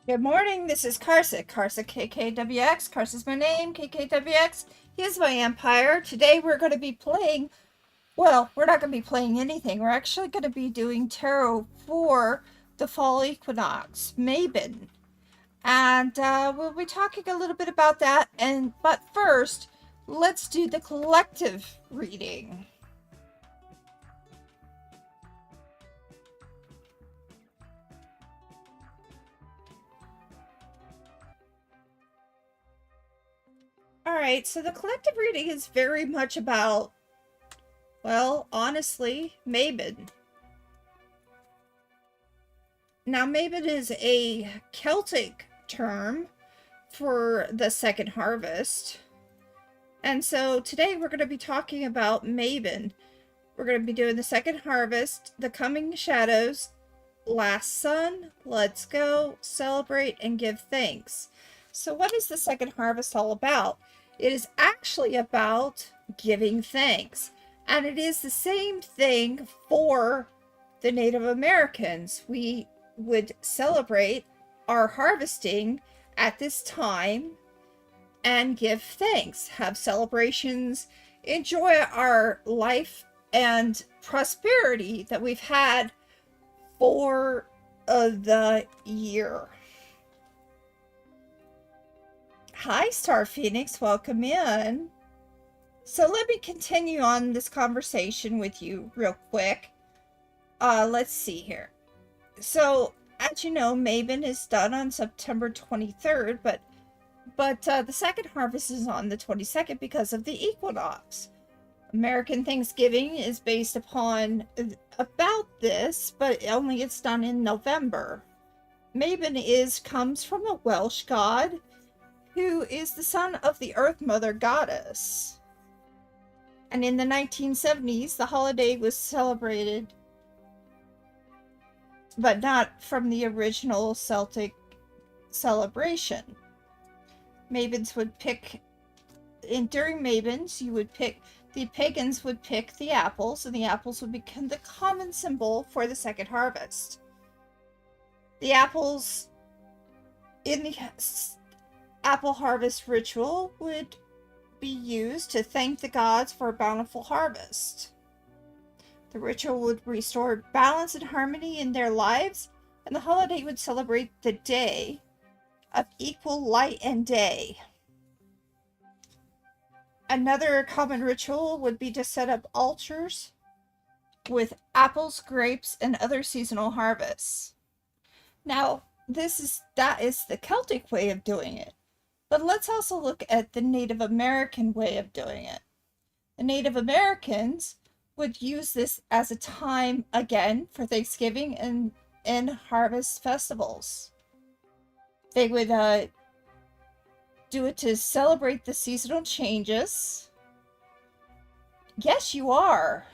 Good morning, this is Karsa. Karsa KKWX. Karsa's my name, KKWX. Here's my empire. Today we're going to be playing, well, we're not going to be playing anything. We're actually going to be doing tarot for the Fall Equinox, Mabon. And we'll be talking a little bit about that. But first, let's do the collective reading. Alright, so the collective reading is very much about, well, honestly, Mabon. Now, Mabon is a Celtic term for the second harvest. And so today we're going to be talking about Mabon. We're going to be doing the second harvest, the coming shadows, last sun, let's go, celebrate, and give thanks. So what is the second harvest all about? It is actually about giving thanks. And it is the same thing for the Native Americans. We would celebrate our harvesting at this time and give thanks, have celebrations, enjoy our life and prosperity that we've had for the year. Hi, Star Phoenix, welcome in. So let me continue on this conversation with you real quick. Let's see here. So, as you know, Mabon is done on September 23rd, but the second harvest is on the 22nd because of the equinox. American Thanksgiving is based upon about this, but only it's done in November. Mabon comes from a Welsh god who is the son of the Earth Mother goddess. And in the 1970s, the holiday was celebrated, but not from the original Celtic celebration. Mabons would pick, during Mabons, the pagans would pick the apples, and the apples would become the common symbol for the second harvest. The apples in the apple harvest ritual would be used to thank the gods for a bountiful harvest. The ritual would restore balance and harmony in their lives, and the holiday would celebrate the day of equal light and day. Another common ritual would be to set up altars with apples, grapes, and other seasonal harvests. Now, that is the Celtic way of doing it. But let's also look at the Native American way of doing it. The Native Americans would use this as a time, again, for Thanksgiving and harvest festivals. They would do it to celebrate the seasonal changes. Yes, you are.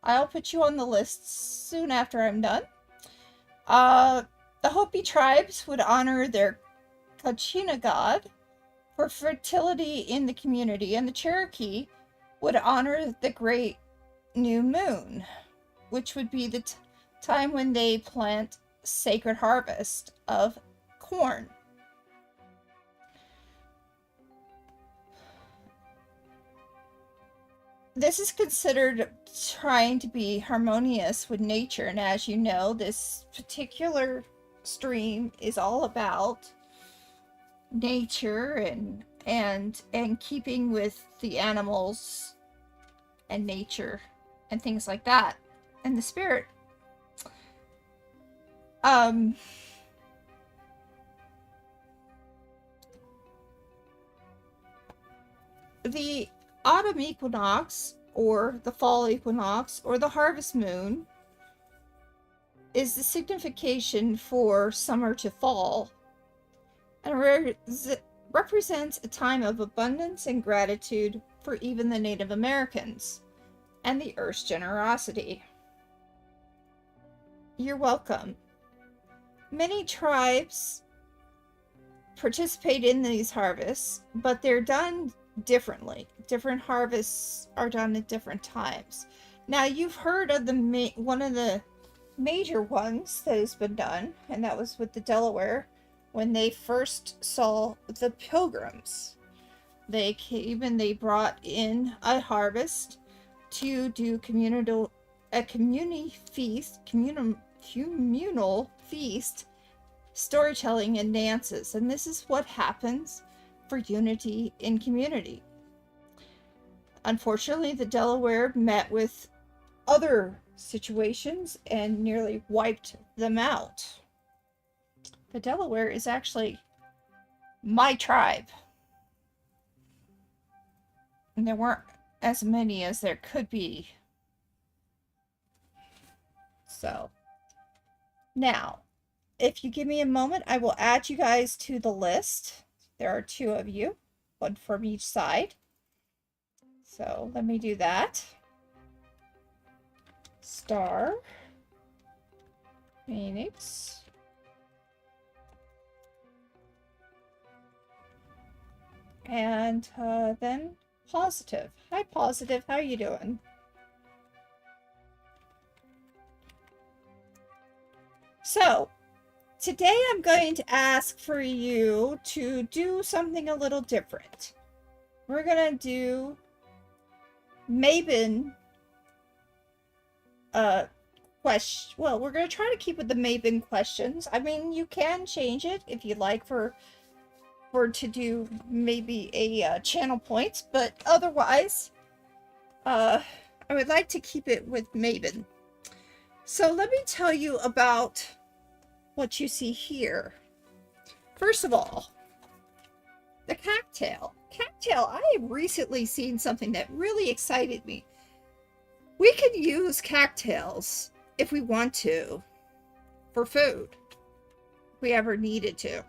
I'll put you on the list soon after I'm done. The Hopi tribes would honor their Kachina god for fertility in the community, and the Cherokee would honor the great new moon, which would be the time when they plant sacred harvest of corn. This is considered trying to be harmonious with nature, and as you know, this particular stream is all about nature and keeping with the animals and nature and things like that, and the spirit. The autumn equinox, or the fall equinox, or the harvest moon is the signification for summer to fall, and represents a time of abundance and gratitude for even the Native Americans and the Earth's generosity. You're welcome. Many tribes participate in these harvests, but they're done differently. Different harvests are done at different times. Now, you've heard of one of the major ones that has been done, and that was with the Delaware when they first saw the pilgrims. They came and they brought in a harvest to do a community feast, communal feast, storytelling and dances. And this is what happens for unity in community. Unfortunately, the Delaware met with other situations and nearly wiped them out. The Delaware is actually my tribe. And there weren't as many as there could be. So, now, if you give me a moment, I will add you guys to the list. There are 2 of you, 1 from each side. So, let me do that. Star, Phoenix, and then Positive. Hi, Positive. How are you doing? So, today I'm going to ask for you to do something a little different. We're going to do Maven question. Well, we're going to try to keep with the Maven questions. I mean, you can change it if you'd like for to do maybe a channel points, but otherwise, I would like to keep it with Maven. So let me tell you about what you see here. First of all, the cattail. Cattail, I have recently seen something that really excited me. We can use cattails if we want to for food, if we ever needed to.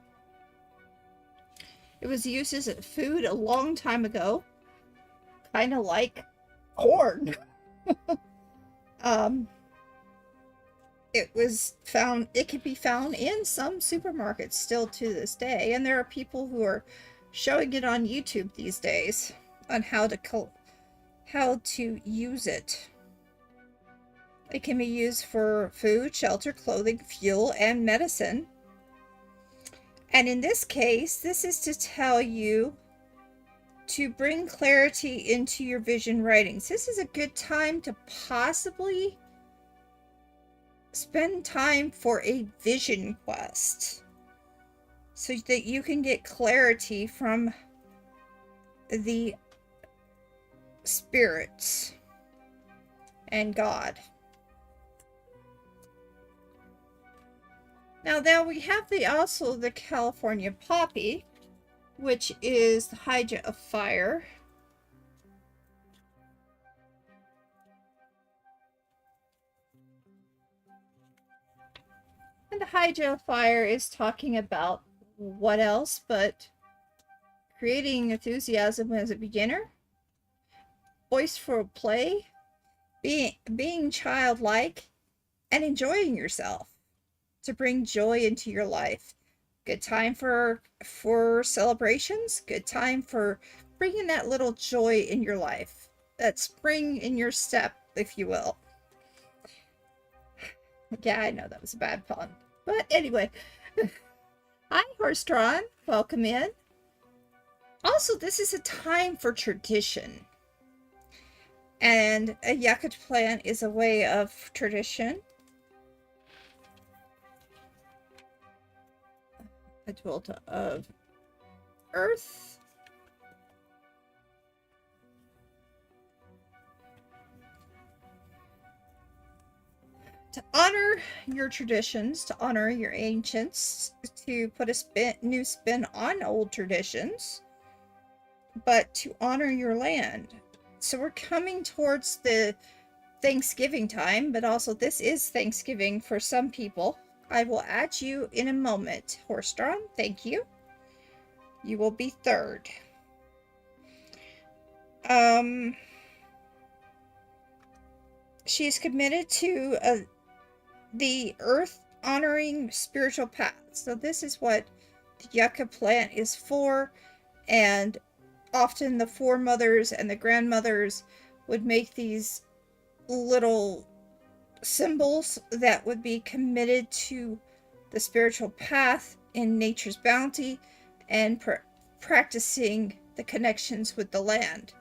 It was used as a food a long time ago, kind of like corn. It can be found in some supermarkets still to this day, and there are people who are showing it on YouTube these days on how to use it. It can be used for food, shelter, clothing, fuel, and medicine. And in this case, this is to tell you to bring clarity into your vision writings. This is a good time to possibly spend time for a vision quest so that you can get clarity from the spirits and God. Now we have also the California poppy, which is the Hydra of Fire. And the Hydra of Fire is talking about what else but creating enthusiasm as a beginner, boisterous play, being childlike, and enjoying yourself to bring joy into your life. Good time for celebrations. Good time for bringing that little joy in your life. That spring in your step, if you will. Yeah, I know that was a bad pun. But anyway. Hi, Horstron. Welcome in. Also, this is a time for tradition. And a yucca plant is a way of tradition. A delta of earth. To honor your traditions, to honor your ancients, to put a new spin on old traditions, but to honor your land. So we're coming towards the Thanksgiving time, but also this is Thanksgiving for some people. I will add you in a moment, Horstron. Thank you. You will be third. She is committed to the earth honoring spiritual path. So this is what the yucca plant is for, and often the foremothers and the grandmothers would make these little symbols that would be committed to the spiritual path in nature's bounty and practicing the connections with the land.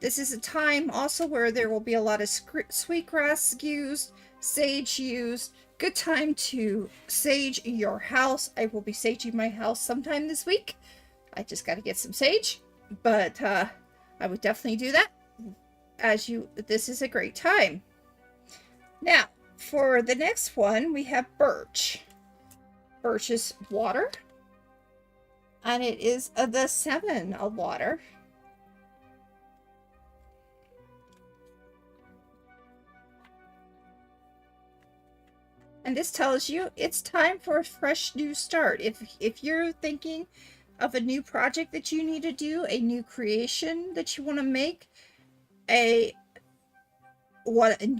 This is a time also where there will be a lot of sweetgrass used, sage used. Good time to sage your house. I will be saging my house sometime this week. I just got to get some sage, but I would definitely do that. This is a great time. Now, for the next one, we have birch. Birch is water, and it is the 7 of water. And this tells you it's time for a fresh new start. If you're thinking of a new project that you need to do, a new creation that you want to make,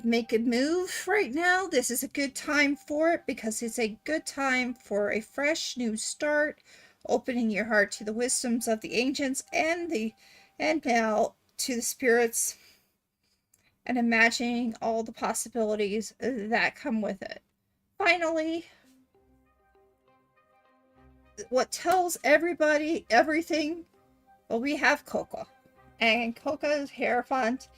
make a move right now, this is a good time for it, because it's a good time for a fresh new start, opening your heart to the wisdoms of the ancients and now to the spirits, and imagining all the possibilities that come with it. Finally, what tells everybody everything, well, we have Coca, and Coca's Hierophant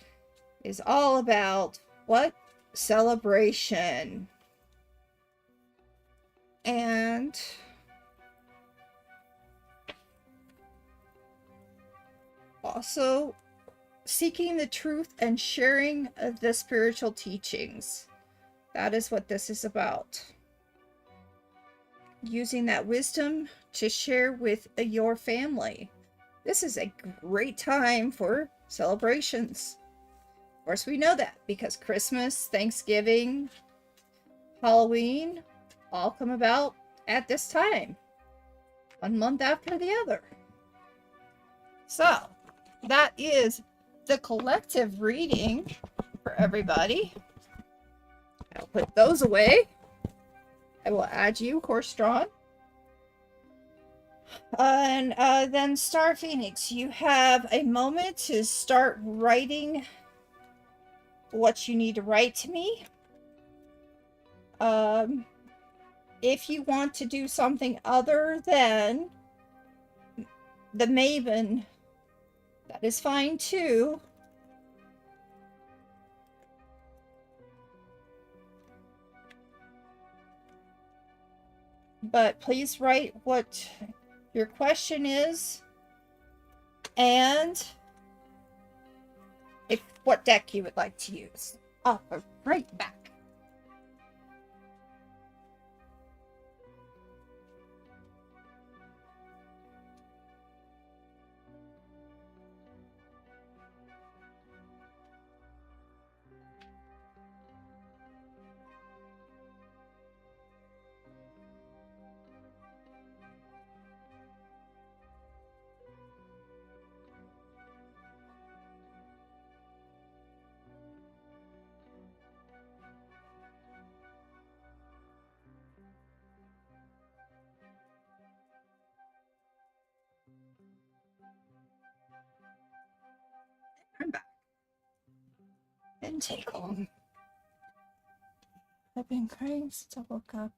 is all about what? Celebration. And also seeking the truth and sharing the spiritual teachings. That is what this is about. Using that wisdom to share with your family. This is a great time for celebrations. Of course, we know that because Christmas, Thanksgiving, Halloween all come about at this time, 1 month after the other. So, that is the collective reading for everybody. I'll put those away. I will add you, Horse-Drawn. And then Star Phoenix, you have a moment to start writing what you need to write to me. If you want to do something other than the Maven, that is fine too. But please write what your question is and what deck you would like to use. I'll be right back. I'm back. Didn't take long. I've been crying since I woke up.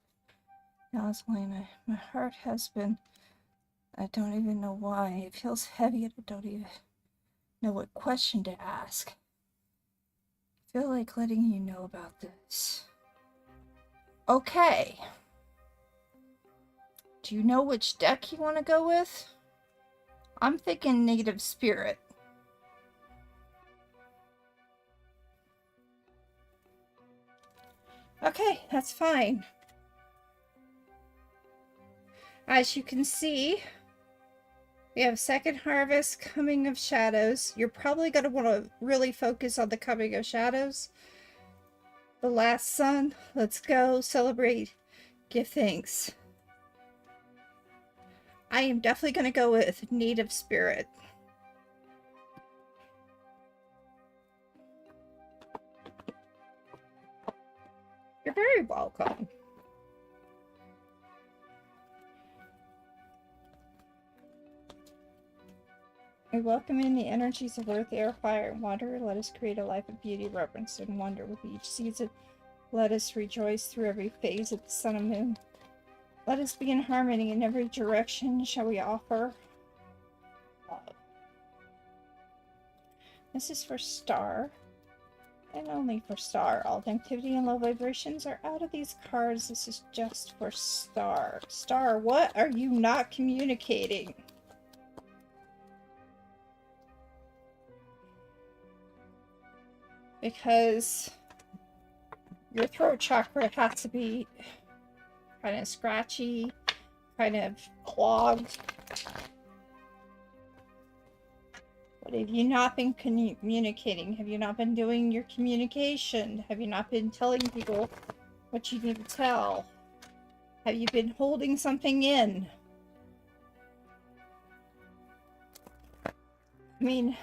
Now it's when my heart has been, I don't even know why. It feels heavy and I don't even know what question to ask. I feel like letting you know about this. Okay. Do you know which deck you want to go with? I'm thinking Native Spirit. Okay, that's fine. As you can see, we have Second Harvest, Coming of Shadows. You're probably going to want to really focus on the Coming of Shadows. The Last Sun, let's go, celebrate, give thanks. I am definitely going to go with Native Spirit. You're very welcome. We welcome in the energies of earth, air, fire, and water. Let us create a life of beauty, reverence, and wonder with each season. Let us rejoice through every phase of the sun and moon. Let us be in harmony in every direction. Shall we offer love? This is for Star. And only for Star. All negativity and low vibrations are out of these cards. This is just for Star. Star, what are you not communicating? Because your throat chakra has to be kind of scratchy, kind of clogged. What have you not been communicating? Have you not been doing your communication? Have you not been telling people what you need to tell? Have you been holding something in? I mean,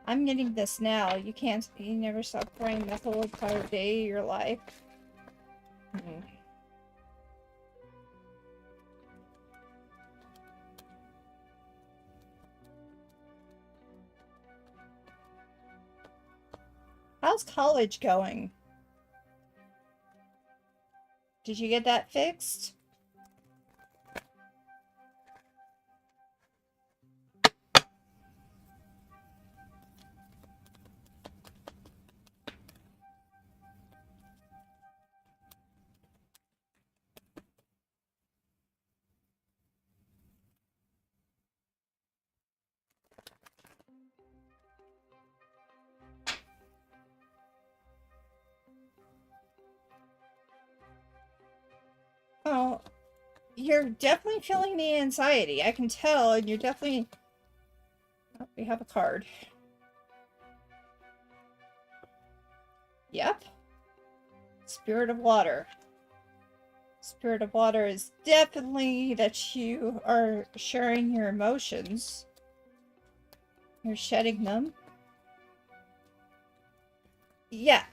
I'm getting this now. You never stop crying the whole entire day of your life. How's college going? Did you get that fixed? Oh, you're definitely feeling the anxiety. I can tell, and you're definitely... Oh, we have a card. Yep. Spirit of Water. Spirit of Water is definitely that you are sharing your emotions. You're shedding them. Yeah.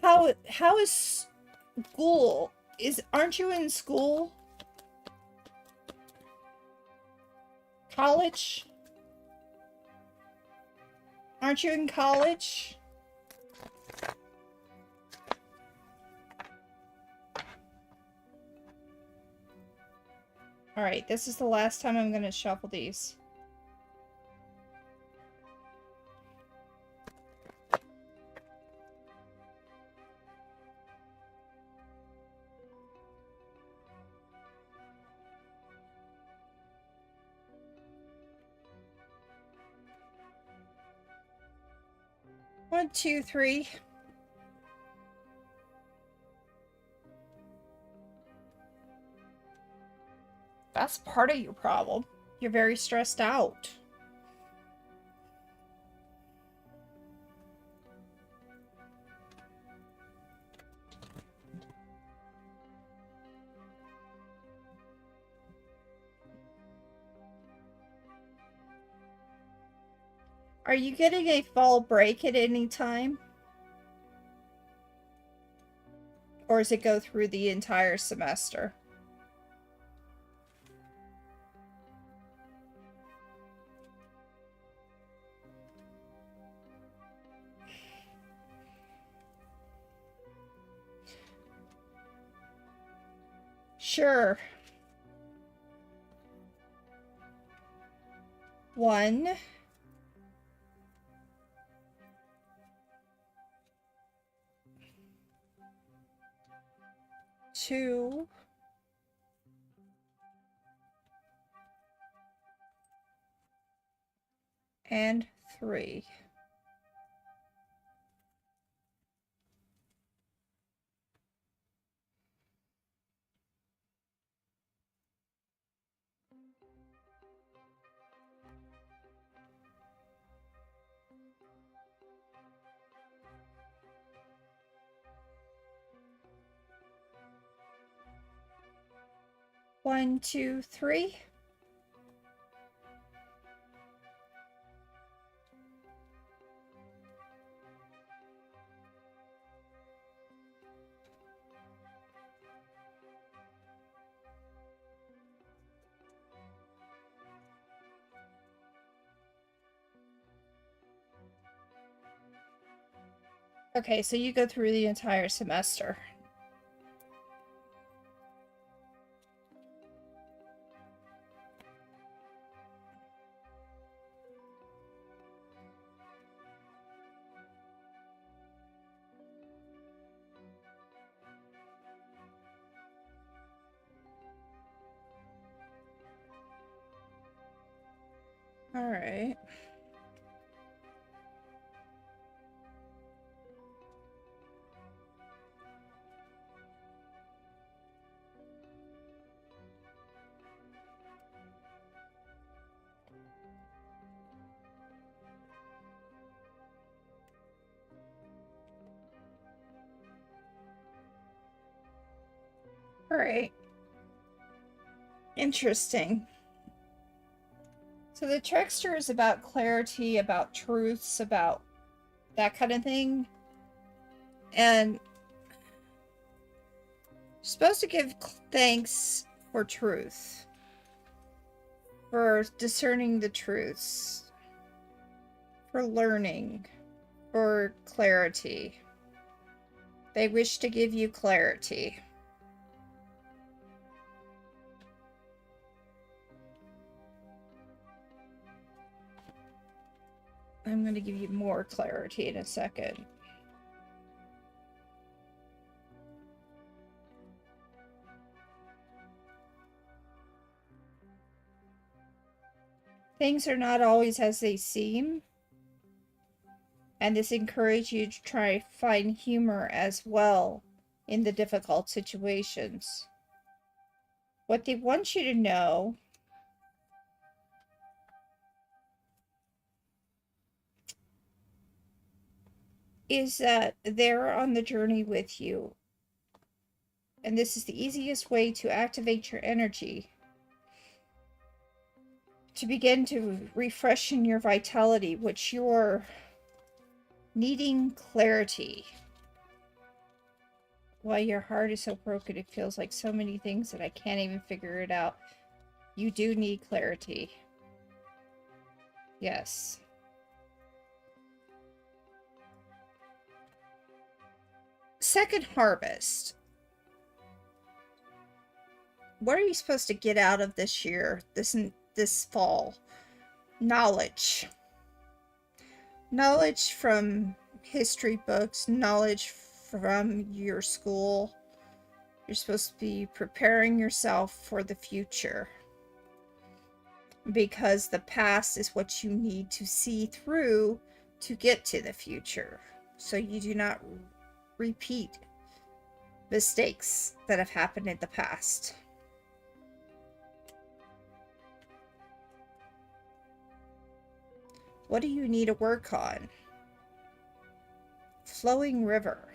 How is school? Aren't you in school? College? Aren't you in college? Alright, this is the last time I'm gonna shuffle these. One, two, three. That's part of your problem. You're very stressed out. Are you getting a fall break at any time? Or does it go through the entire semester? Sure. 1, 2, and 3. One, two, three. Okay, so you go through the entire semester. All right. All right. Interesting. So the trickster is about clarity, about truths, about that kind of thing. And you're supposed to give thanks for truth, for discerning the truths, for learning, for clarity. They wish to give you clarity. I'm going to give you more clarity in a second. Things are not always as they seem, and this encourages you to try to find humor as well in the difficult situations. What they want you to know is that they're on the journey with you. And this is the easiest way to activate your energy, to begin to refreshen your vitality, which you're needing clarity. Why your heart is so broken, it feels like so many things that I can't even figure it out. You do need clarity. Yes. Second harvest. What are you supposed to get out of this year, this fall? Knowledge. Knowledge from history books, knowledge from your school. You're supposed to be preparing yourself for the future, because the past is what you need to see through to get to the future, so you do not repeat mistakes that have happened in the past. What do you need to work on? Flowing river.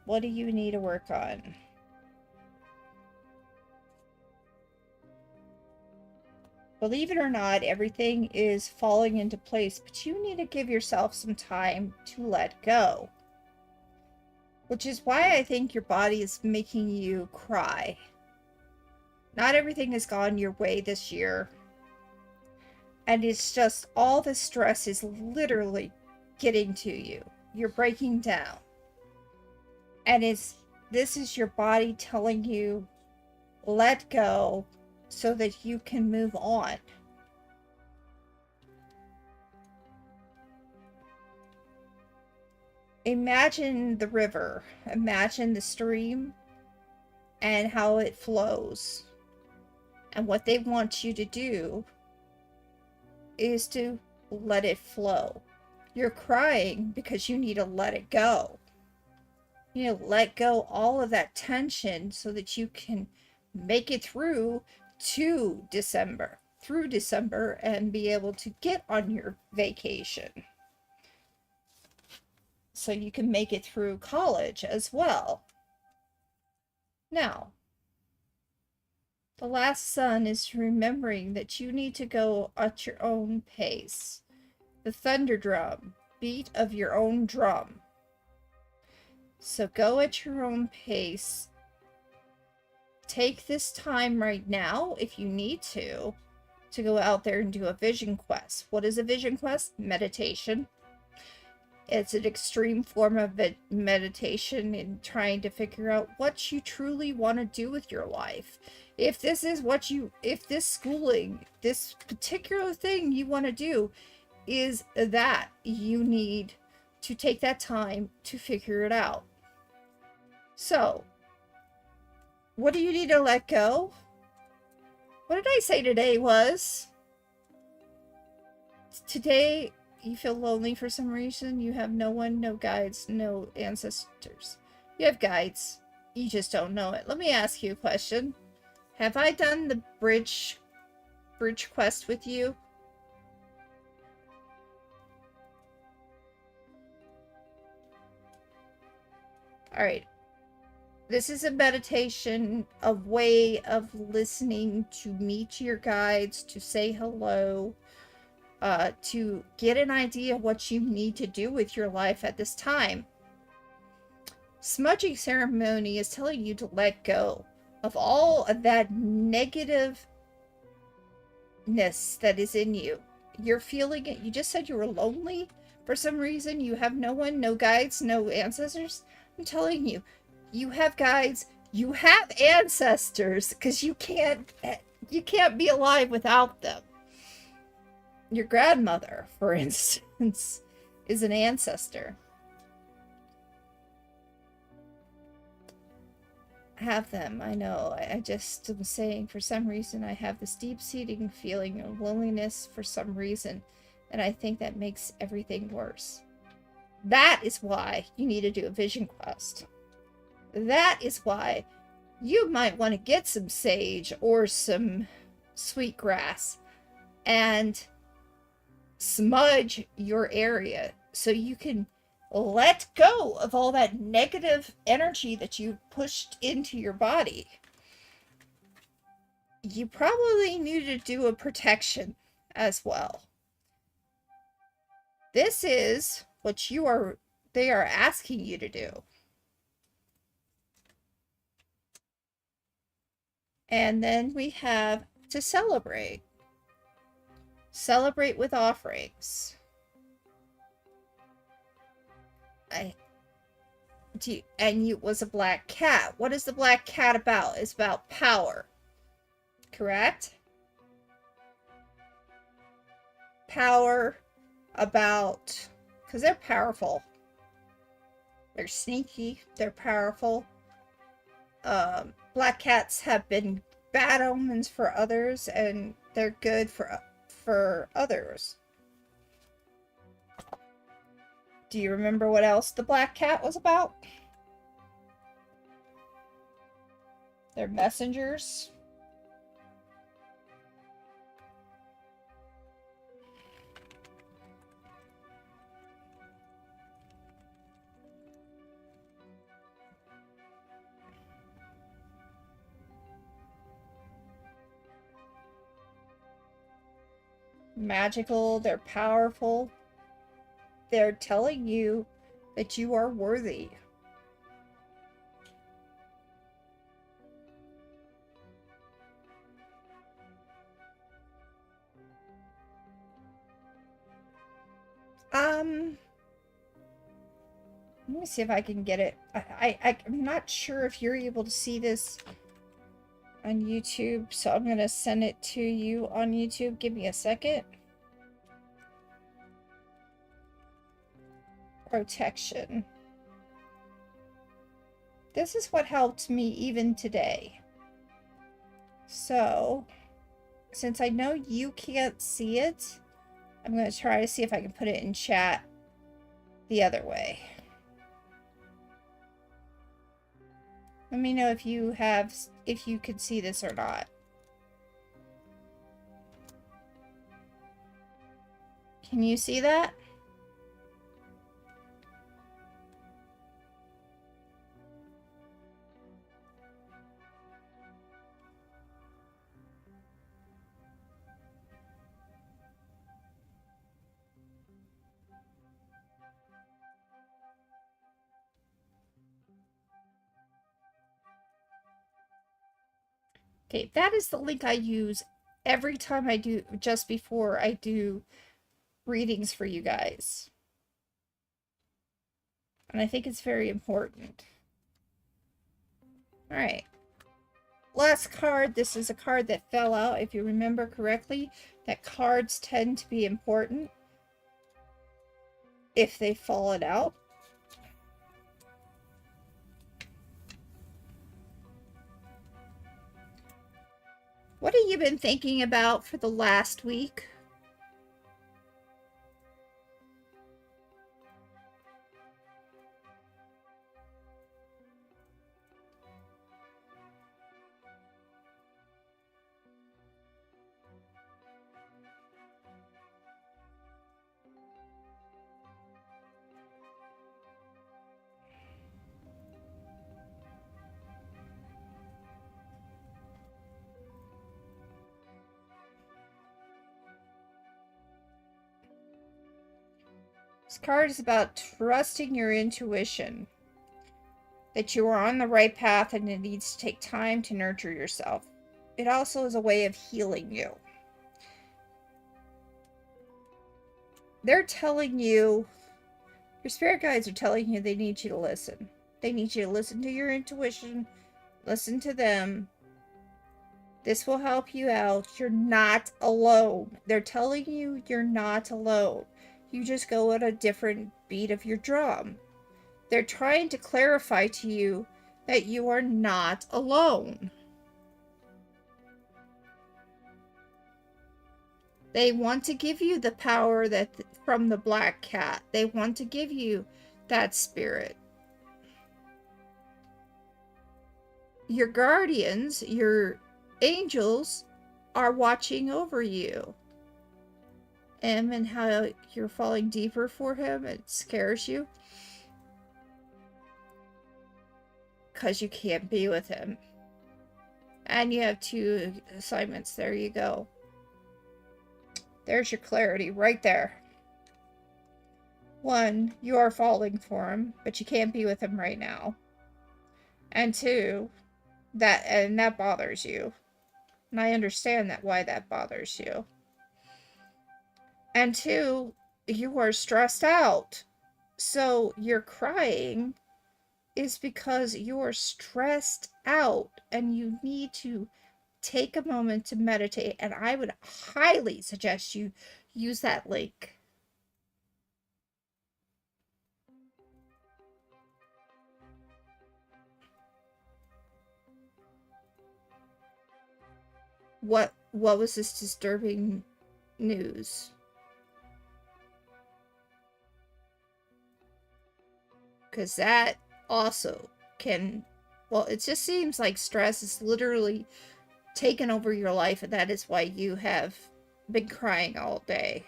What do you need to work on? Believe it or not, everything is falling into place, but you need to give yourself some time to let go. Which is why I think your body is making you cry. Not everything has gone your way this year. And it's just all the stress is literally getting to you. You're breaking down. And this is your body telling you, let go, so that you can move on. Imagine the river. Imagine the stream and how it flows. And what they want you to do is to let it flow. You're crying because you need to let it go. You know, let go all of that tension so that you can make it through to December, and be able to get on your vacation. So you can make it through college as well. Now, the last sun is remembering that you need to go at your own pace. The thunder drum, beat of your own drum. So go at your own pace. Take this time right now, if you need to go out there and do a vision quest. What is a vision quest? Meditation. It's an extreme form of meditation in trying to figure out what you truly want to do with your life. If this is if this schooling, this particular thing you want to do is that, you need to take that time to figure it out. So, what do you need to let go? What did I say today was? Today, you feel lonely for some reason. You have no one, no guides, no ancestors. You have guides. You just don't know it. Let me ask you a question. Have I done the bridge quest with you? Alright. This is a meditation, a way of listening to meet your guides, to say hello, to get an idea of what you need to do with your life at this time. Smudging ceremony is telling you to let go of all of that negativeness that is in you. You're feeling it. You just said you were lonely for some reason. You have no one, no guides, no ancestors. I'm telling you, you have guides. You have ancestors, because you can't be alive without them. Your grandmother, for instance, is an ancestor. Have them, I know. I just am saying, for some reason, I have this deep-seating feeling of loneliness for some reason, and I think that makes everything worse. That is why you need to do a vision quest. That is why you might want to get some sage or some sweetgrass and smudge your area so you can let go of all that negative energy that you pushed into your body. You probably need to do a protection as well. This is what they are asking you to do. And then we have to celebrate. Celebrate with offerings. And you was a black cat. What is the black cat about? It's about power. Correct? Power about... because they're powerful. They're sneaky. They're powerful. Black cats have been bad omens for others, and they're good for others. Do you remember what else the black cat was about? They're messengers. Magical, they're powerful. They're telling you that you are worthy. Let me see if I can get it. I'm not sure if you're able to see this on YouTube, so I'm going to send it to you on YouTube. Give me a second. Protection. This is what helped me even today. So, since I know you can't see it, I'm going to try to see if I can put it in chat the other way. Let me know if you could see this or not. Can you see that? Okay, that is the link I use every time I do, just before I do readings for you guys. And I think it's very important. Alright. Last card. This is a card that fell out, if you remember correctly. That cards tend to be important if they've fallen out. What have you been thinking about for the last week? This card is about trusting your intuition, that you are on the right path and it needs to take time to nurture yourself. It also is a way of healing you. They're telling you, your spirit guides are telling you they need you to listen. They need you to listen to your intuition, listen to them. This will help you out. You're not alone. They're telling you you're not alone. You just go at a different beat of your drum. They're trying to clarify to you that you are not alone. They want to give you the power that from the black cat. They want to give you that spirit. Your guardians, your angels, are watching over you. And how you're falling deeper for him, it scares you. Because you can't be with him. And you have 2 assignments. There you go. There's your clarity right there. 1, you are falling for him, but you can't be with him right now. And 2, that bothers you. And I understand why that bothers you. And 2, you are stressed out. So you're crying is because you're stressed out and you need to take a moment to meditate. And I would highly suggest you use that link. What was this disturbing news? Because that also can, well, it just seems like stress is literally taken over your life, and that is why you have been crying all day.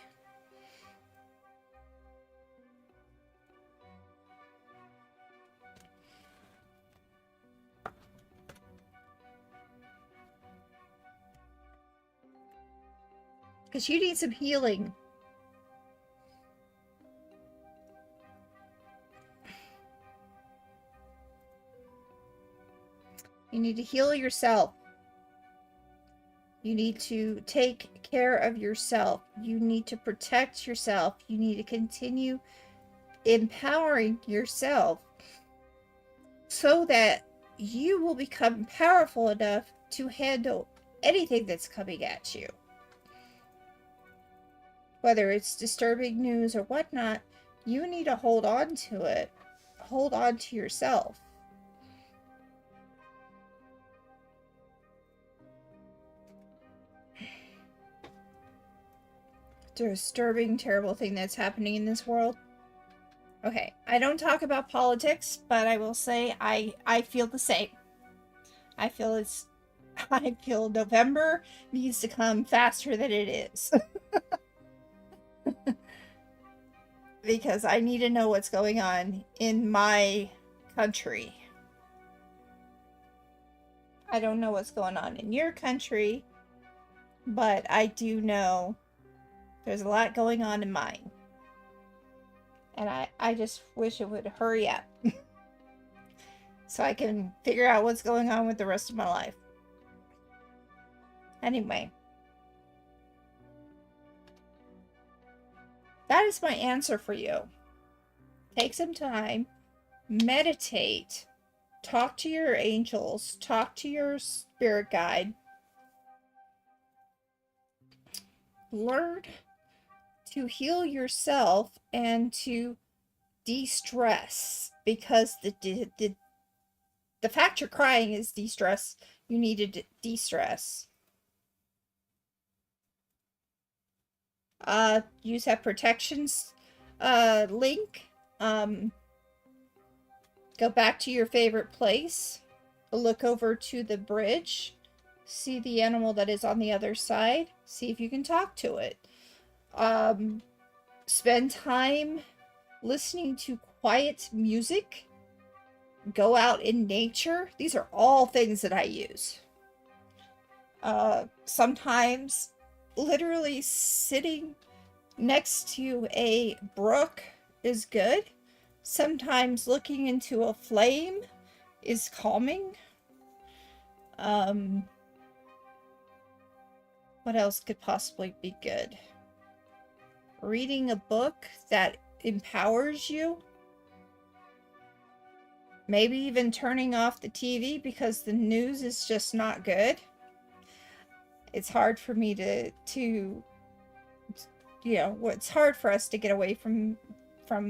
Because you need some healing. You need to heal yourself. You need to take care of yourself. You need to protect yourself. You need to continue empowering yourself so that you will become powerful enough to handle anything that's coming at you. Whether it's disturbing news or whatnot, you need to hold on to it. Hold on to yourself. Disturbing, terrible thing that's happening in this world. Okay, I don't talk about politics, but I will say I feel the same. I feel November needs to come faster than it is. Because I need to know what's going on in my country. I don't know what's going on in your country, but I do know there's a lot going on in mine. And I just wish it would hurry up. So I can figure out what's going on with the rest of my life. Anyway. That is my answer for you. Take some time. Meditate. Talk to your angels. Talk to your spirit guide. Learn to heal yourself and to de-stress, because the fact you're crying is de-stress. You need to de-stress. Use that protections link. Go back to your favorite place. Look over to the bridge. See the animal that is on the other side. See if you can talk to it. Spend time listening to quiet music. Go out in nature. These are all things that I use. Sometimes literally sitting next to a brook is good. Sometimes looking into a flame is calming. What else could possibly be good? Reading a book that empowers you. Maybe even turning off the TV because the news is just not good. It's hard for me to you know, it's hard for us to get away from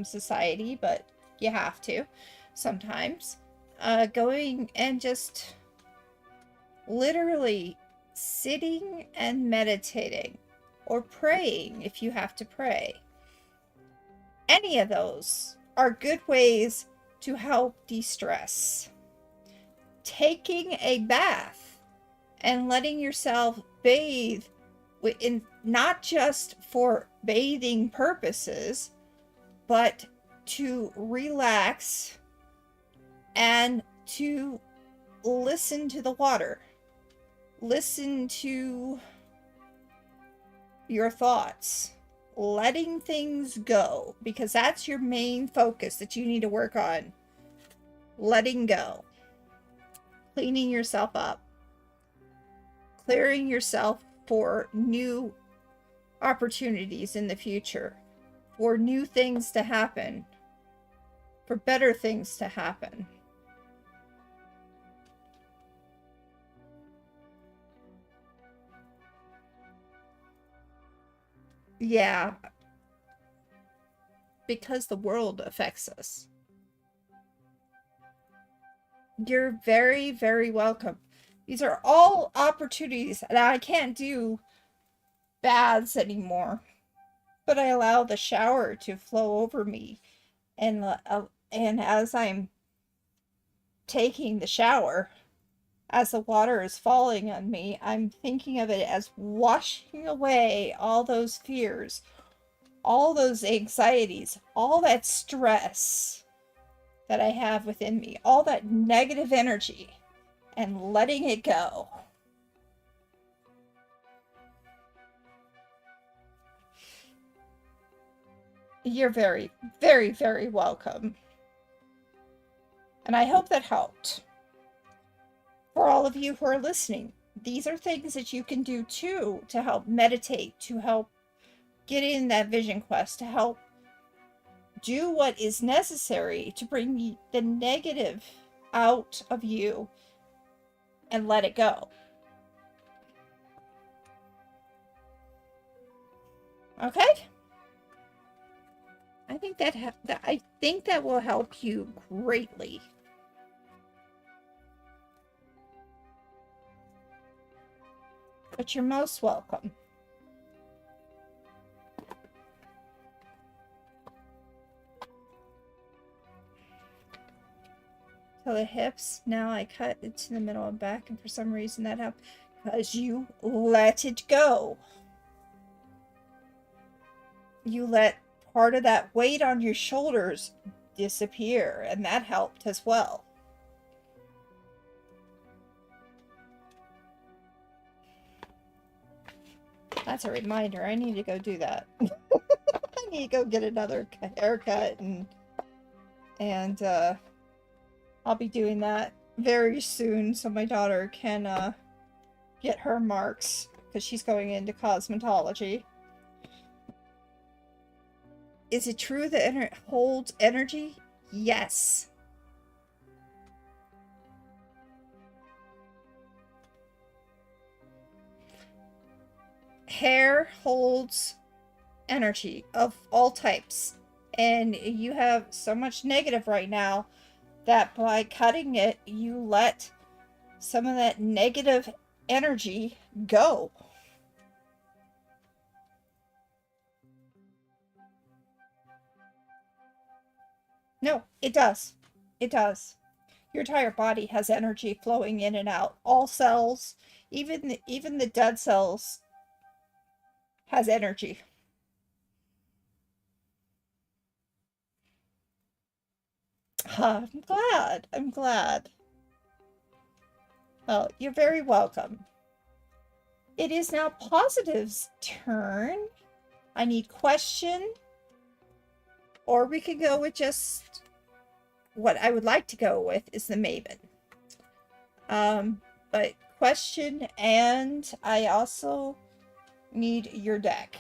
society, but you have to sometimes. Going and just literally sitting and meditating, or praying if you have to pray. Any of those are good ways to help de-stress. Taking a bath and letting yourself bathe in, not just for bathing purposes, but to relax and to listen to the water. Listen to your thoughts. Letting things go, because that's your main focus that you need to work on. Letting go. Cleaning yourself up. Clearing yourself for new opportunities in the future. For new things to happen. For better things to happen. Yeah. Because the world affects us. You're very, very welcome. These are all opportunities. Now, I can't do baths anymore, but I allow the shower to flow over me. And as I'm taking the shower, as the water is falling on me, I'm thinking of it as washing away all those fears, all those anxieties, all that stress that I have within me, all that negative energy, and letting it go. You're very, very, very welcome. And I hope that helped. For all of you who are listening, these are things that you can do too to help meditate, to help get in that vision quest, to help do what is necessary to bring the negative out of you and let it go. Okay? I think that will help you greatly. But you're most welcome. To the hips. Now I cut it to the middle and back, and for some reason that helped. Because you let it go. You let part of that weight on your shoulders disappear, and that helped as well. That's a reminder. I need to go do that. I need to go get another haircut, and I'll be doing that very soon so my daughter can get her marks, because she's going into cosmetology. Is it true that it holds energy? Yes. Hair holds energy of all types. And you have so much negative right now that by cutting it, you let some of that negative energy go. No, it does. It does. Your entire body has energy flowing in and out. All cells, even the dead cells, has energy. I'm glad. I'm glad. Well, you're very welcome. It is now Positive's turn. I need question, or we could go with just what I would like to go with is the Maven. But question, and I also need your deck.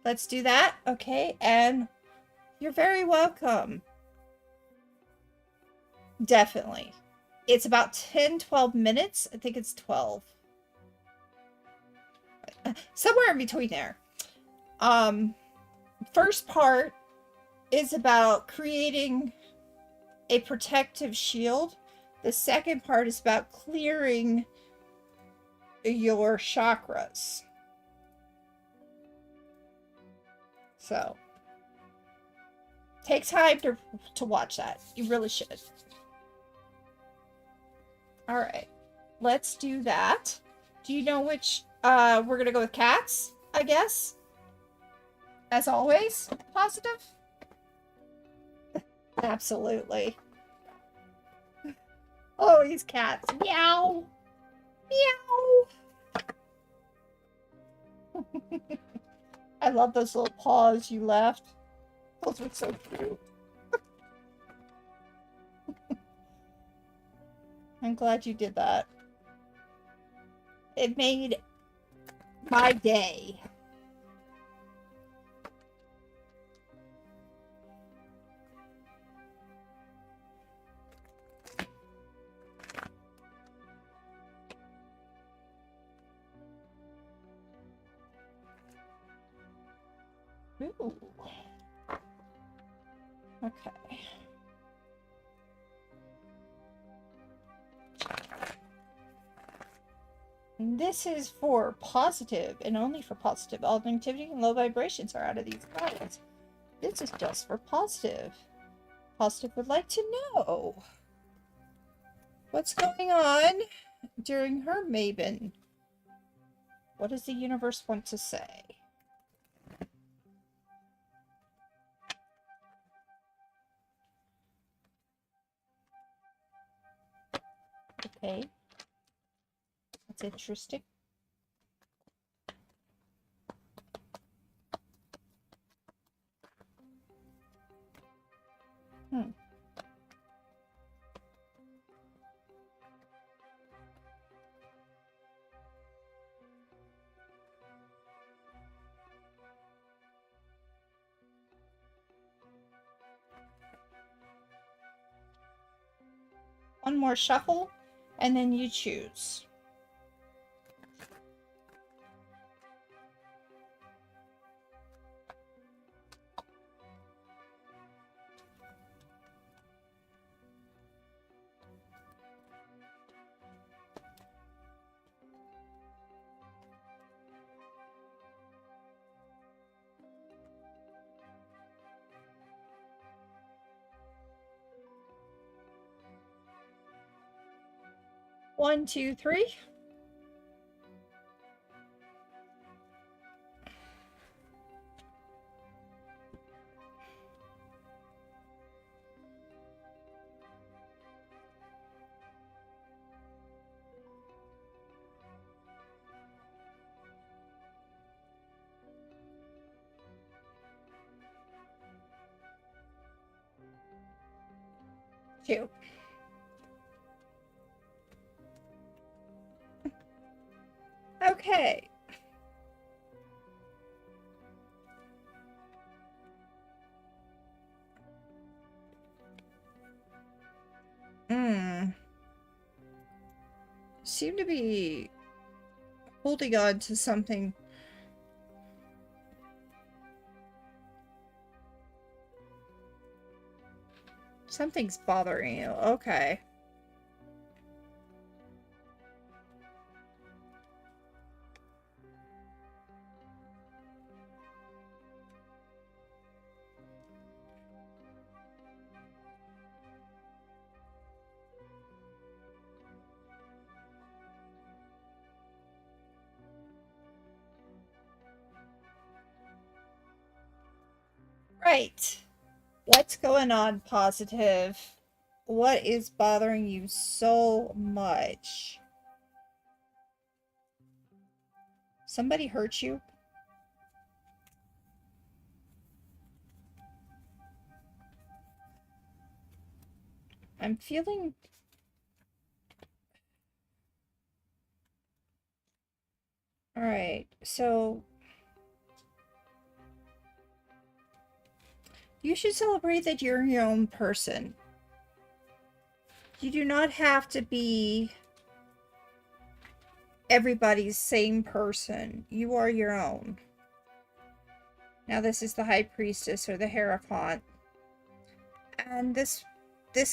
Let's do that. Okay, and you're very welcome. Definitely. It's about 10-12 minutes. I think it's 12. Somewhere in between there. First part is about creating a protective shield. The second part is about clearing your chakras. So, take time to watch that. You really should. All right, let's do that. Do you know which, we're going to go with cats, I guess? As always, Positive? Absolutely. Oh, these cats. Meow. Meow. I love those little paws you left. Those were so cute. I'm glad you did that. It made my day. Ooh. Okay. This is for Positive, and only for Positive. All negativity and low vibrations are out of these cards. This is just for Positive. Positive would like to know what's going on during her Maven. What does the universe want to say? Okay. That's interesting. One more shuffle, and then you choose. One, two, three. Two. Okay. Seem to be holding on to something. Something's bothering you. Okay. right. What's going on, Positive? What is bothering you so much? Somebody hurt you? I'm feeling... Alright, so... you should celebrate that you're your own person. You do not have to be everybody's same person. You are your own. Now this is the High Priestess or the Hierophant. And this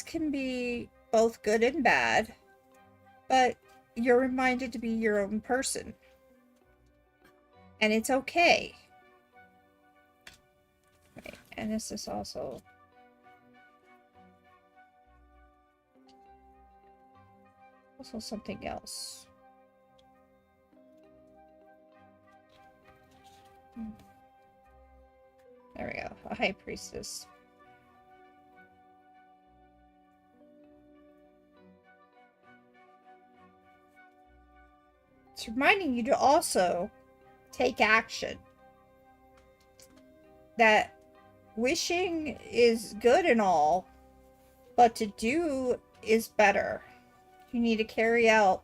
can be both good and bad, but you're reminded to be your own person. And it's okay. Right. And this is also something else. There we go. A High Priestess. It's reminding you to also take action. That wishing is good and all, but to do is better. You need to carry out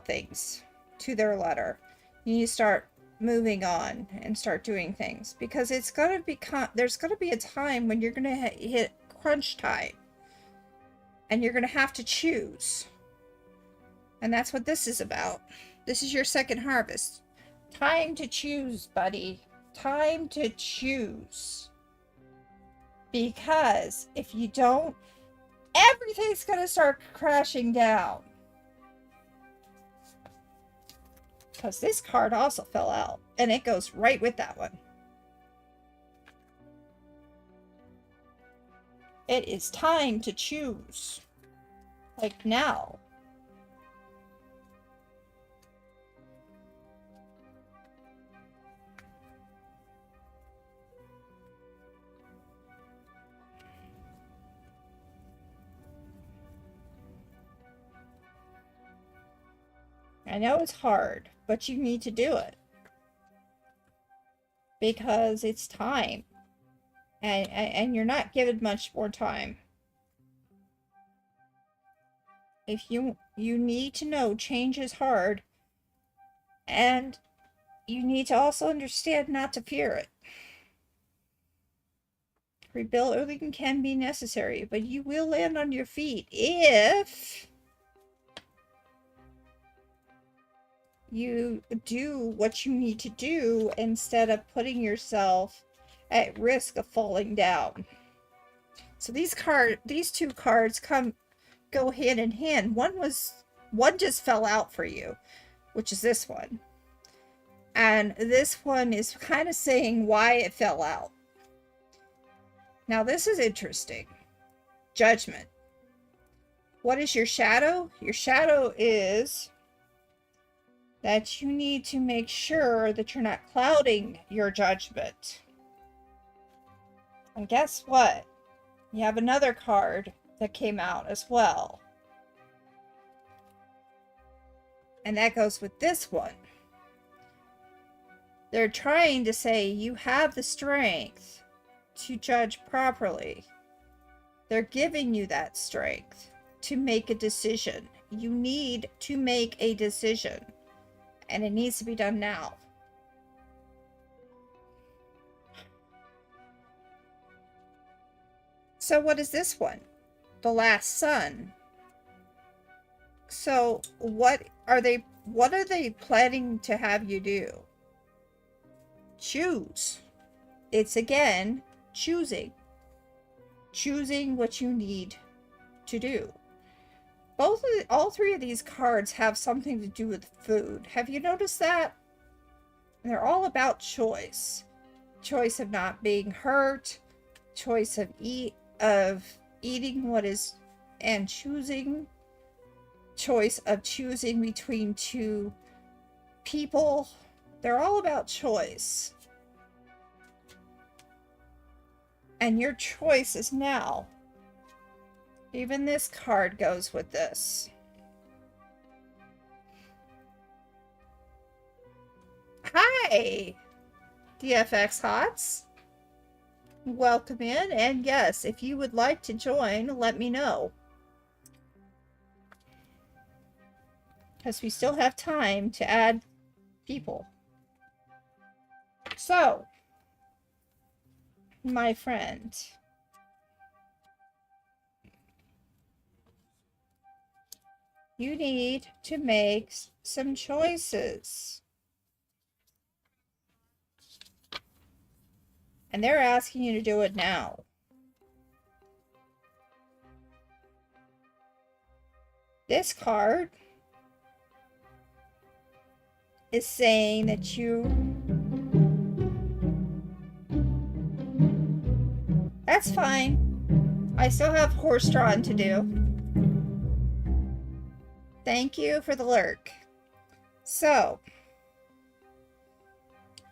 things to their letter. You need to start moving on and start doing things, because it's going to become, there's going to be a time when you're going to hit crunch time and you're going to have to choose. And that's what this is about. This is your second harvest. Time to choose, buddy. Time to choose. Because if you don't, everything's going to start crashing down. Because this card also fell out. And it goes right with that one. It is time to choose. Like now. I know it's hard, but you need to do it. Because it's time. And you're not given much more time. If you need to know change is hard. And you need to also understand not to fear it. Rebuilding can be necessary, but you will land on your feet if you do what you need to do instead of putting yourself at risk of falling down. So these two cards go hand in hand. One just fell out for you, which is this one. And this one is kind of saying why it fell out. Now this is interesting. Judgment. What is your shadow? Your shadow is that you need to make sure that you're not clouding your judgment. And guess what? You have another card that came out as well. And that goes with this one. They're trying to say you have the strength to judge properly. They're giving you that strength to make a decision. You need to make a decision. And it needs to be done now. So what is this one? The Last Sun. So what are they planning to have you do? Choose. It's again choosing. Choosing what you need to do. All three of these cards have something to do with food. Have you noticed that? They're all about choice. Choice of not being hurt. Choice of eating what is, and choosing. Choice of choosing between two people. They're all about choice. And your choice is now. Even this card goes with this. Hi, DFX Hots. Welcome in, and yes, if you would like to join, let me know. Because we still have time to add people. So, my friend, you need to make some choices. And they're asking you to do it now. This card is saying that that's fine. I still have horse drawing to do. Thank you for the lurk. So,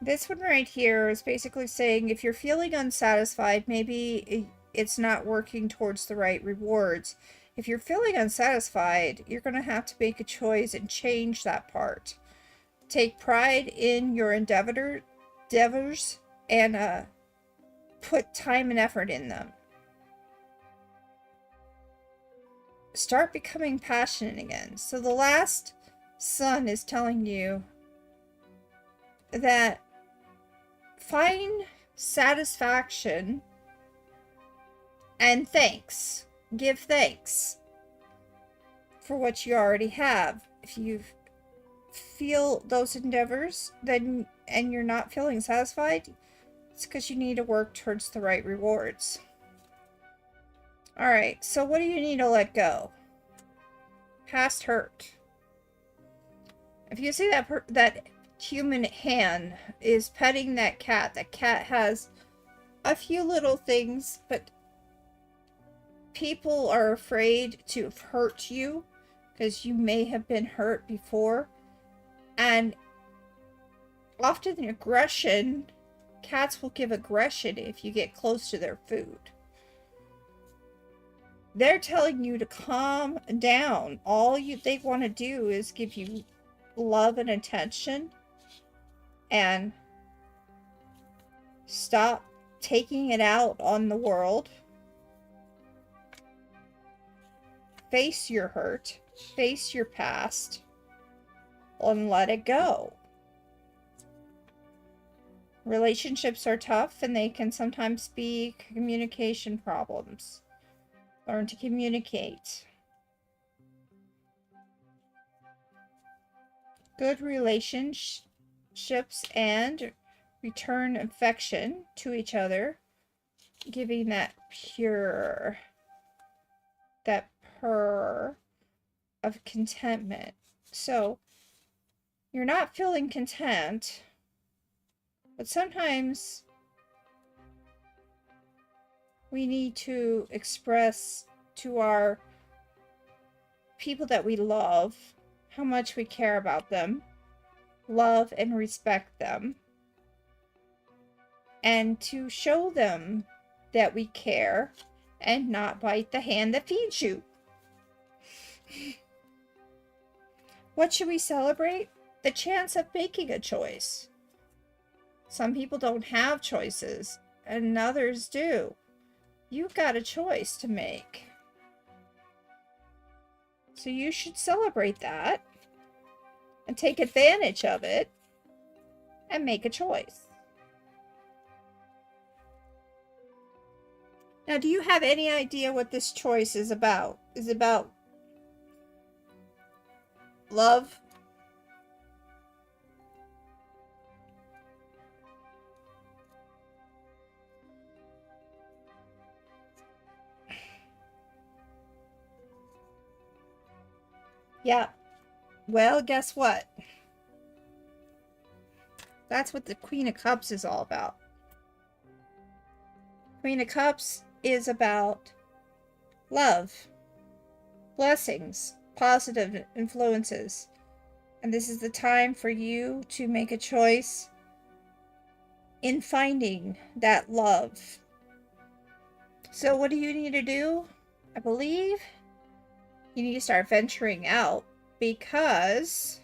this one right here is basically saying if you're feeling unsatisfied, maybe it's not working towards the right rewards. If you're feeling unsatisfied, you're going to have to make a choice and change that part. Take pride in your endeavors and put time and effort in them. Start becoming passionate again. So the last sun is telling you that find satisfaction and thanks. Give thanks for what you already have. If you feel those endeavors and you're not feeling satisfied, it's because you need to work towards the right rewards. Alright, so what do you need to let go? Past hurt. If you see that human hand is petting that cat has a few little things, but people are afraid to hurt you because you may have been hurt before. And often aggression, cats will give aggression if you get close to their food. They're telling you to calm down. All they want to do is give you love and attention and stop taking it out on the world. Face your hurt, face your past, and let it go. Relationships are tough and they can sometimes be communication problems. Learn to communicate. Good relationships and return affection to each other, giving that purr of contentment. So you're not feeling content, but sometimes we need to express to our people that we love how much we care about them, love and respect them, and to show them that we care and not bite the hand that feeds you. What should we celebrate? The chance of making a choice. Some people don't have choices, and others do. You've got a choice to make. So you should celebrate that and take advantage of it and make a choice. Now, do you have any idea what this choice is about? Is it about love? Yeah. Well, guess what? That's what the Queen of Cups is all about. Queen of Cups is about love, blessings, positive influences. And this is the time for you to make a choice in finding that love So what do you need to do? I believe you need to start venturing out, because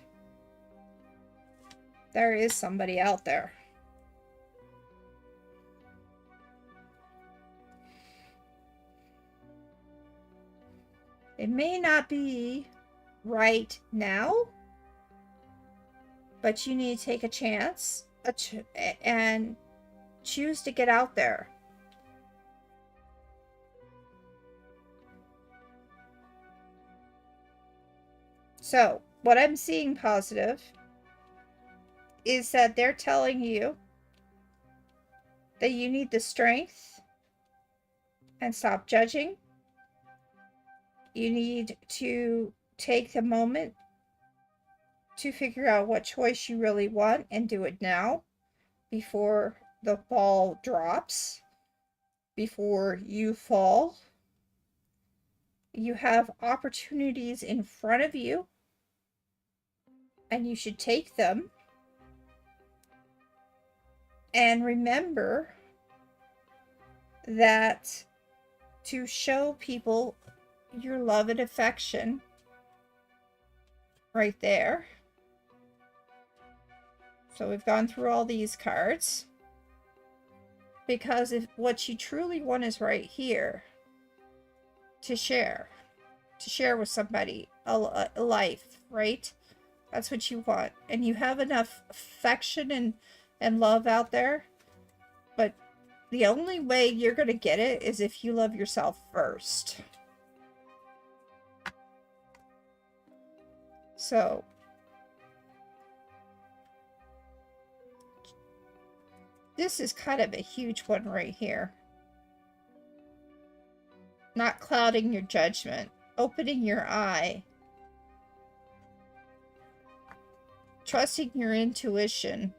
there is somebody out there. It may not be right now, but you need to take a chance and choose to get out there. So, what I'm seeing positive is that they're telling you that you need the strength and stop judging. You need to take the moment to figure out what choice you really want and do it now, before the ball drops, before you fall. You have opportunities in front of you, and you should take them. And remember that to show people your love and affection, right there. So we've gone through all these cards, because if what you truly want is right here, to share with somebody a life, right? That's what you want, and you have enough affection and love out there. But the only way you're going to get it is if you love yourself first. So this is kind of a huge one right here. Not clouding your judgment, opening your eye, trusting your intuition,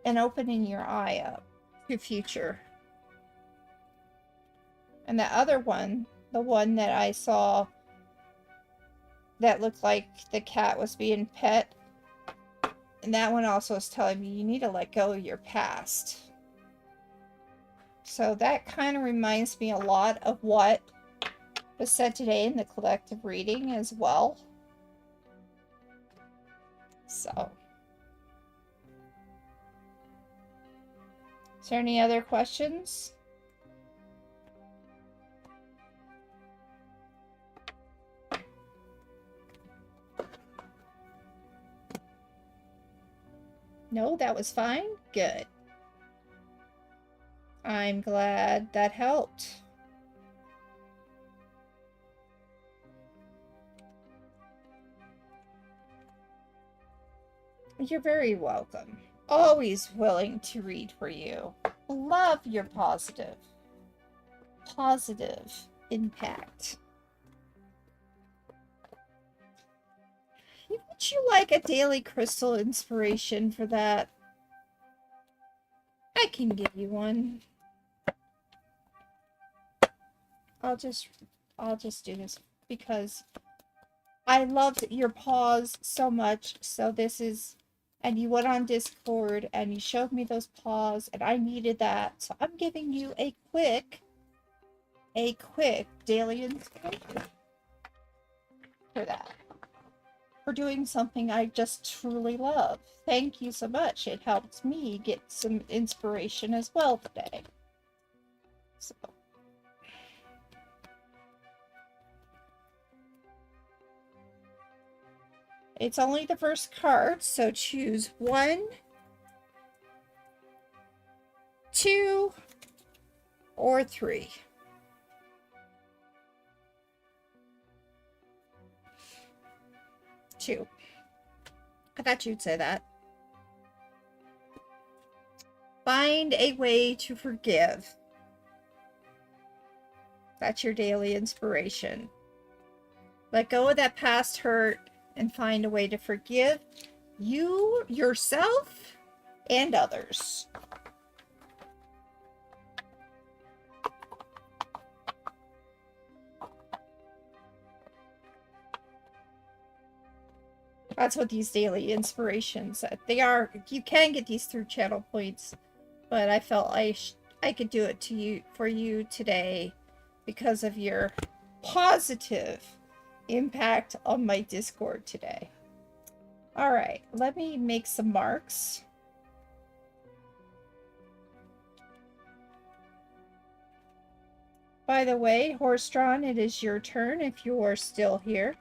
and opening your eye up to future. And the other one, the one that I saw that looked like the cat was being pet, and that one also is telling me you need to let go of your past. So that kind of reminds me a lot of what was said today in the collective reading as well. So, is there any other questions? No, that was fine? Good. I'm glad that helped. You're very welcome. Always willing to read for you. Love your positive impact. Would you like a daily crystal inspiration for that? I can give you one. I'll just do this because I loved your pause so much. So this is, and you went on Discord and you showed me those paws, and I needed that. So I'm giving you a quick daily inspiration for that. For doing something I just truly love. Thank you so much. It helped me get some inspiration as well today. So. It's only the first card, so choose 1, 2, or 3. Two. I thought you'd say that. Find a way to forgive. That's your daily inspiration. Let go of that past hurt and find a way to forgive you, yourself, and others. That's what these daily inspirations, they are. You can get these through channel points, but I felt I could do it for you today because of your positive impact on my Discord today. All right, let me make some marks. By the way, Horse-drawn, it is your turn if you are still here.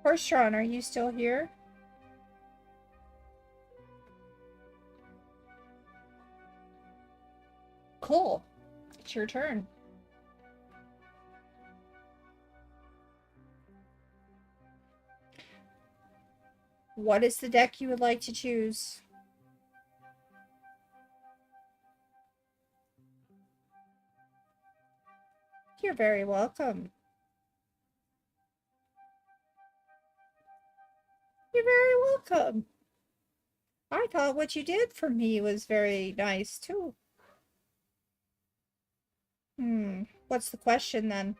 Horse-drawn, are you still here? Cool. It's your turn. What is the deck you would like to choose? You're very welcome. You're very welcome. I thought what you did for me was very nice, too. What's the question, then?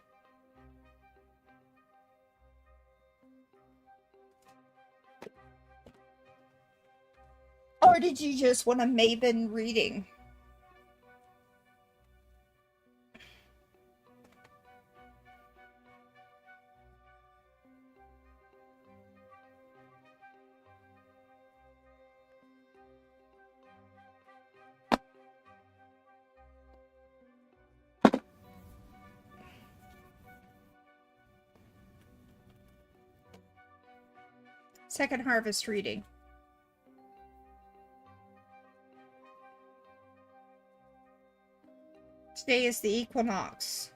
Or did you just want a Maven reading? Second harvest reading. Today is the equinox.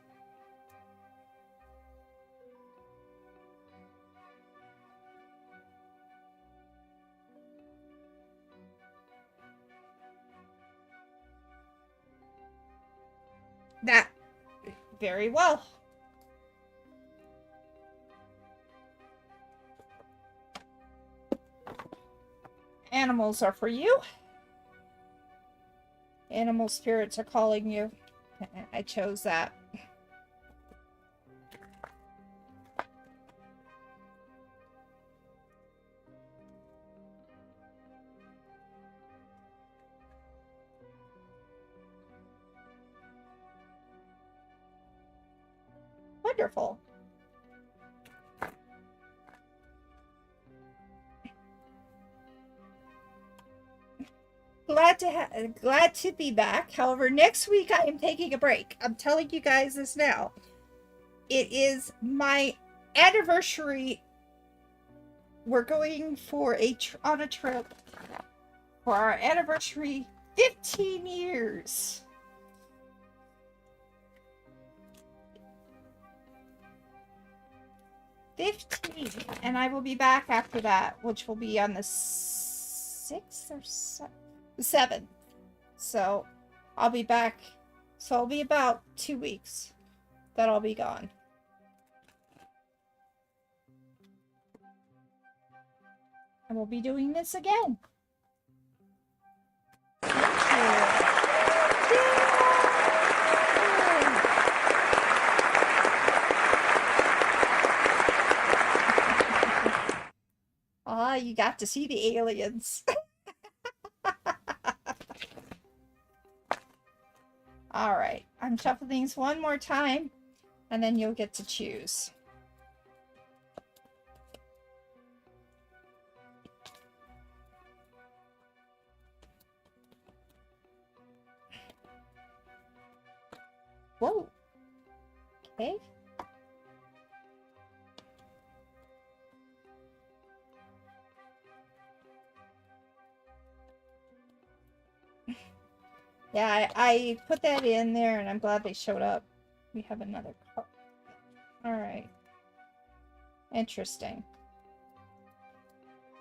That very well. Animals are for you. Animal spirits are calling you. I chose that. Wonderful. Glad to be back. However, next week I am taking a break. I'm telling you guys this now. It is my anniversary. We're going for on a trip for our anniversary, 15 years. And I will be back after that, which will be on the 6th or 7th. So I'll be back. So it'll be about 2 weeks that I'll be gone. And we'll be doing this again. Ah, you got to see the aliens. All right, I'm shuffling things one more time, and then you'll get to choose. Whoa. Okay. Yeah, I put that in there, and I'm glad they showed up. We have another card. All right. Interesting.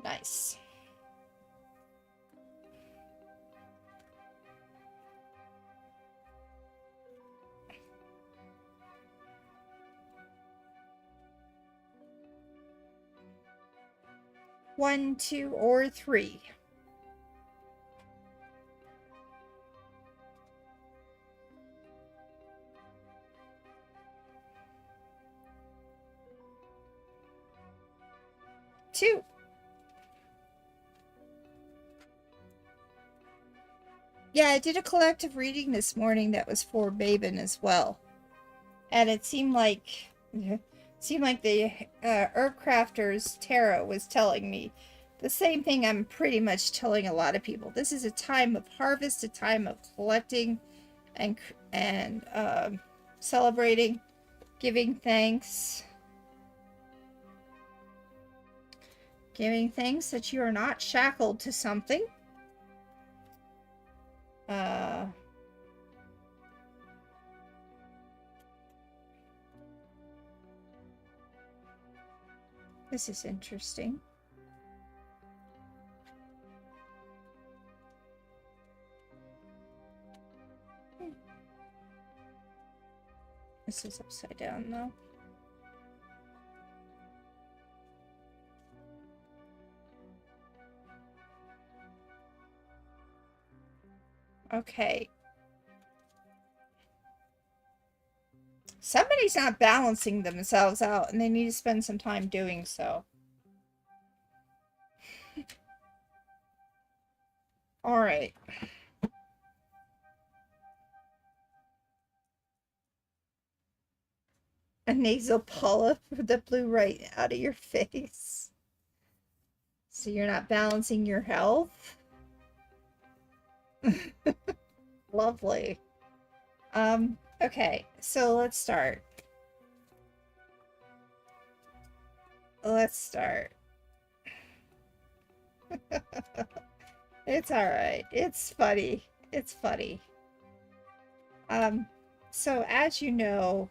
Nice. 1, 2, or 3. Two. Yeah, I did a collective reading this morning that was for Baben as well. And it seemed like the Herbcrafter's Tarot was telling me the same thing I'm pretty much telling a lot of people. This is a time of harvest, a time of collecting and celebrating, giving thanks. Giving thanks that you are not shackled to something. This is interesting. This is upside down though. Okay. Somebody's not balancing themselves out, and they need to spend some time doing so. Alright. A nasal polyp that blew right out of your face. So you're not balancing your health? Lovely. Okay, so let's start. It's alright. It's funny. It's funny. So as you know,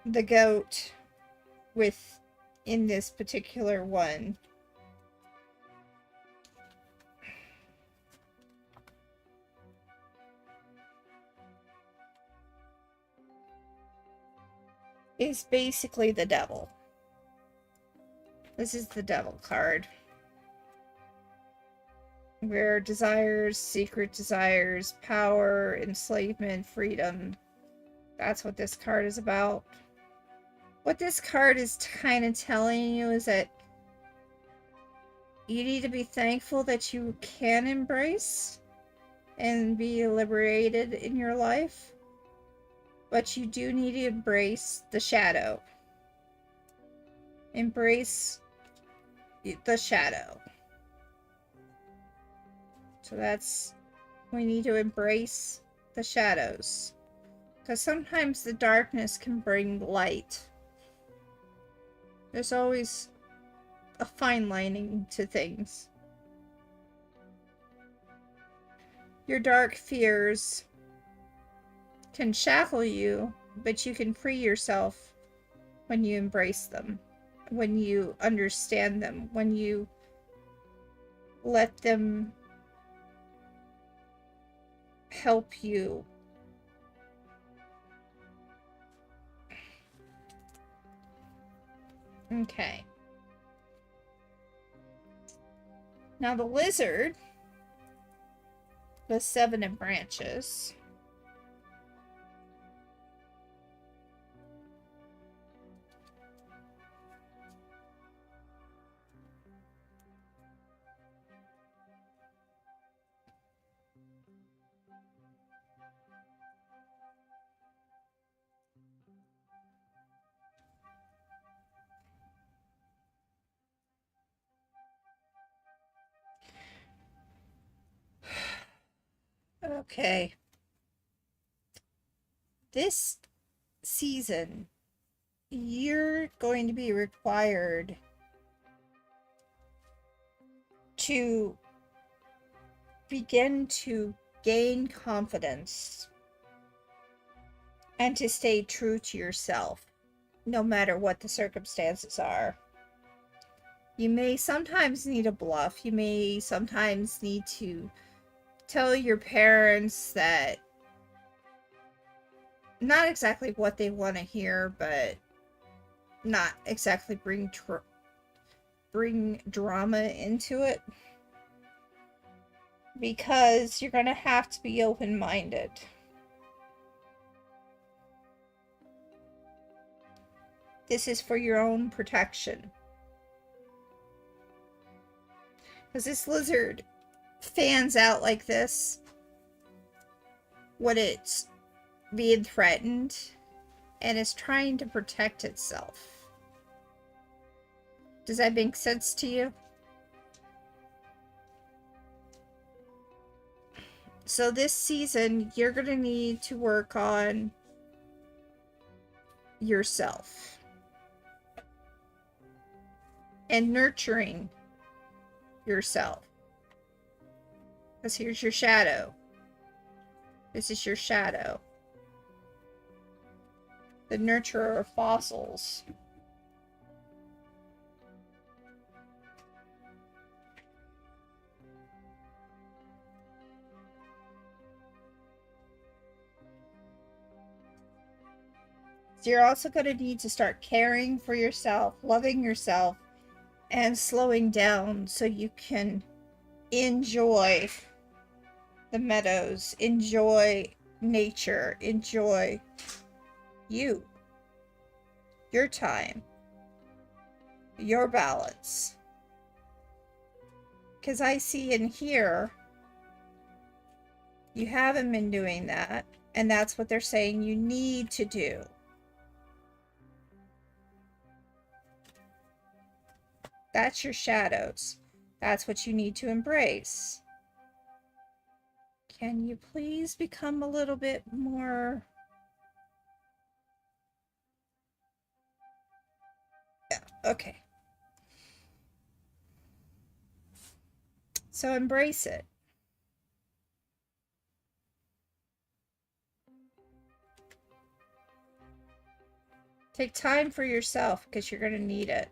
the goat in this particular one is basically the devil. This is the devil card. Where desires, secret desires, power, enslavement, freedom. That's what this card is about. What this card is kind of telling you is that you need to be thankful that you can embrace and be liberated in your life. But you do need to embrace the shadow. Embrace the shadow. So we need to embrace the shadows. Because sometimes the darkness can bring light. There's always a fine lining to things. Your dark fears can shackle you, but you can free yourself when you embrace them, when you understand them, when you let them help you. Okay. Now the lizard, the 7 of branches, okay. This season, you're going to be required to begin to gain confidence and to stay true to yourself, no matter what the circumstances are. You may sometimes need a bluff. You may sometimes need to tell your parents that not exactly what they want to hear, but not exactly bring bring drama into it, because you're going to have to be open-minded. This is for your own protection. Because this lizard fans out like this when it's being threatened and is trying to protect itself. Does that make sense to you? So this season, you're going to need to work on yourself and nurturing yourself. Because here's your shadow. This is your shadow. The nurturer of fossils. So you're also going to need to start caring for yourself, loving yourself, and slowing down so you can enjoy the meadows, enjoy nature, enjoy you, your time, your balance. Because I see in here, you haven't been doing that, and that's what they're saying you need to do. That's your shadows. That's what you need to embrace. Can you please become a little bit more... Yeah, okay. So embrace it. Take time for yourself because you're going to need it.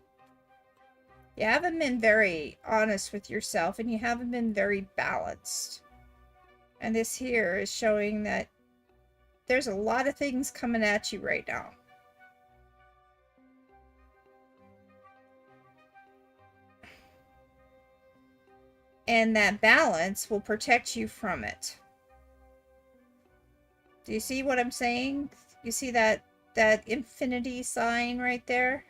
You haven't been very honest with yourself and you haven't been very balanced. And this here is showing that there's a lot of things coming at you right now. And that balance will protect you from it. Do you see what I'm saying? You see that infinity sign right there?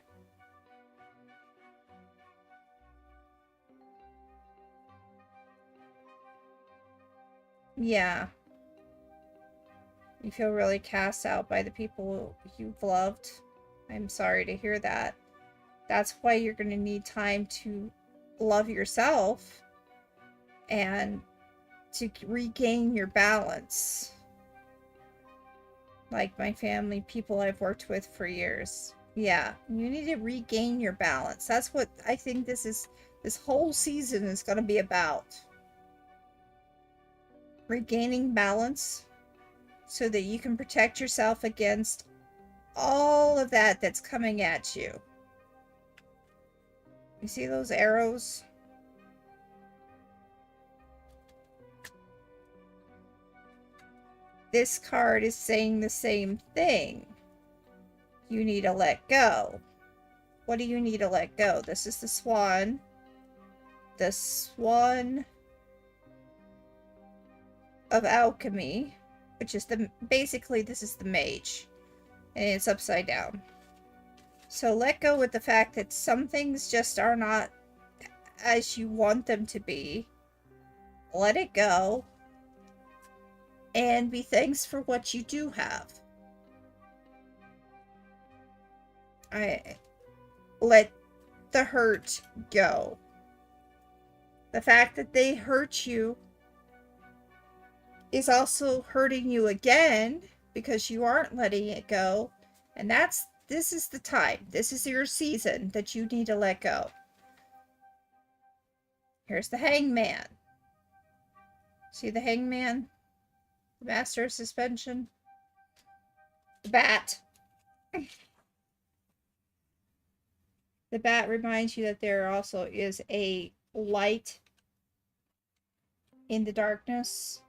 Yeah. You feel really cast out by the people you've loved. I'm sorry to hear that. That's why you're going to need time to love yourself and to regain your balance. Like my family, people I've worked with for years. Yeah, you need to regain your balance. That's what I think this whole season is going to be about. Regaining balance so that you can protect yourself against all of that that's coming at you. You see those arrows? This card is saying the same thing. You need to let go. What do you need to let go? This is the swan. The swan of alchemy, which is basically this is the mage. And it's upside down. So let go with the fact that some things just are not as you want them to be. Let it go. And be thanks for what you do have. Let the hurt go. The fact that they hurt you is also hurting you again because you aren't letting it go. And this is the time. This is your season that you need to let go. Here's the hangman. See the hangman? The master of suspension? The bat. The bat reminds you that there also is a light in the darkness.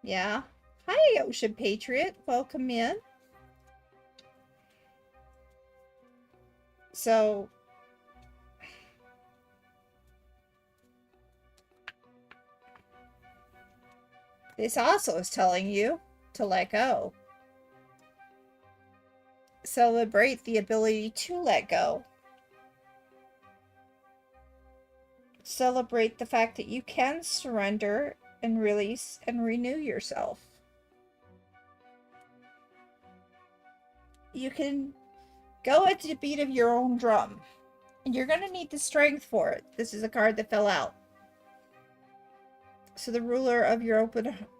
Yeah. Hi, Ocean Patriot. Welcome in. So, This also is telling you to let go. Celebrate the ability to let go. Celebrate the fact that you can surrender and release and renew yourself. You can go at the beat of your own drum, and you're going to need the strength for it. This is a card that fell out. So the ruler of your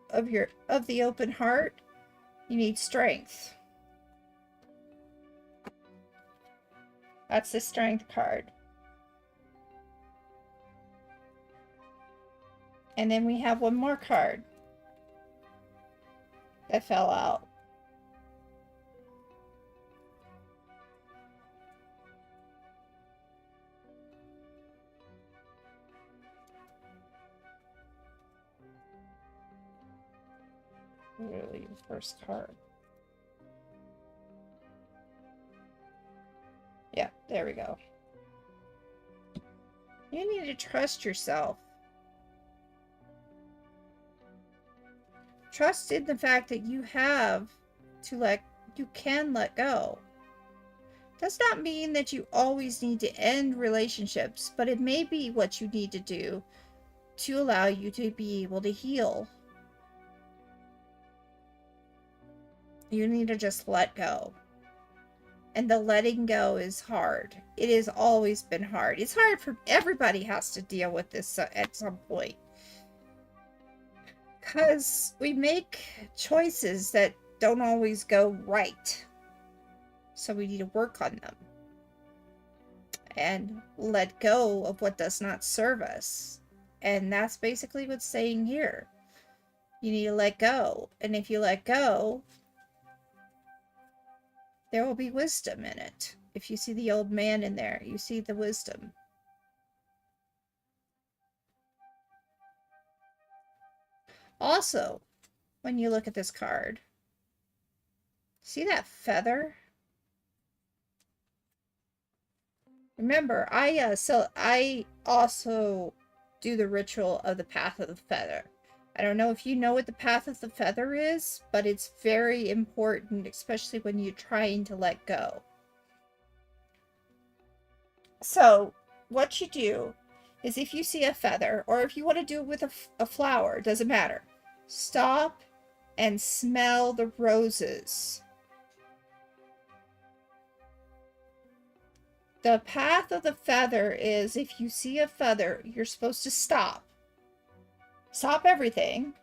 of the open heart, you need strength. That's the strength card. And then we have one more card that fell out. Really, the first card. Yeah, there we go. You need to trust yourself. Trust in the fact that you can let go. Does not mean that you always need to end relationships, but it may be what you need to do to allow you to be able to heal. You need to just let go. And the letting go is hard. It has always been hard. It's hard for everybody has to deal with this at some point. Because we make choices that don't always go right. So we need to work on them. And let go of what does not serve us. And that's basically what's saying here. You need to let go. And if you let go, there will be wisdom in it. If you see the old man in there, you see the wisdom. Also, when you look at this card, see that feather? Remember, I also do the ritual of the path of the feather. I don't know if you know what the path of the feather is, but it's very important, especially when you're trying to let go. So, what you do is if you see a feather, or if you want to do it with a flower, doesn't matter. Stop and smell the roses. The path of the feather is if you see a feather, you're supposed to stop. Stop everything.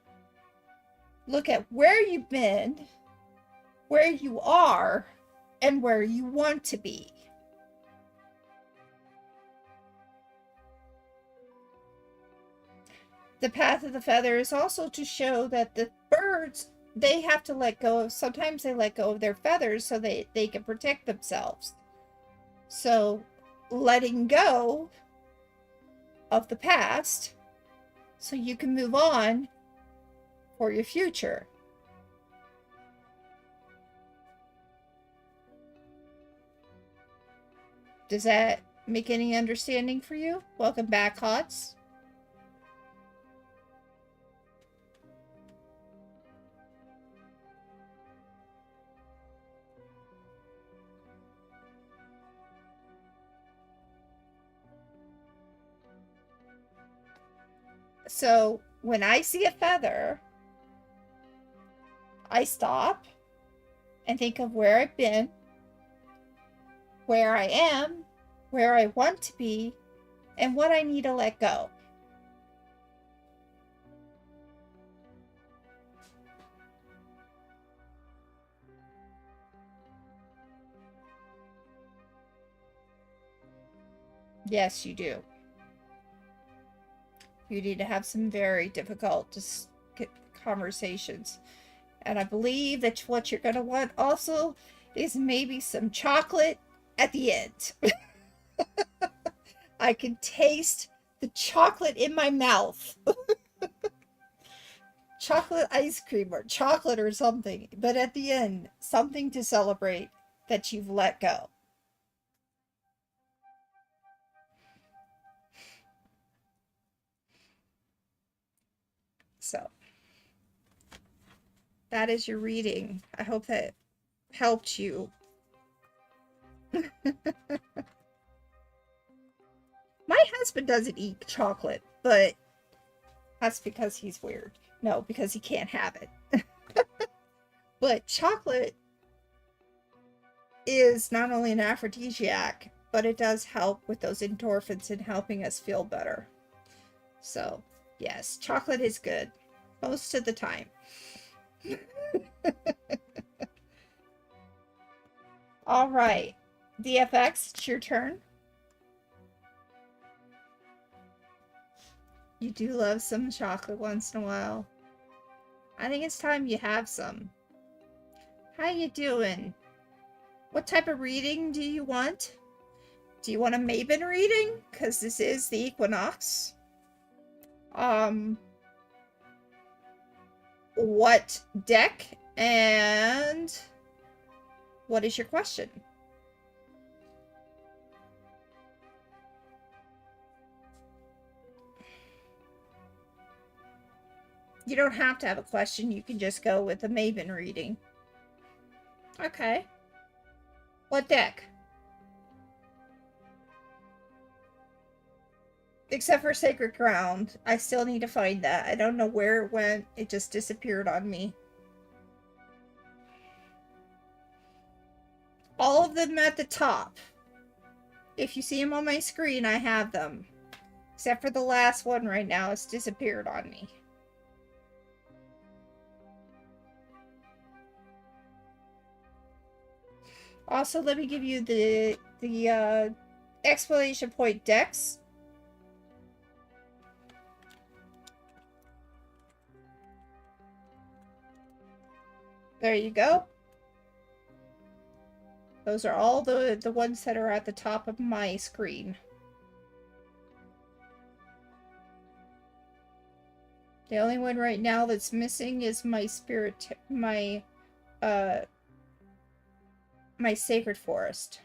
Look at where you've been, where you are, and where you want to be. The path of the feather is also to show that the birds, they have to let go of, sometimes they let go of their feathers so they can protect themselves. So letting go of the past so you can move on for your future. Does that make any understanding for you? Welcome back, Hots. So when I see a feather, I stop and think of where I've been, where I am, where I want to be, and what I need to let go. Yes, you do. You need to have some very difficult conversations. And I believe that what you're going to want also is maybe some chocolate at the end. I can taste the chocolate in my mouth. Chocolate ice cream or chocolate or something. But at the end, something to celebrate that you've let go. So, that is your reading. I hope that helped you. My husband doesn't eat chocolate, but that's because he's weird. No, because he can't have it. But chocolate is not only an aphrodisiac, but it does help with those endorphins and helping us feel better. So, yes, chocolate is good most of the time. All right, DFX, it's your turn. You do love some chocolate once in a while. I think it's time you have some. How you doing? What type of reading do you want? Do you want a Maven reading? Because this is the Equinox. What deck and what is your question? You don't have to have a question. You can just go with a Maven reading. Okay. What deck? Except for Sacred Ground. I still need to find that. I don't know where it went. It just disappeared on me. All of them at the top. If you see them on my screen, I have them. Except for the last one right now. It's disappeared on me. Also, let me give you the exclamation point decks. There you go. Those are all the ones that are at the top of my screen. The only one right now that's missing is my spirit, my sacred forest.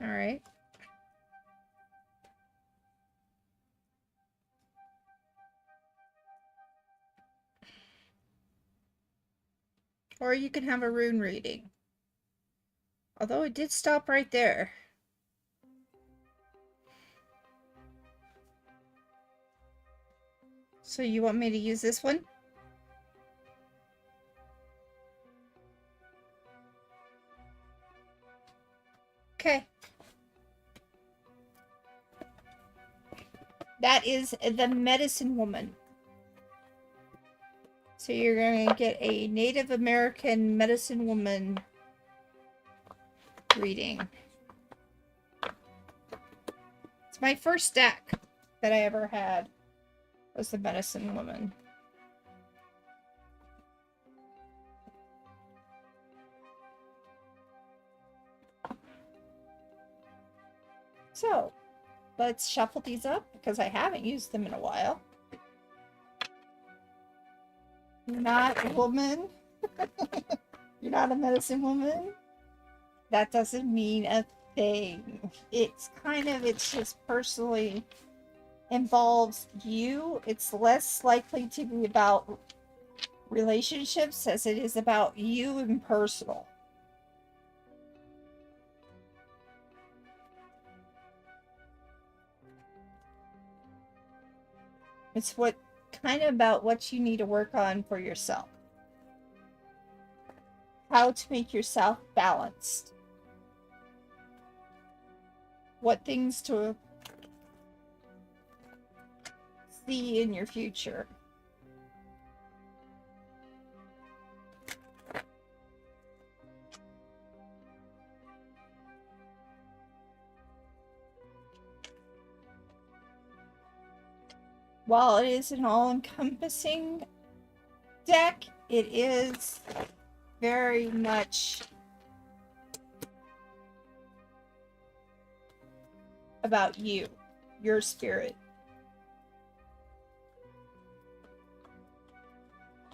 All right. Or you can have a rune reading. Although it did stop right there. So you want me to use this one? Okay. That is the Medicine Woman. So you're going to get a Native American Medicine Woman reading. It's my first deck that I ever had, was the Medicine Woman. So, let's shuffle these up because I haven't used them in a while. You're not a woman. You're not a medicine woman. That doesn't mean a thing. It's just personally involves you. It's less likely to be about relationships as it is about you and personal. It's kind of about what you need to work on for yourself. How to make yourself balanced. What things to see in your future. While it is an all-encompassing deck, it is very much about you, your spirit.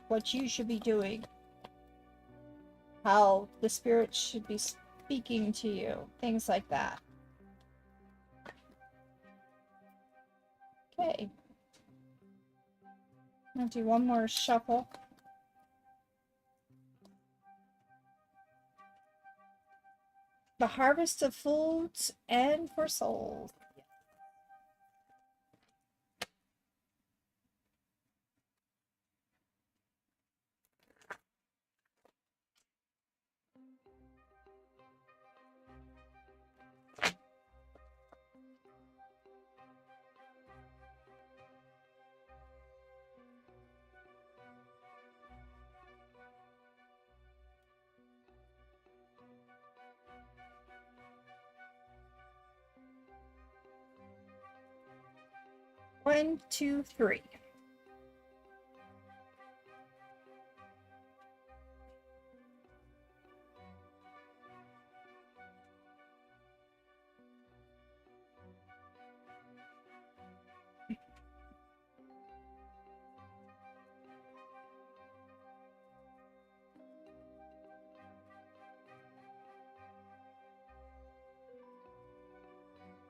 What you should be doing. How the spirit should be speaking to you. Things like that. Okay. I'll do one more shuffle. The harvest of foods and for souls. One, two, three.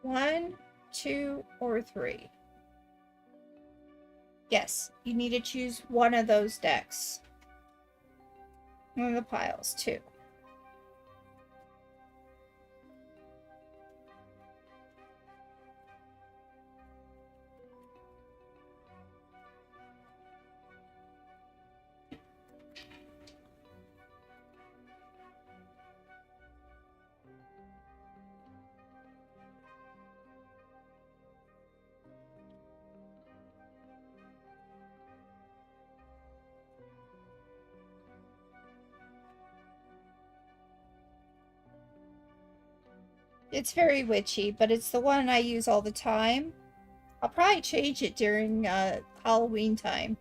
One, two, or three. Yes, you need to choose one of those decks. One of the piles, too. It's very witchy, but it's the one I use all the time. I'll probably change it during Halloween time.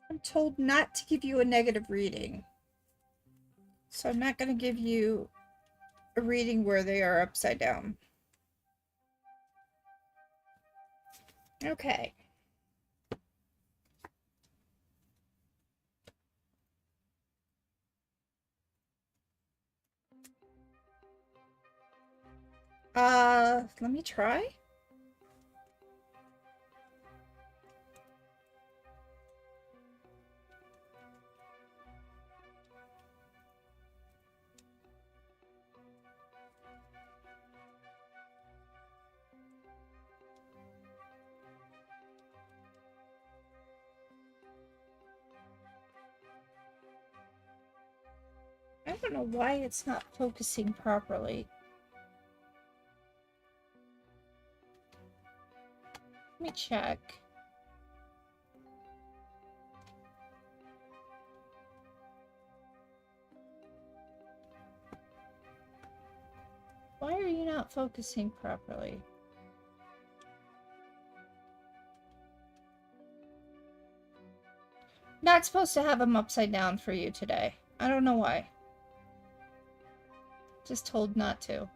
I'm told not to give you a negative reading. So I'm not going to give you a reading where they are upside down. Okay. Let me try. I don't know why it's not focusing properly. Let me check. Why are you not focusing properly? Not supposed to have them upside down for you today. I don't know why. Just told not to.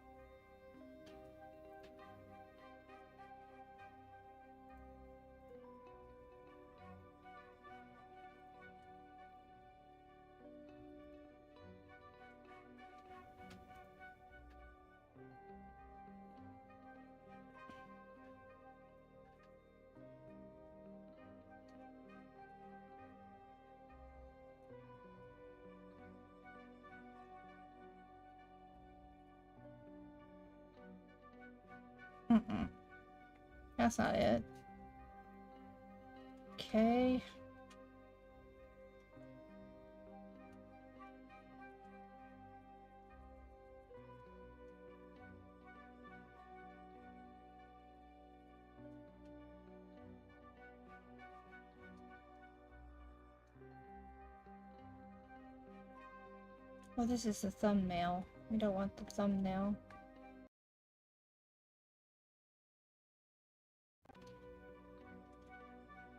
That's not it. Okay. Oh, this is the thumbnail. We don't want the thumbnail.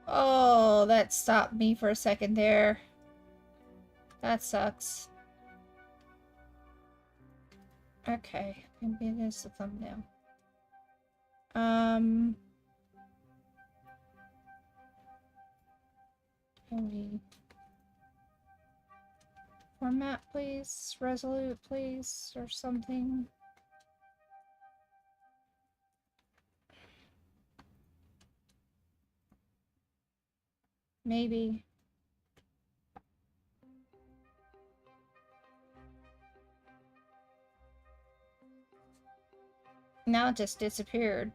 Oh, that stopped me for a second there. That sucks. Okay, maybe it is the thumbnail. Maybe format, please. Resolute, please, or something. Maybe. Now it just disappeared.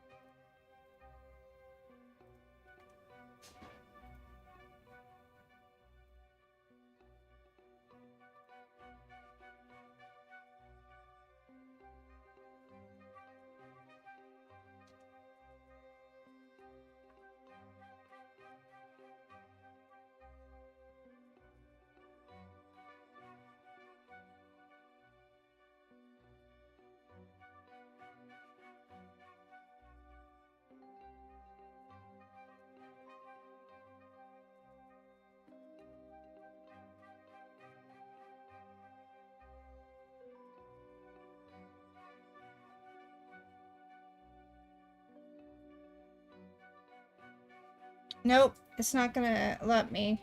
Nope, it's not gonna let me.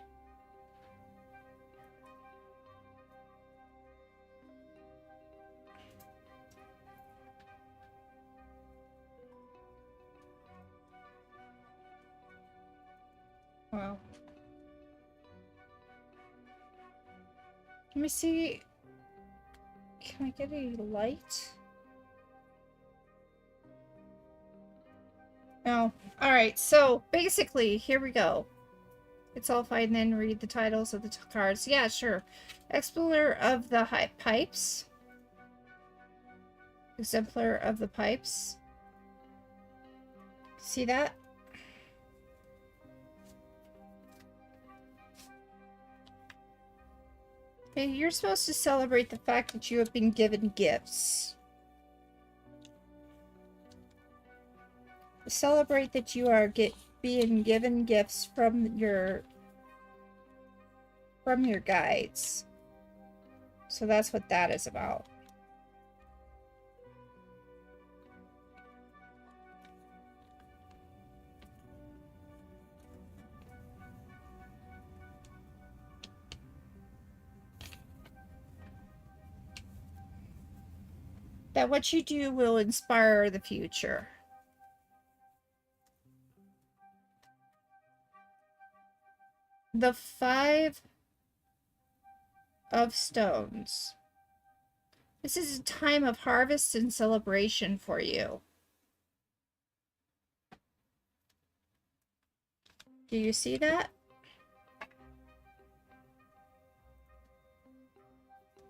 Wow. Let me see. Can I get a light? No. Alright, so basically, here we go. It's all fine, then read the titles of the cards. Yeah, sure. Explorer of the Pipes. Exemplar of the Pipes. See that? Okay, you're supposed to celebrate the fact that you have been given gifts. Celebrate that you are being given gifts from your guides. So that's what that is about. That what you do will inspire the future. The 5 of Stones. This is a time of harvest and celebration for you. Do you see that?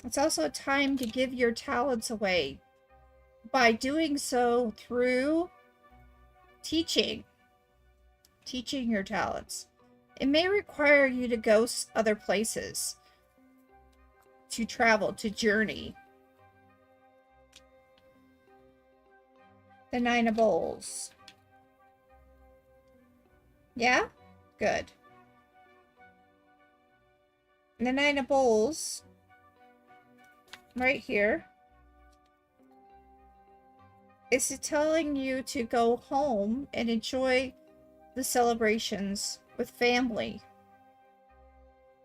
It's also a time to give your talents away. By doing so through teaching your talents. It may require you to go other places, to travel, to journey. The 9 of Bowls. Yeah? Good. And the 9 of Bowls, right here, is telling you to go home and enjoy the celebrations with family,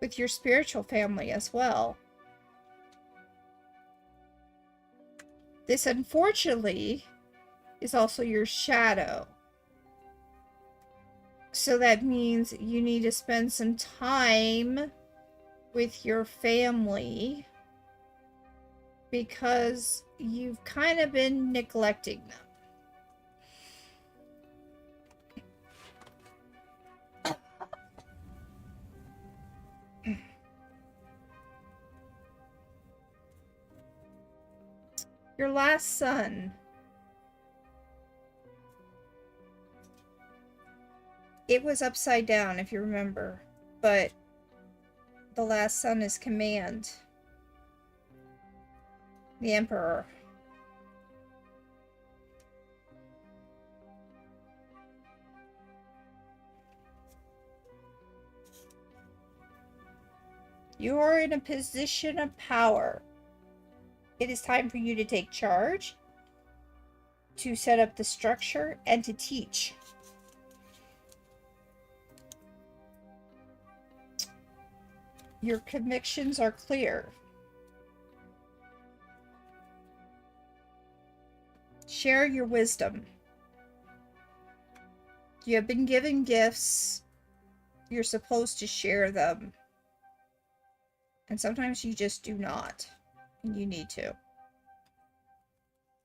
with your spiritual family as well. This, unfortunately, is also your shadow. So that means you need to spend some time with your family because you've kind of been neglecting them. Your last son. It was upside down, if you remember, but the last son is command. The Emperor. You are in a position of power. It is time for you to take charge, to set up the structure, and to teach. Your convictions are clear. Share your wisdom. You have been given gifts. You're supposed to share them. And sometimes you just do not. And you need to.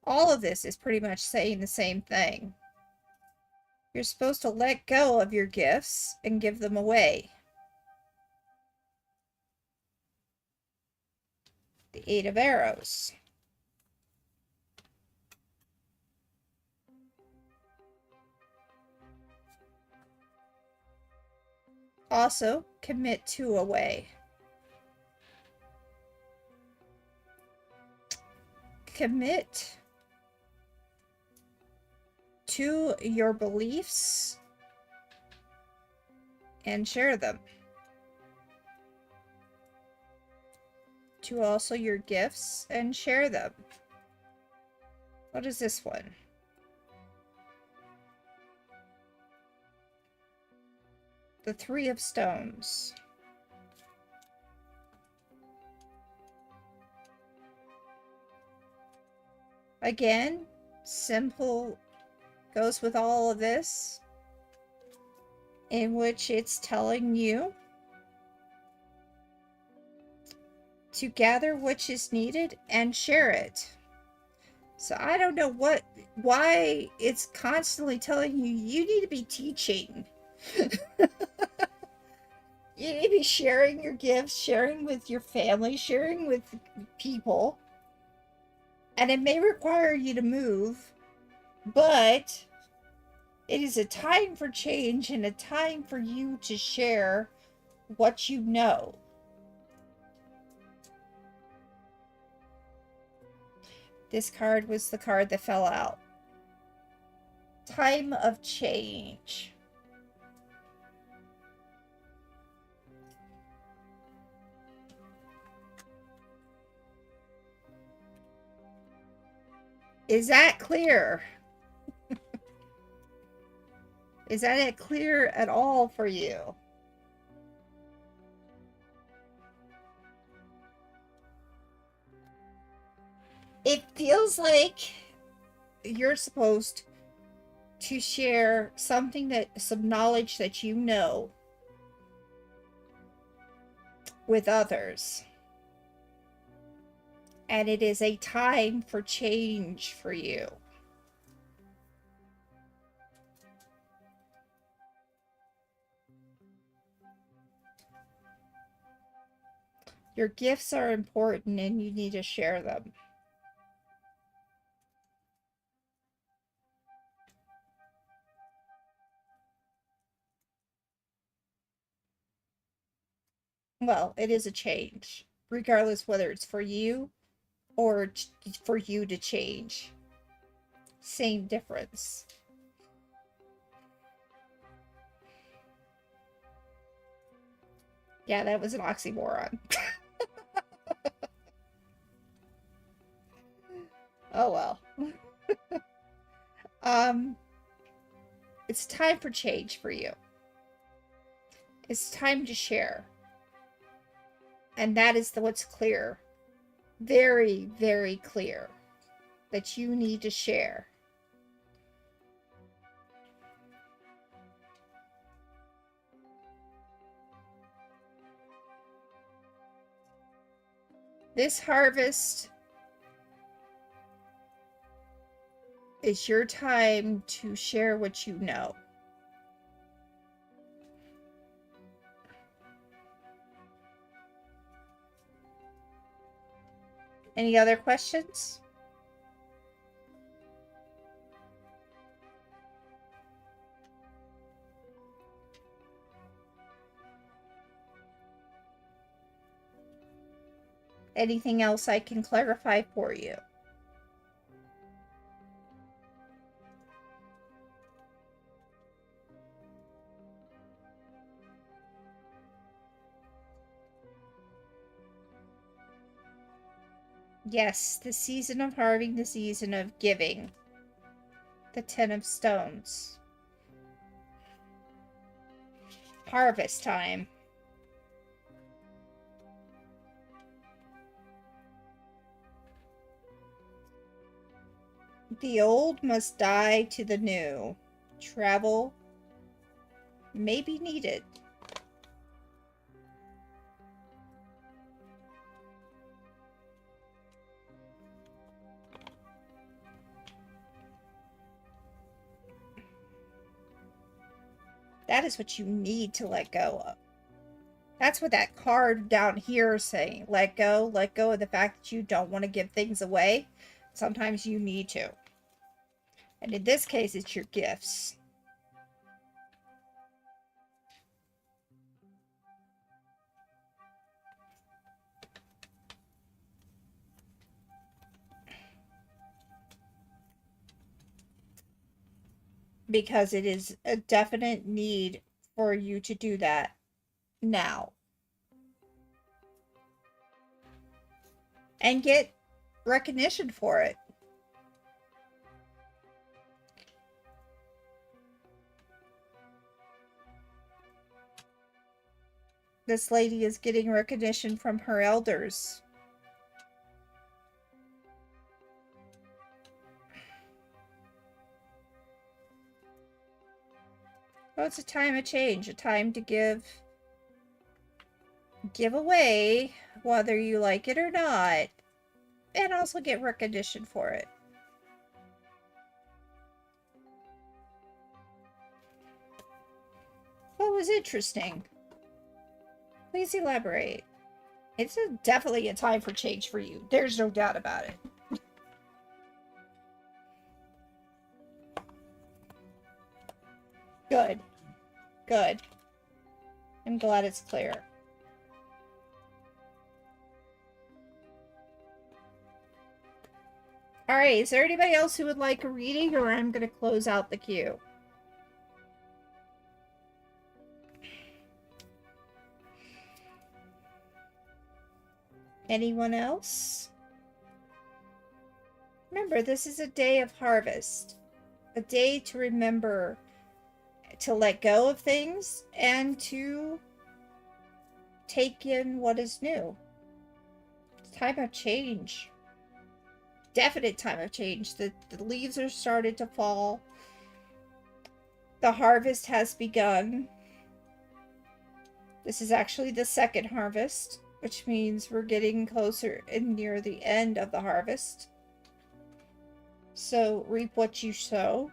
All of this is pretty much saying the same thing. You're supposed to let go of your gifts and give them away. The Eight of Arrows. Also, commit to a way. Commit to your beliefs and share them. To also your gifts and share them. What is this one? The Three of Stones. Again, simple, goes with all of this, in which it's telling you to gather which is needed and share it. So I don't know why it's constantly telling you you need to be teaching. You need to be sharing your gifts, sharing with your family, sharing with people. And it may require you to move, but it is a time for change and a time for you to share what you know. This card was the card that fell out. Time of change. Is that clear? Is that clear at all for you? It feels like you're supposed to share something some knowledge that you know with others. And it is a time for change for you. Your gifts are important and you need to share them. Well, it is a change, regardless whether it's for you or for you to change. Same difference. Yeah, that was an oxymoron. Oh well. It's time for change for you. It's time to share. And that is what's clear. Very, very clear. That you need to share. This harvest is your time to share what you know. Any other questions? Anything else I can clarify for you? Yes, the season of harvesting, the season of giving. The Ten of Stones. Harvest time. The old must die to the new. Travel may be needed. That is what you need to let go of. That's what that card down here is saying. Let go of the fact that you don't want to give things away. Sometimes you need to. And in this case, it's your gifts. Because it is a definite need for you to do that now. And get recognition for it. This lady is getting recognition from her elders. Well, it's a time of change, a time to give away, whether you like it or not, and also get recognition for it. What was interesting? Please elaborate. It's definitely a time for change for you. There's no doubt about it. Good. Good. I'm glad it's clear. Alright, is there anybody else who would like a reading, or I'm going to close out the queue? Anyone else? Remember, this is a day of harvest. A day to remember to let go of things and to take in what is new. It's time of change. Definite time of change. The leaves are started to fall. The harvest has begun. This is actually the second harvest, which means we're getting closer and near the end of the harvest. So reap what you sow.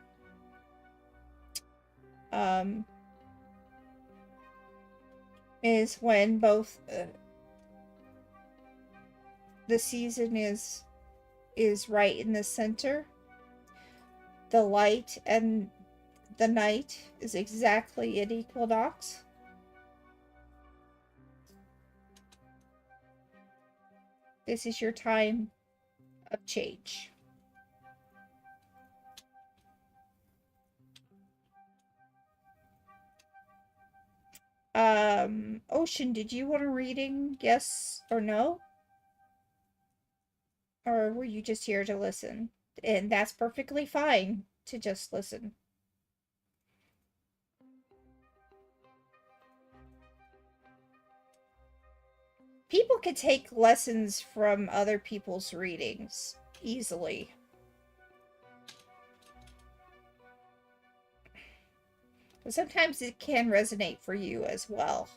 Is when both the season is right in the center. The light and the night is exactly at equinox. This is your time of change. Ocean, did you want a reading? Yes or no? Or were you just here to listen? And that's perfectly fine to just listen. People can take lessons from other people's readings easily. But sometimes it can resonate for you as well.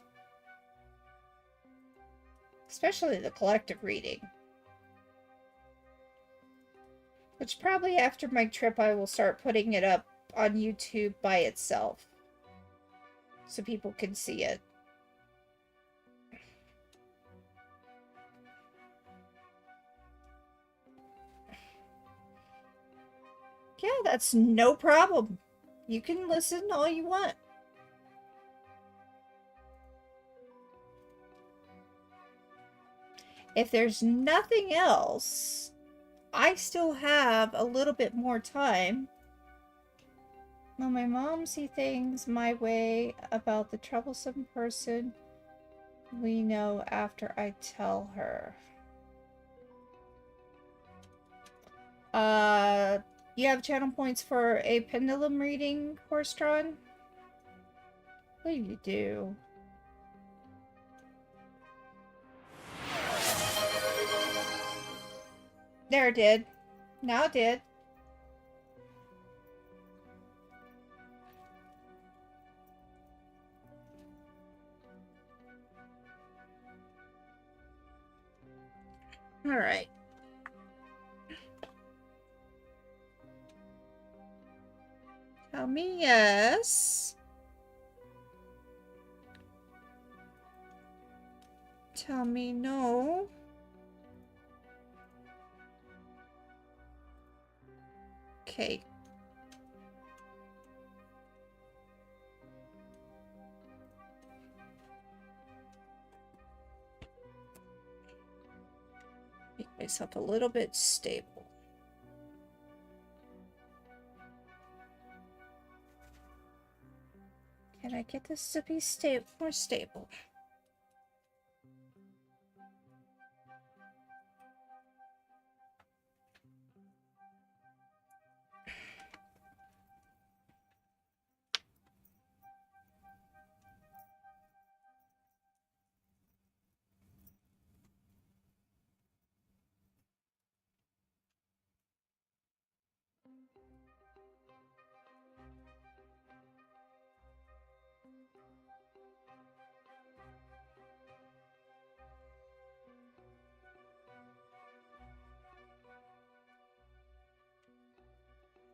Especially the collective reading. Which probably after my trip I will start putting it up on YouTube by itself. So people can see it. Yeah, that's no problem. You can listen all you want. If there's nothing else, I still have a little bit more time. Will my mom see things my way about the troublesome person we know after I tell her? You have channel points for a pendulum reading, Horstron? What do you do? There, it did. Now it did. Alright. Tell me yes. Tell me no. Okay. Make myself a little bit stable. Can I get this to be more stable?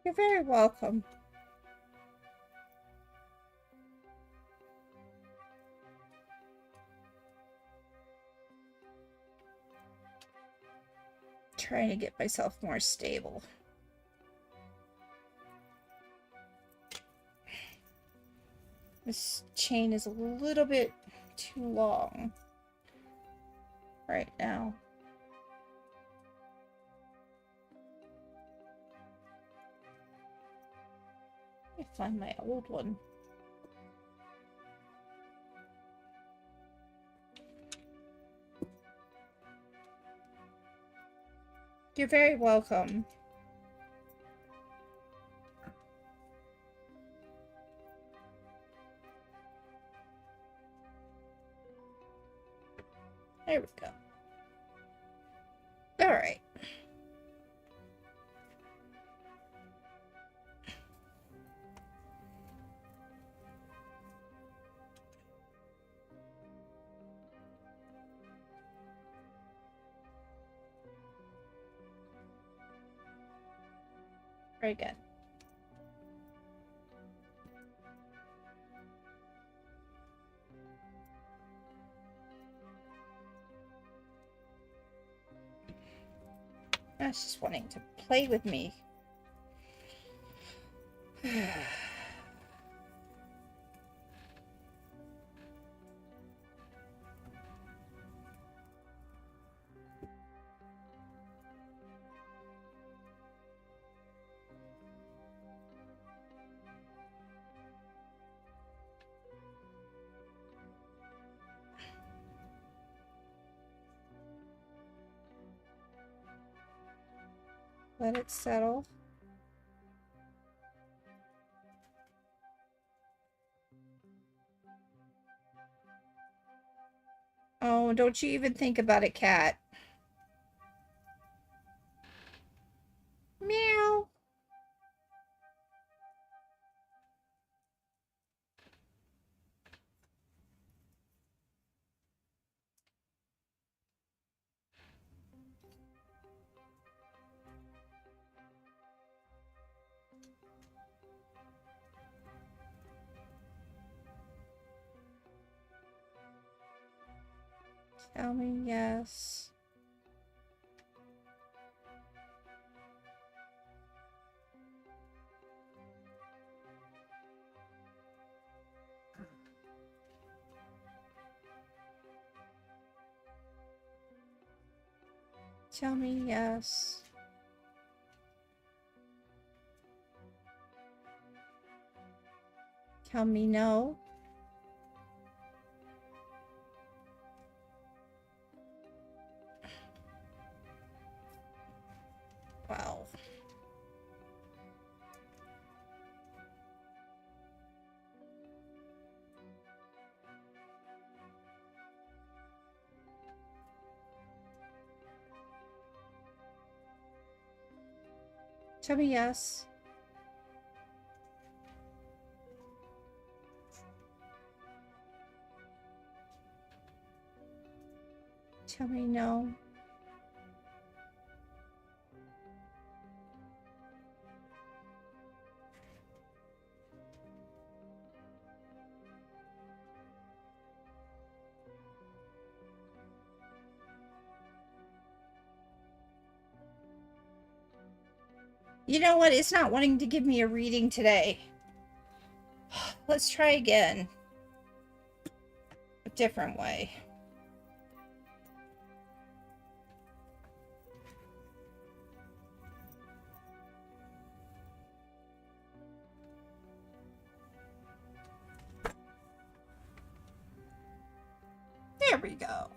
You're very welcome. Trying to get myself more stable. This chain is a little bit too long right now. Let me find my old one. You're very welcome. There we go. All right. Very good. I was just wanting to play with me. Let it settle. Oh, don't you even think about it, cat. Meow. Tell me yes. Tell me yes. Tell me no. Wow. Tell me yes. Tell me no. You know what? It's not wanting to give me a reading today. Let's try again. A different way. There we go.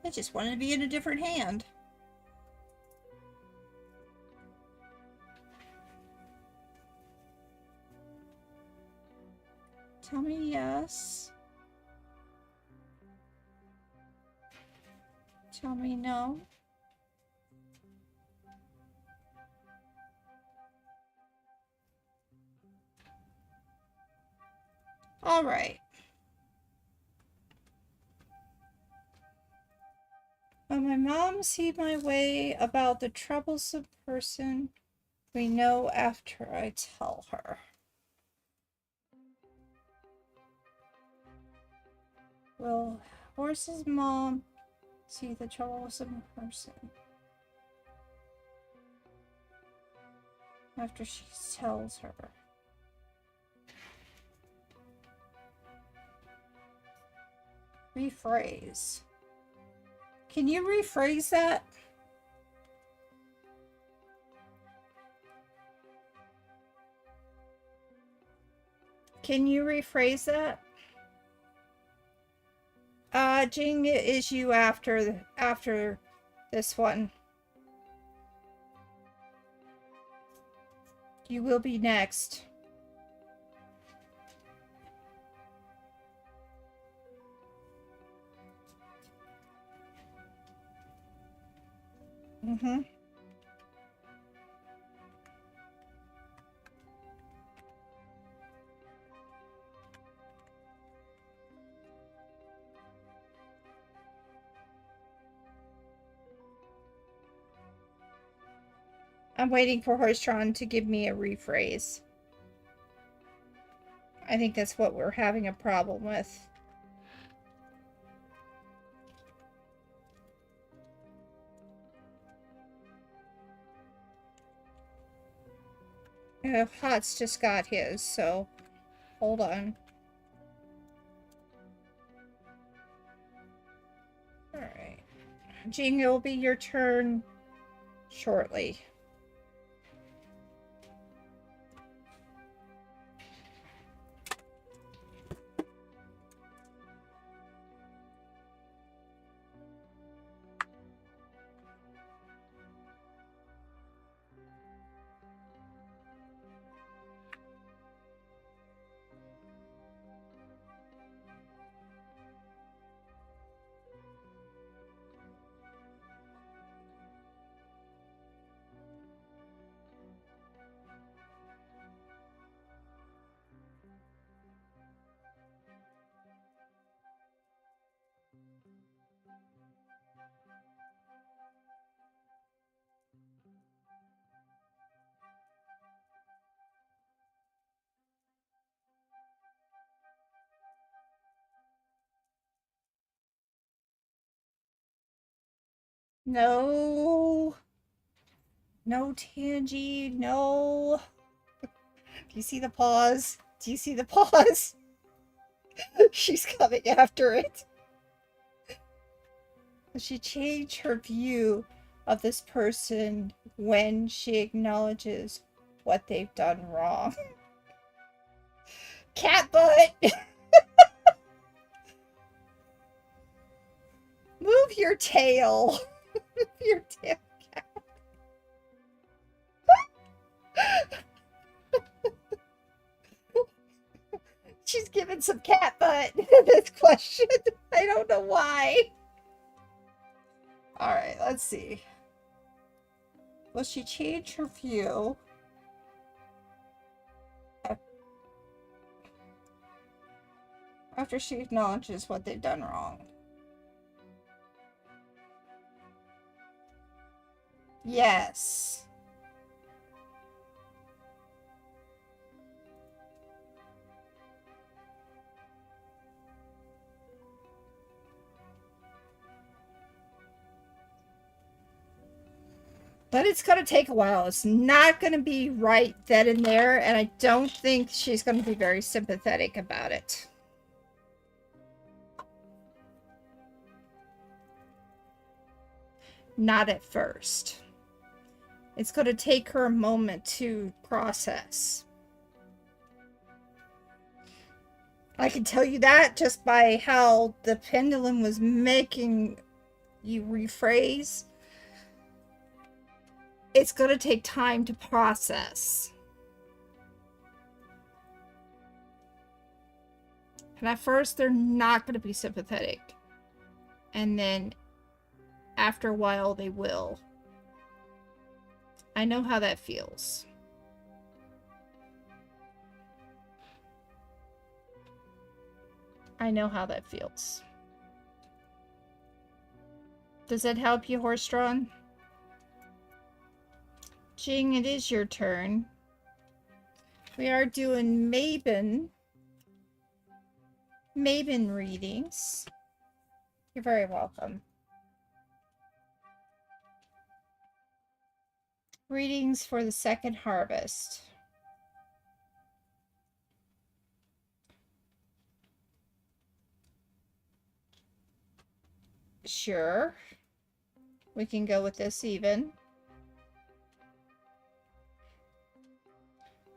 I just wanted to be in a different hand. Tell me yes. Tell me no. All right. Will my mom see my way about the troublesome person we know after I tell her? Will Horse's mom see the troublesome person after she tells her? Rephrase. Can you rephrase that? Can you rephrase that? Jing, it is you after this one. You will be next. Mm-hmm. I'm waiting for Horstron to give me a rephrase. I think that's what we're having a problem with. Hot's just got his, so hold on. Alright. Jing, it'll be your turn shortly. No. No, Tangy, no. Do you see the pause? Do you see the pause? She's coming after it. Will she change her view of this person when she acknowledges what they've done wrong? Cat butt! Move your tail. Move your tail, cat. She's given some cat butt in this question. I don't know why. Alright, let's see. Will she change her view after she acknowledges what they've done wrong? Yes. But it's going to take a while. It's not going to be right then and there, and I don't think she's going to be very sympathetic about it. Not at first. It's going to take her a moment to process. I can tell you that just by how the pendulum was making you rephrase. It's going to take time to process. And at first, they're not going to be sympathetic. And then, after a while, they will. I know how that feels. I know how that feels. Does that help you, Horse-Drawn? Jing, it is your turn. We are doing Maven readings. You're very welcome. Readings for the second harvest. Sure. We can go with this even.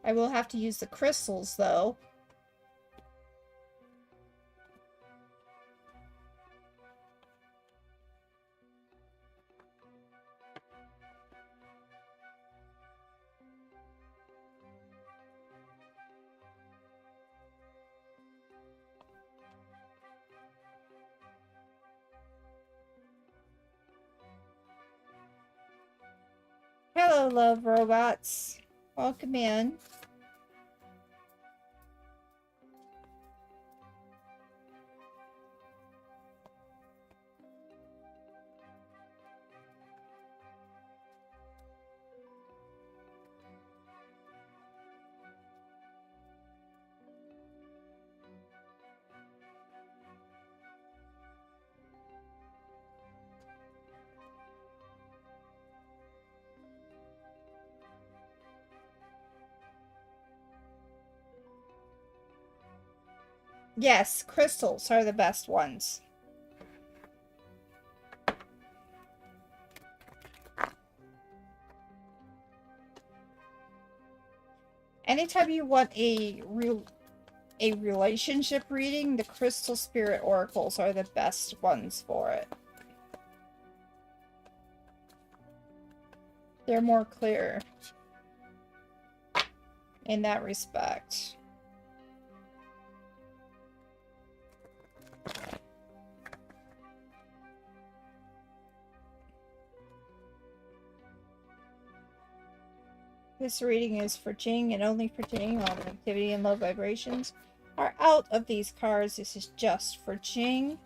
I will have to use the crystals, though. Hello, love robots. Welcome in. Yes, crystals are the best ones. Anytime you want a relationship reading, the crystal spirit oracles are the best ones for it. They're more clear in that respect. This reading is for Jing and only for Jing. All the activity and low vibrations are out of these cards. This is just for Jing.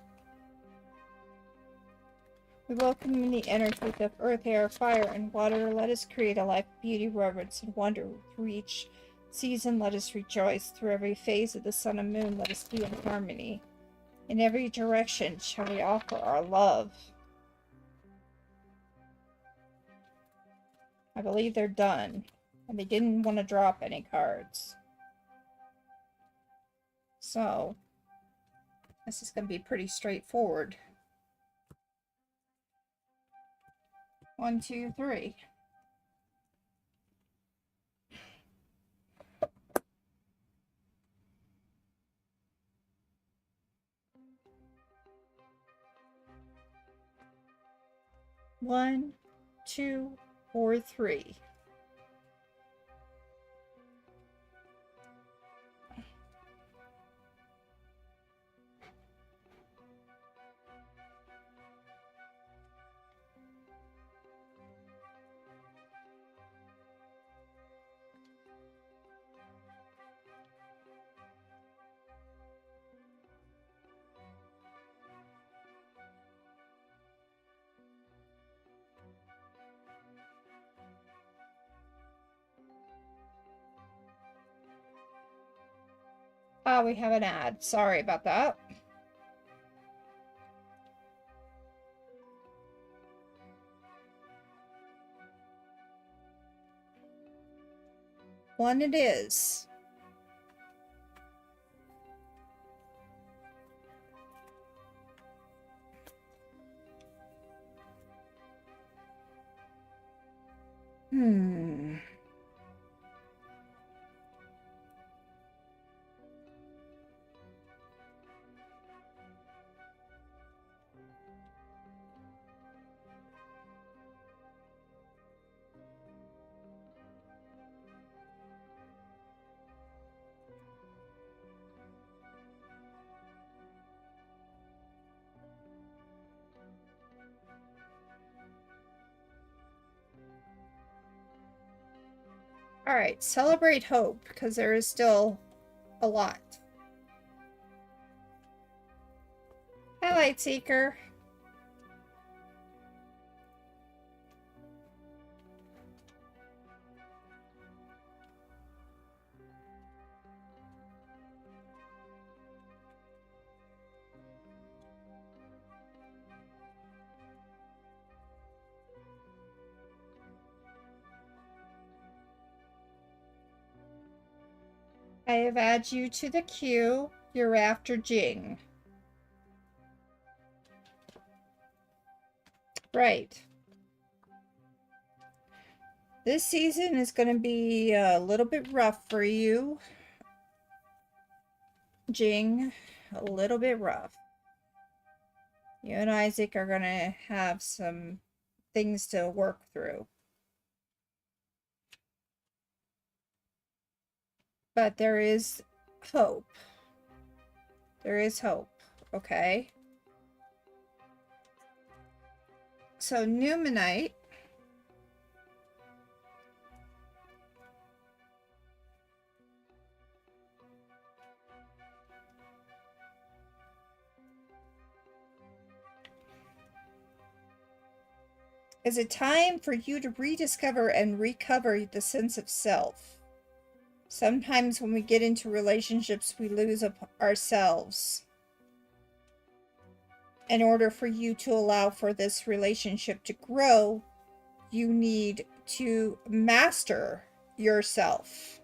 We welcome in the energies of earth, air, fire, and water. Let us create a life of beauty, reverence, and wonder. Through each season, let us rejoice. Through every phase of the sun and moon, let us be in harmony. In every direction shall we offer our love. I believe they're done. And they didn't want to drop any cards. So, this is going to be pretty straightforward. 1, 2, 3. One, two, or three. Ah, we have an ad. Sorry about that. One it is. All right, celebrate hope, because there is still a lot. Hi, Lightseeker. I have added you to the queue. You're after Jing. Right. This season is going to be a little bit rough for you, Jing. A little bit rough. You and Isaac are going to have some things to work through. But there is hope. There is hope, okay? So, Numenite. Is a time for you to rediscover and recover the sense of self. Sometimes when we get into relationships, we lose ourselves. In order for you to allow for this relationship to grow, you need to master yourself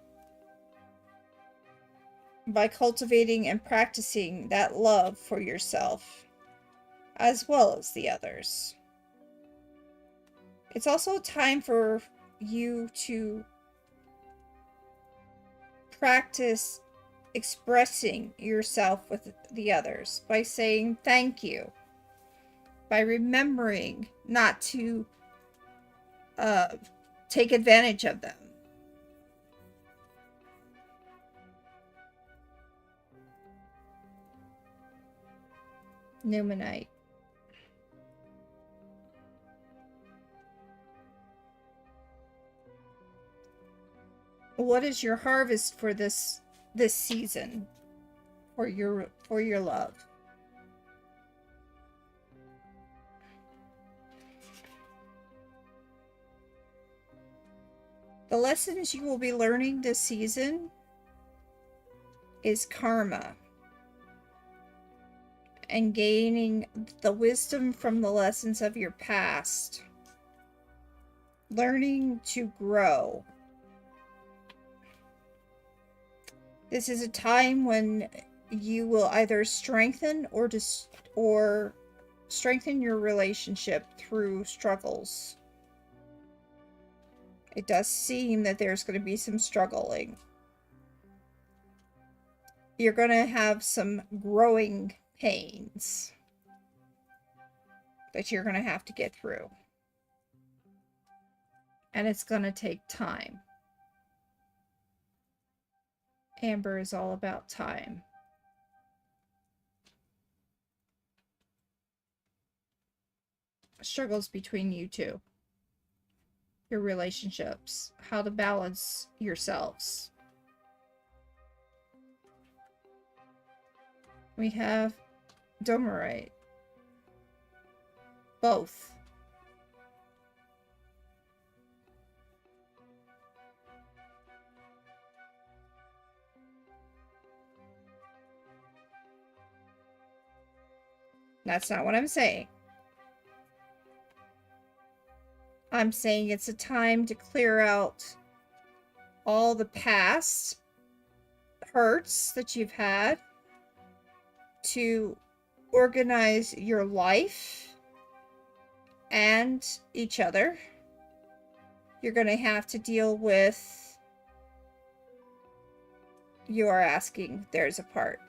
by cultivating and practicing that love for yourself, as well as the others. It's also a time for you to practice expressing yourself with the others by saying thank you, by remembering not to take advantage of them. Numenite. What is your harvest for this season for your love? The lessons you will be learning this season is karma and gaining the wisdom from the lessons of your past. Learning to grow. This is a time when you will either strengthen or strengthen your relationship through struggles. It does seem that there's going to be some struggling. You're going to have some growing pains that you're going to have to get through. And it's going to take time. Amber is all about time. Struggles between you two. Your relationships. How to balance yourselves. We have Domerite. Both. That's not what I'm saying. I'm saying it's a time to clear out all the past hurts that you've had, to organize your life and each other. You're going to have to deal with, you are asking, there's a part.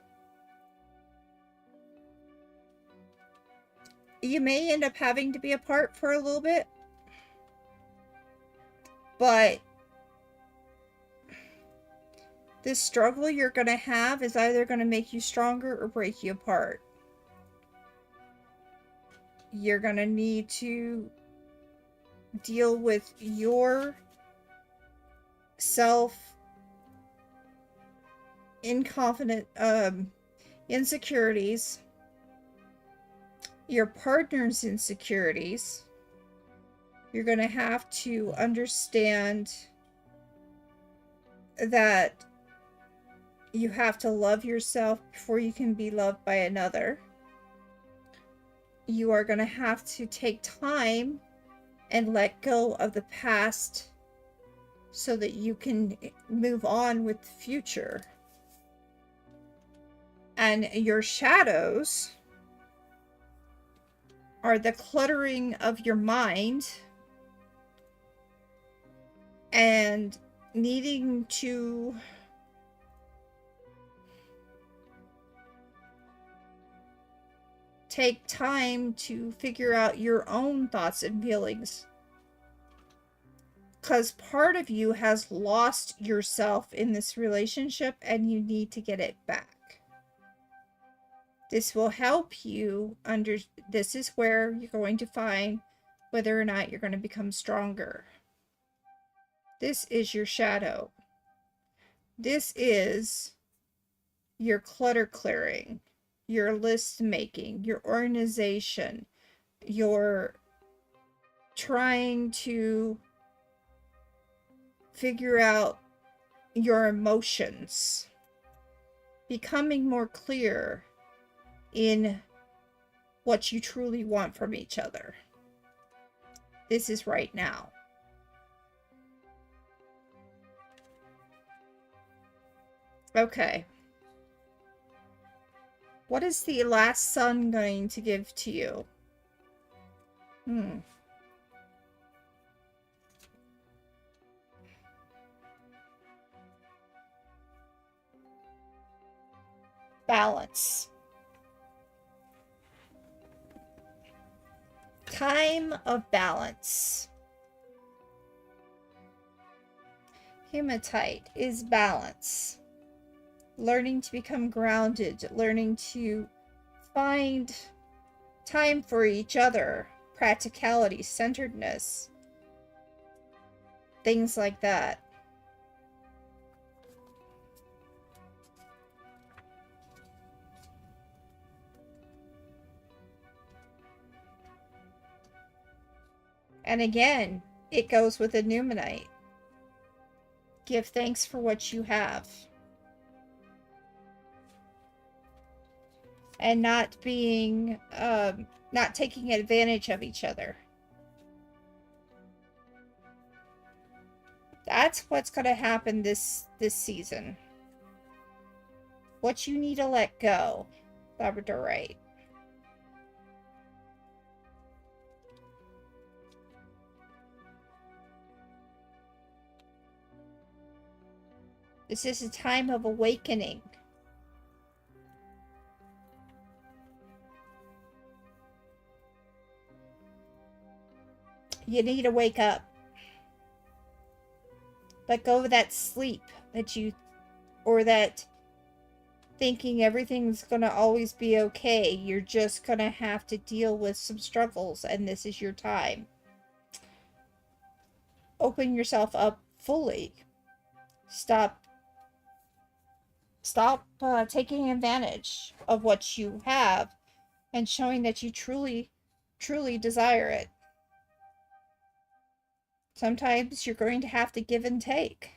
You may end up having to be apart for a little bit, but this struggle you're going to have is either going to make you stronger or break you apart. You're going to need to deal with your insecurities, your partner's insecurities. You're going to have to understand that you have to love yourself before you can be loved by another. You are going to have to take time and let go of the past so that you can move on with the future. And your shadows are the cluttering of your mind and needing to take time to figure out your own thoughts and feelings. Because part of you has lost yourself in this relationship and you need to get it back. This will help you this is where you're going to find whether or not you're going to become stronger. This is your shadow. This is your clutter clearing, your list making, your organization, your trying to figure out your emotions, becoming more clear in what you truly want from each other. This is right now. Okay. What is the last sun going to give to you? Balance. Time of balance. Hematite is balance. Learning to become grounded, learning to find time for each other, practicality, centeredness, things like that. And again, it goes with a Numenite. Give thanks for what you have. And not being, not taking advantage of each other. That's what's going to happen this season. What you need to let go, Labradorite. This is a time of awakening. You need to wake up. Let go of that sleep that you, or that thinking everything's going to always be okay. You're just going to have to deal with some struggles, and this is your time. Open yourself up fully. Stop taking advantage of what you have and showing that you truly desire it. Sometimes you're going to have to give and take.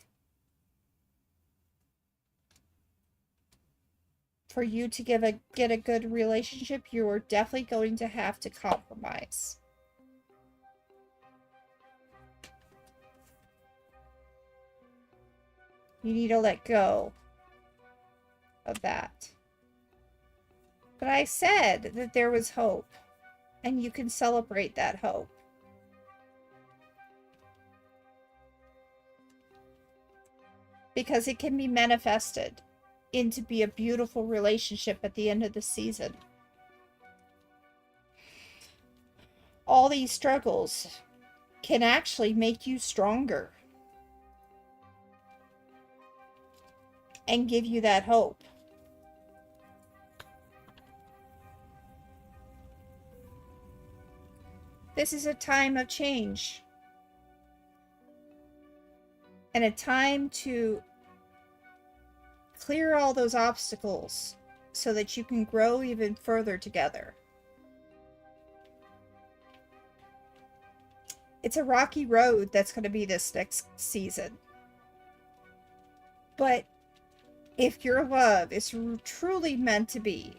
For you to get a good relationship, you're definitely going to have to compromise. You need to let go of that. But I said that there was hope, and you can celebrate that hope. Because it can be manifested into be a beautiful relationship at the end of the season. All these struggles can actually make you stronger and give you that hope. This is a time of change and a time to clear all those obstacles so that you can grow even further together. It's a rocky road that's going to be this next season. But if your love is truly meant to be,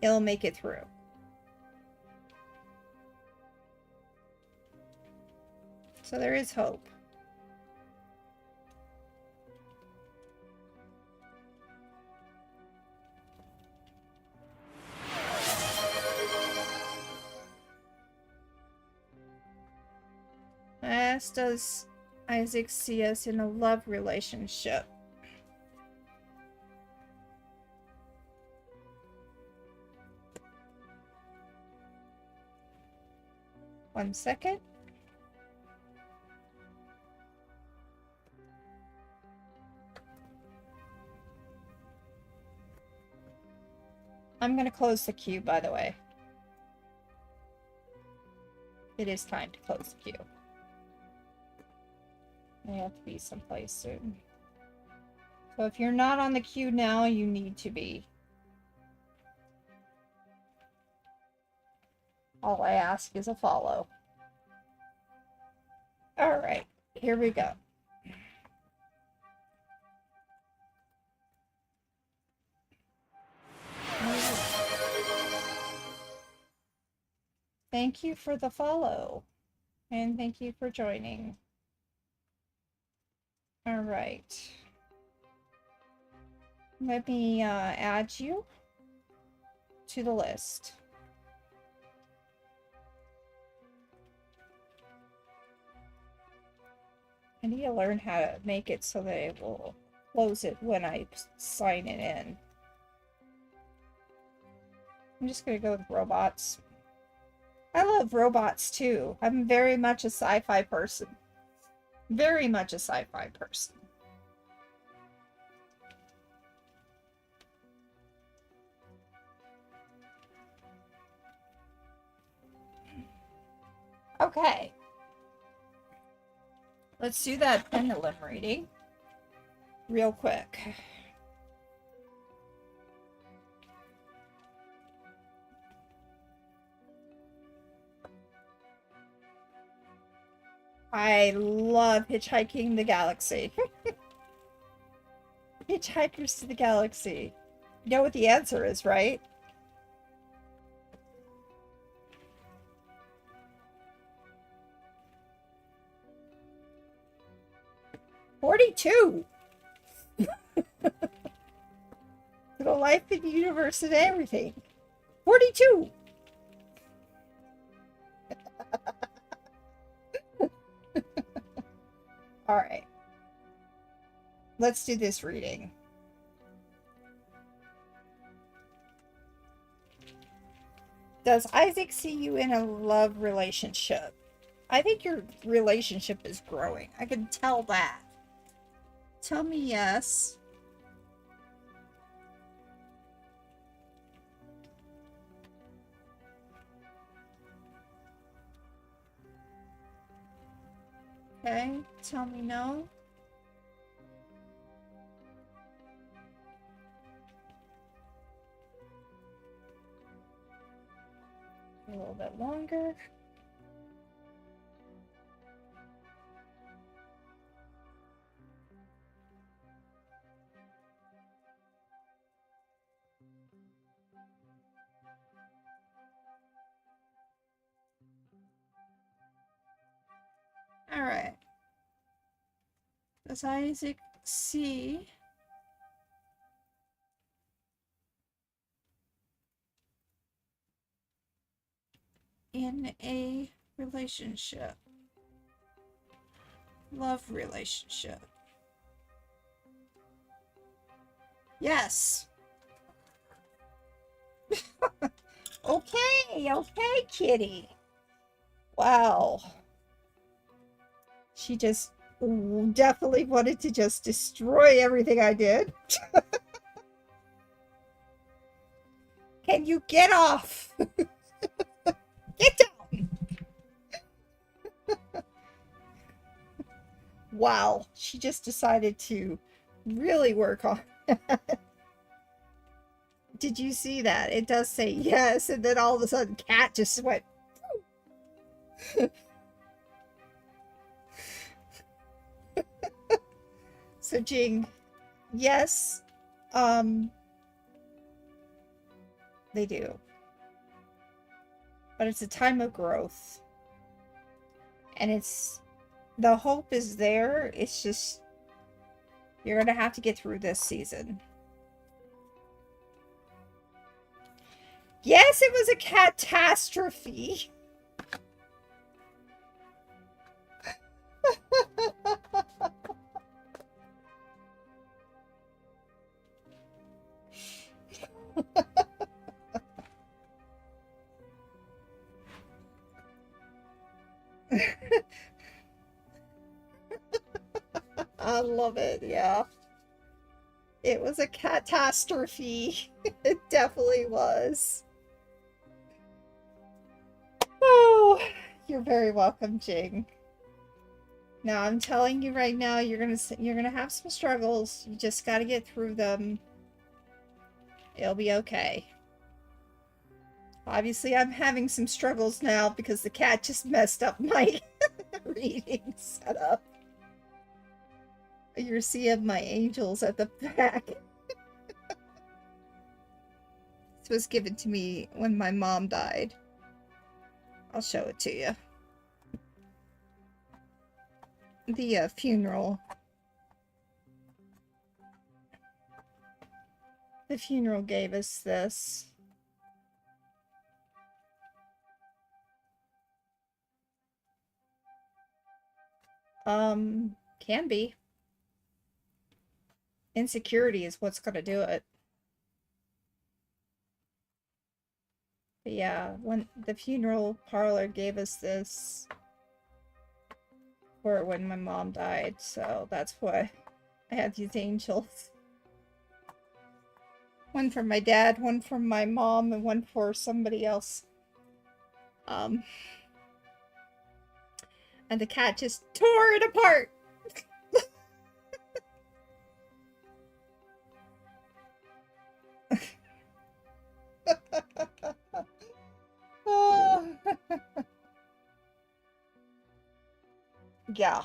it'll make it through. So there is hope. As does Isaac see us in a love relationship. One second. I'm going to close the queue, by the way. It is time to close the queue. I have to be someplace soon. So if you're not on the queue now, you need to be. All I ask is a follow. Alright, here we go. Thank you for the follow. And thank you for joining. Alright. Let me add you to the list. I need to learn how to make it so that it will close it when I sign it in. I'm just going to go with robots. I love robots too. I'm very much a sci-fi person. Very much a sci-fi person. Okay. Let's do that pendulum reading real quick. I love Hitchhiking the Galaxy. Hitchhikers to the Galaxy. You know what the answer is, right? "42! The life in the universe and everything. 42! Alright. let's do this reading. Does Isaac see you in a love relationship? I think your relationship is growing. I can tell that. Tell me yes. Okay, tell me no. A little bit longer. All right. Does Isaac see in a relationship? Love relationship. Yes. Okay, kitty. Wow. She just definitely wanted to just destroy everything I did. Can you get off? Get down. Wow. She just decided to really work on Did you see that? It does say yes, and then all of a sudden Cat just went. So Jing, yes, they do. But it's a time of growth. And the hope is there. It's just, you're going to have to get through this season. Yes, it was a catastrophe. I love it, yeah. It was a catastrophe. It definitely was. Oh, you're very welcome, Jing. Now, I'm telling you right now, you're gonna have some struggles. You just gotta get through them. It'll be okay. Obviously, I'm having some struggles now because the cat just messed up my reading setup. You're seeing my angels at the back. This was given to me when my mom died. I'll show it to you. The funeral. The funeral gave us this. Can be. Insecurity is what's gonna do it. But yeah, when the funeral parlor gave us this for when my mom died, so that's why I have these angels. One for my dad, one for my mom, and one for somebody else. And the cat just tore it apart. Yeah.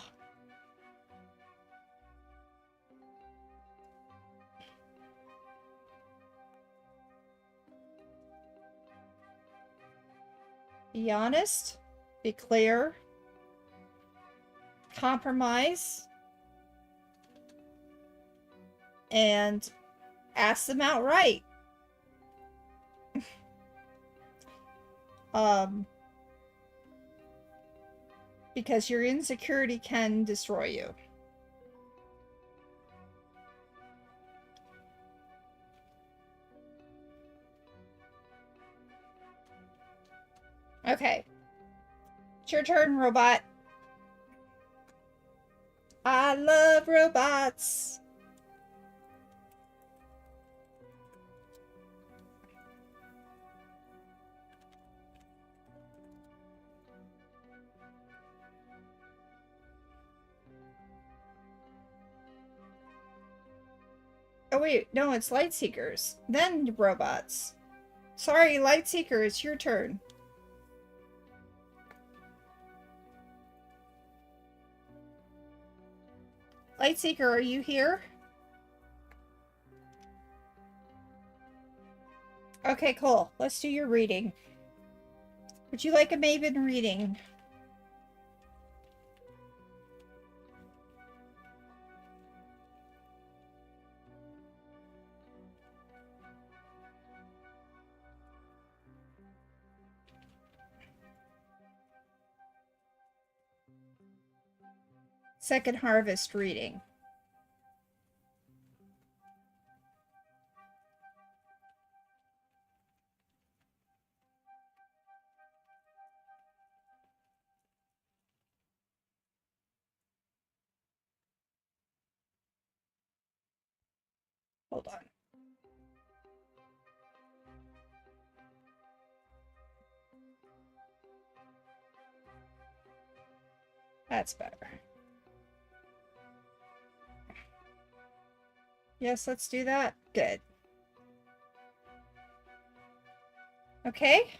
Be honest. Be clear. Compromise. And ask them outright. Because your insecurity can destroy you. Okay. It's your turn, robot. I love robots. Oh wait, no, it's Lightseekers. Then robots. Sorry, Lightseeker, it's your turn. Lightseeker, are you here? Okay, cool. Let's do your reading. Would you like a Maven reading? Second harvest reading. Hold on. That's better. Yes, let's do that. Good. Okay.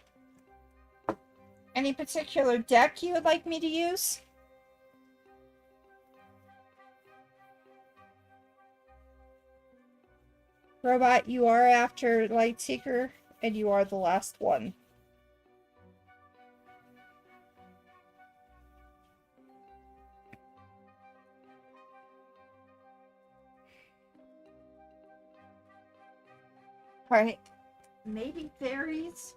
Any particular deck you would like me to use? Robot, you are after Lightseeker, and you are the last one. Alright. Maybe fairies?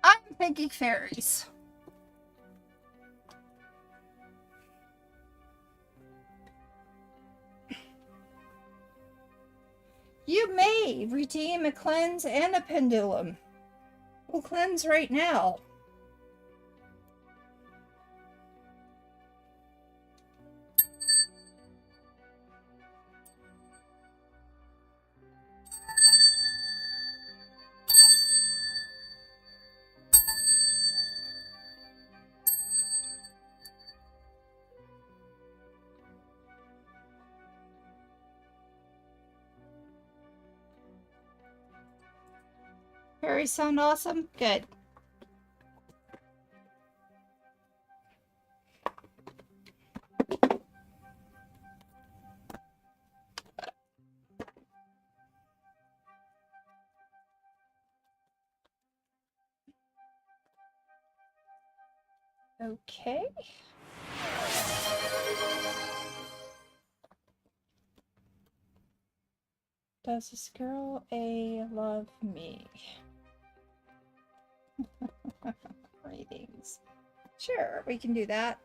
I'm thinking fairies. You may redeem a cleanse and a pendulum. We'll cleanse right now. Fairies sound awesome? Good. Okay. Does this girl A love me? Ratings. Sure, we can do that.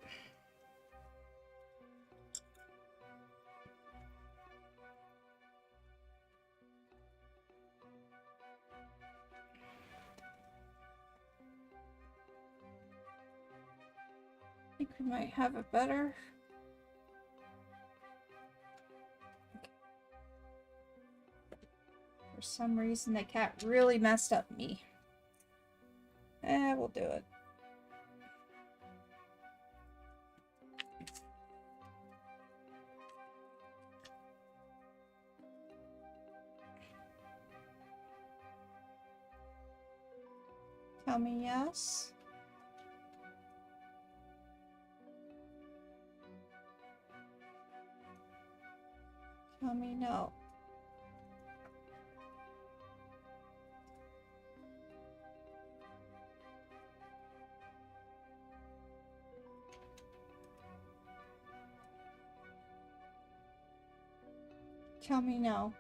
I think we might have it better. For some reason, the cat really messed up me. We'll do it. Tell me yes. Tell me no. Tell me no.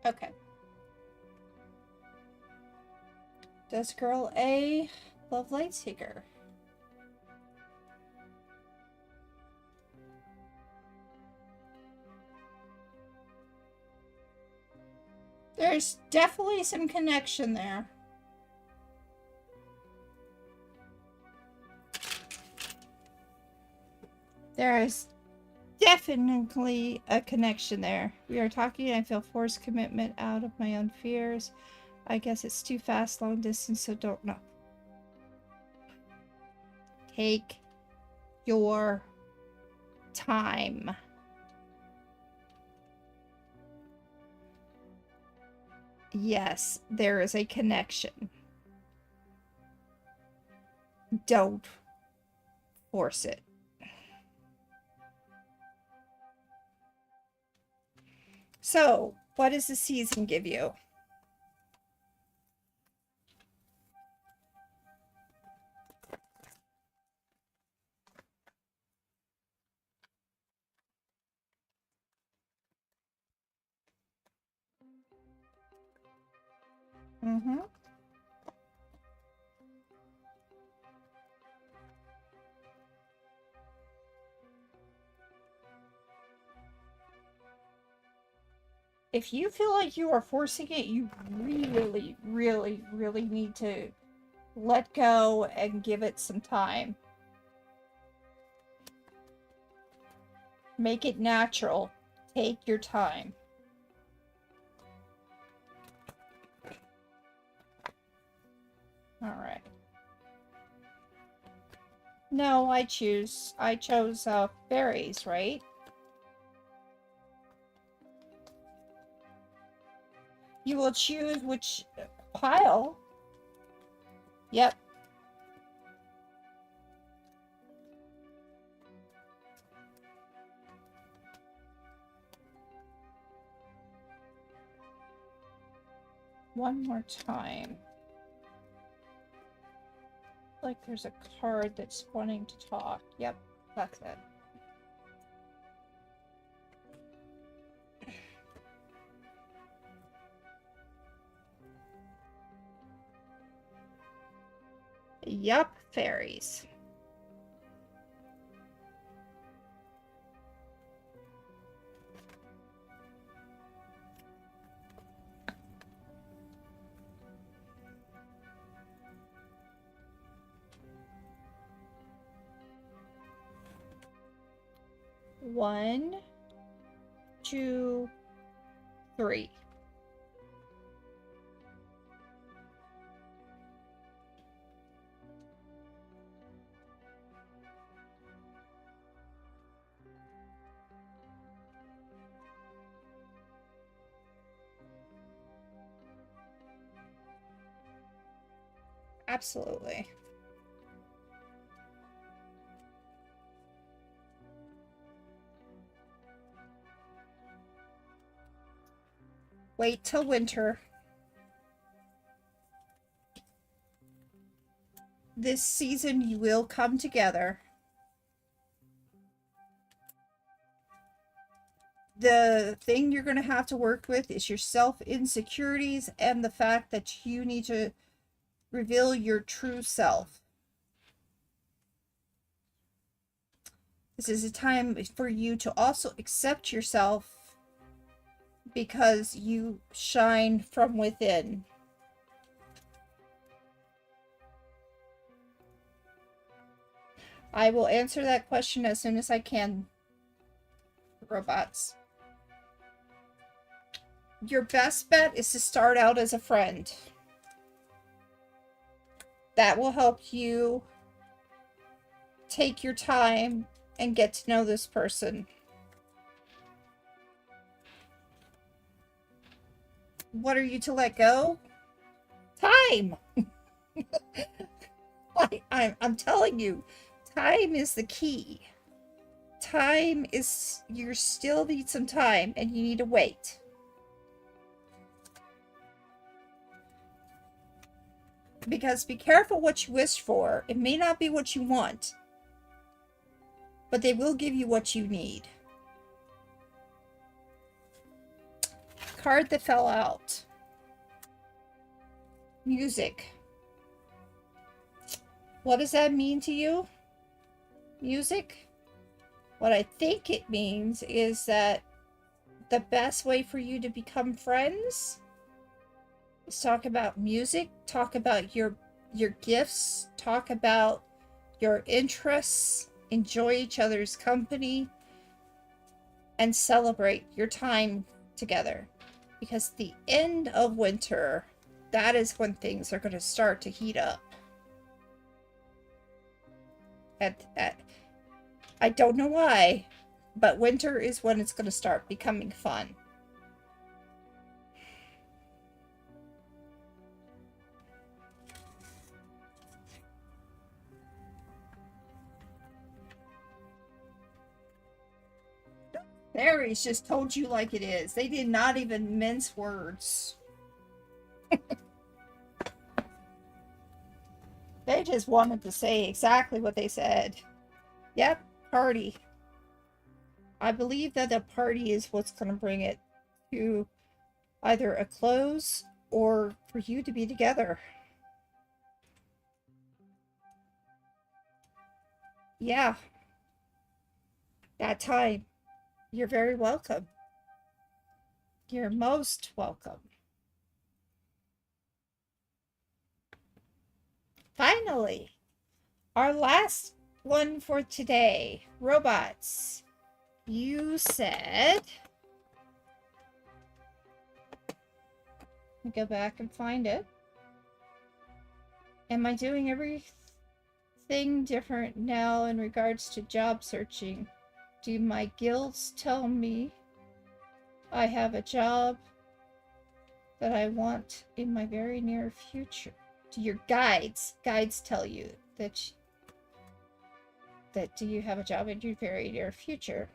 Okay. Does girl A love Lightseeker? There's definitely some connection there. There is definitely a connection there. We are talking, I feel forced commitment out of my own fears. I guess it's too fast, long distance, so don't know. Take your time. Yes, there is a connection. Don't force it. So, what does the season give you? Mm-hmm. If you feel like you are forcing it, you really, really, really need to let go and give it some time. Make it natural. Take your time. All right. No, I chose fairies, right? You will choose which pile. Yep. One more time. Like there's a card that's wanting to talk. Yep, that's it. Yup, fairies. One, two, three. Absolutely. Wait till winter. This season you will come together. The thing you're going to have to work with is your self-insecurities and the fact that you need to reveal your true self. This is a time for you to also accept yourself because you shine from within. I will answer that question as soon as I can, robots. Your best bet is to start out as a friend. That will help you take your time and get to know this person. What are you to let go? Time! I'm telling you, time is the key. Time is, you still need some time and you need to wait. Because be careful what you wish for. It may not be what you want, but they will give you what you need. Card that fell out. Music. What does that mean to you? Music? What I think it means is that the best way for you to become friends is talk about music, talk about your gifts, talk about your interests, enjoy each other's company, and celebrate your time together. Because the end of winter, that is when things are going to start to heat up. I don't know why, but winter is when it's going to start becoming fun. Fairies just told you like it is. They did not even mince words. They just wanted to say exactly what they said. Yep, party. I believe that the party is what's going to bring it to either a close or for you to be together. Yeah. That time. You're very welcome. You're most welcome. Finally, our last one for today. Robots. You said... Let me go back and find it. Am I doing everything different now in regards to job searching? Do my guilds tell me I have a job that I want in my very near future? Do your guides tell you that do you have a job in your very near future?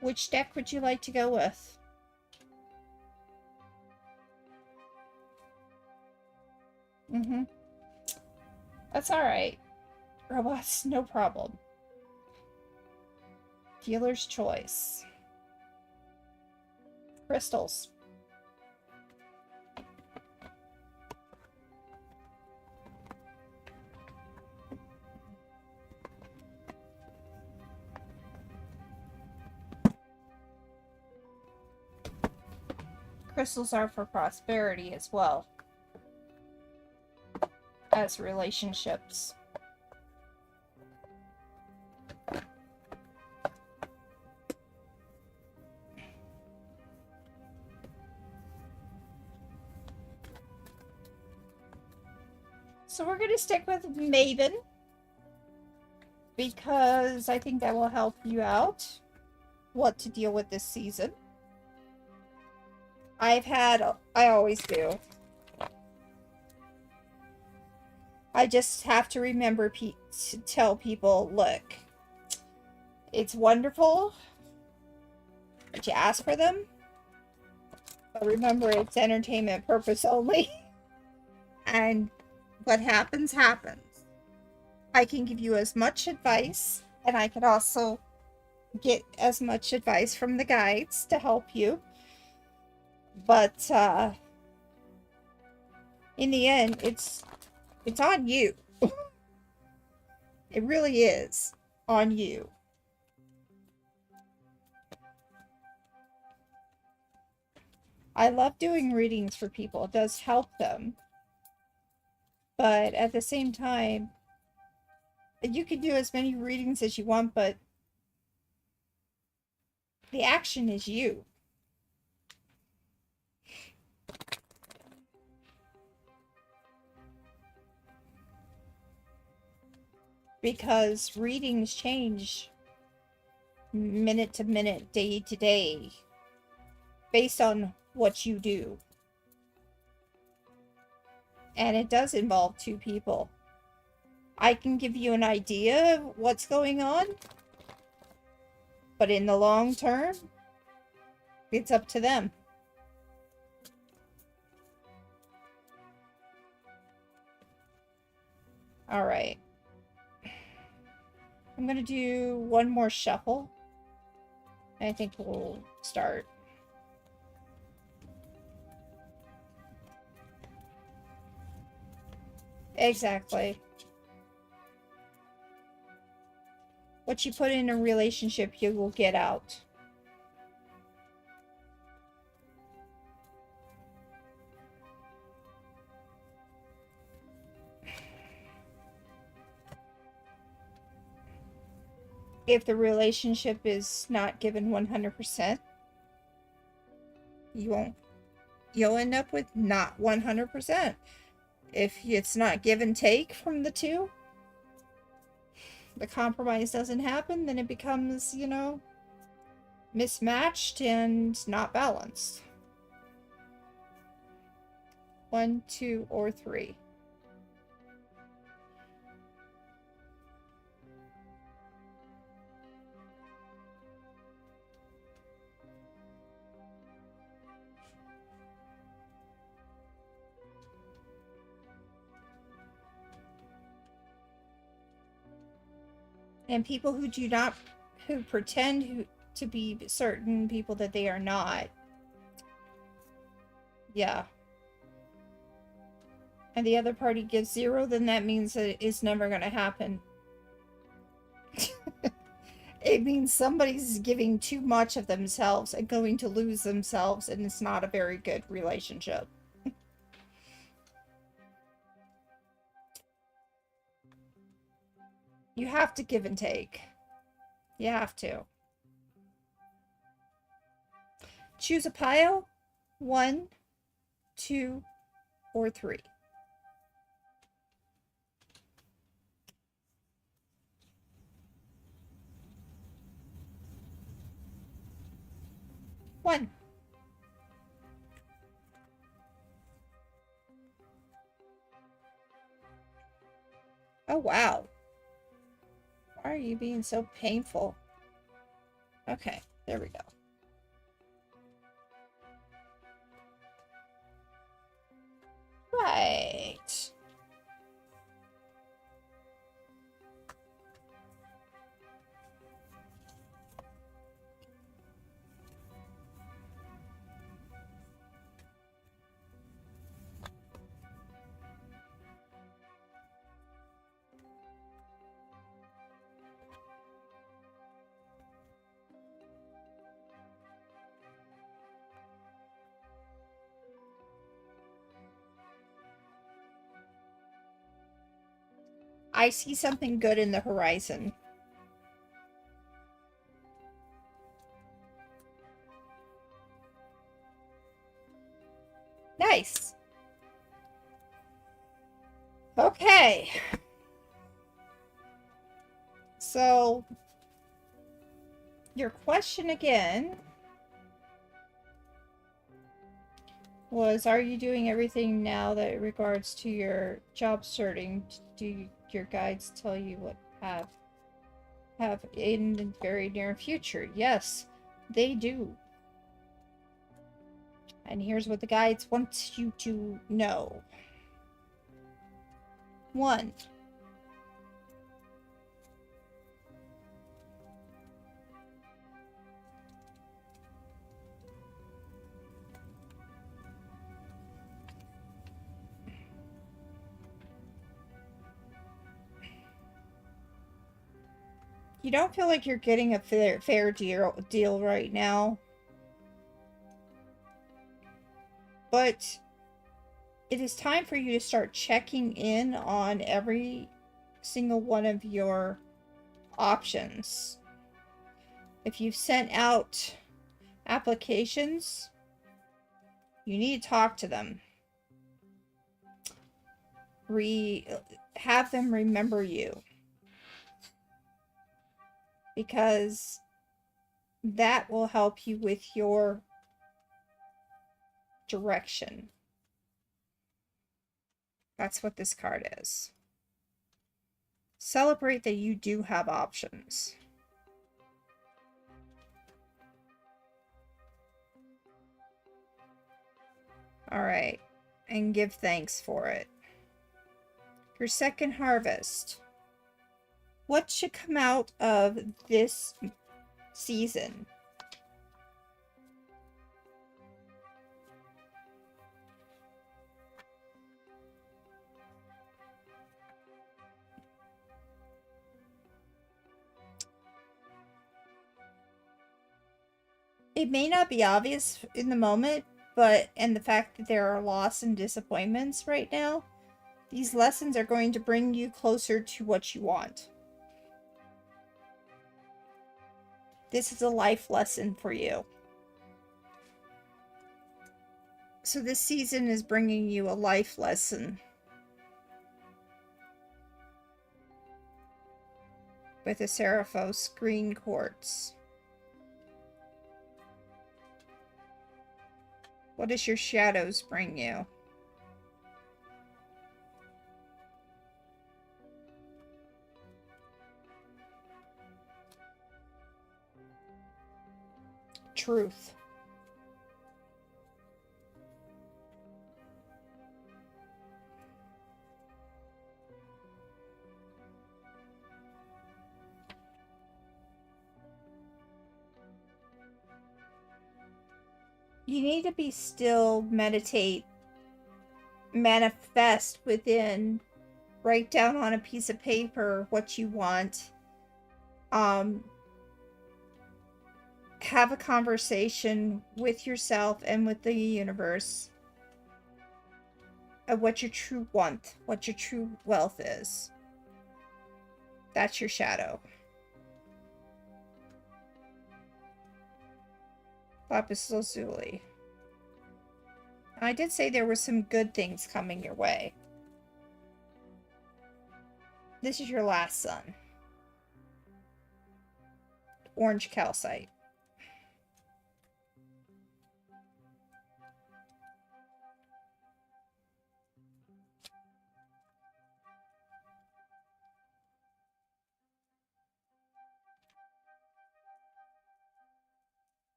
Which deck would you like to go with? That's alright. Robots, no problem. Dealer's choice. Crystals. Crystals are for prosperity as well as relationships. So we're going to stick with Maven because I think that will help you out what to deal with this season. I always do. I just have to remember to tell people, look, it's wonderful that you ask for them, but remember it's entertainment purpose only. And what happens, happens. I can give you as much advice, and I can also get as much advice from the guides to help you. But in the end, it's on you. It really is on you. I love doing readings for people. It does help them. But at the same time, you can do as many readings as you want, but the action is you. Because readings change minute to minute, day to day. based on what you do. And it does involve two people. I can give you an idea of what's going on, but in the long term, it's up to them. All right. I'm going to do one more shuffle. I think we'll start. Exactly. What you put in a relationship, you will get out. If the relationship is not given 100%, you'll end up with not 100%. If it's not give and take from the two, the compromise doesn't happen, then it becomes, you know, mismatched and not balanced. 1, 2, or 3. And people who do not, who pretend to be certain people that they are not. Yeah. And the other party gives 0, then that means that it's never going to happen. It means somebody's giving too much of themselves and going to lose themselves, and it's not a very good relationship. You have to give and take. You have to. Choose a pile. 1, 2, or 3. 1. Oh, wow. Why are you being so painful? Okay, there we go. Right. I see something good in the horizon. Nice. Okay. So, your question again was, are you doing everything now that regards to your job searching? Do your guides tell you what have in the very near future? Yes, they do. And here's what the guides want you to know. 1. You don't feel like you're getting a fair deal right now. But it is time for you to start checking in on every single one of your options. If you've sent out applications, you need to talk to them. Have them remember you. Because that will help you with your direction. That's what this card is. Celebrate that you do have options. Alright, and give thanks for it. Your second harvest. What should come out of this season? It may not be obvious in the moment, and the fact that there are loss and disappointments right now, these lessons are going to bring you closer to what you want. This is a life lesson for you. So this season is bringing you a life lesson. With a Seraphos green quartz. What does your shadows bring you? Truth. You need to be still, meditate, manifest within, write down on a piece of paper what you want. Have a conversation with yourself and with the universe of what your true want, what your true wealth is. That's your shadow. Lapis Lazuli. I did say there were some good things coming your way. This is your last sun. Orange calcite.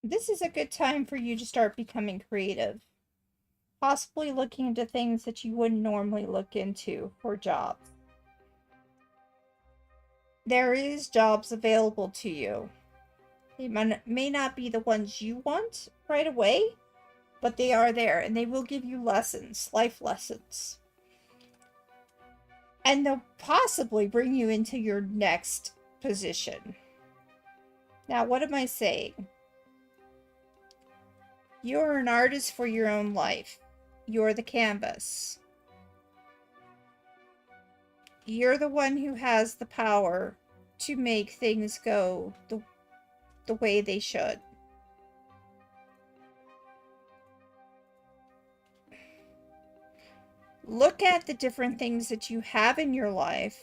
This is a good time for you to start becoming creative. Possibly looking into things that you wouldn't normally look into for jobs. There is jobs available to you. They may not be the ones you want right away, but they are there, and they will give you lessons, life lessons. And they'll possibly bring you into your next position. Now, what am I saying? You're an artist for your own life. You're the canvas. You're the one who has the power to make things go the way they should. Look at the different things that you have in your life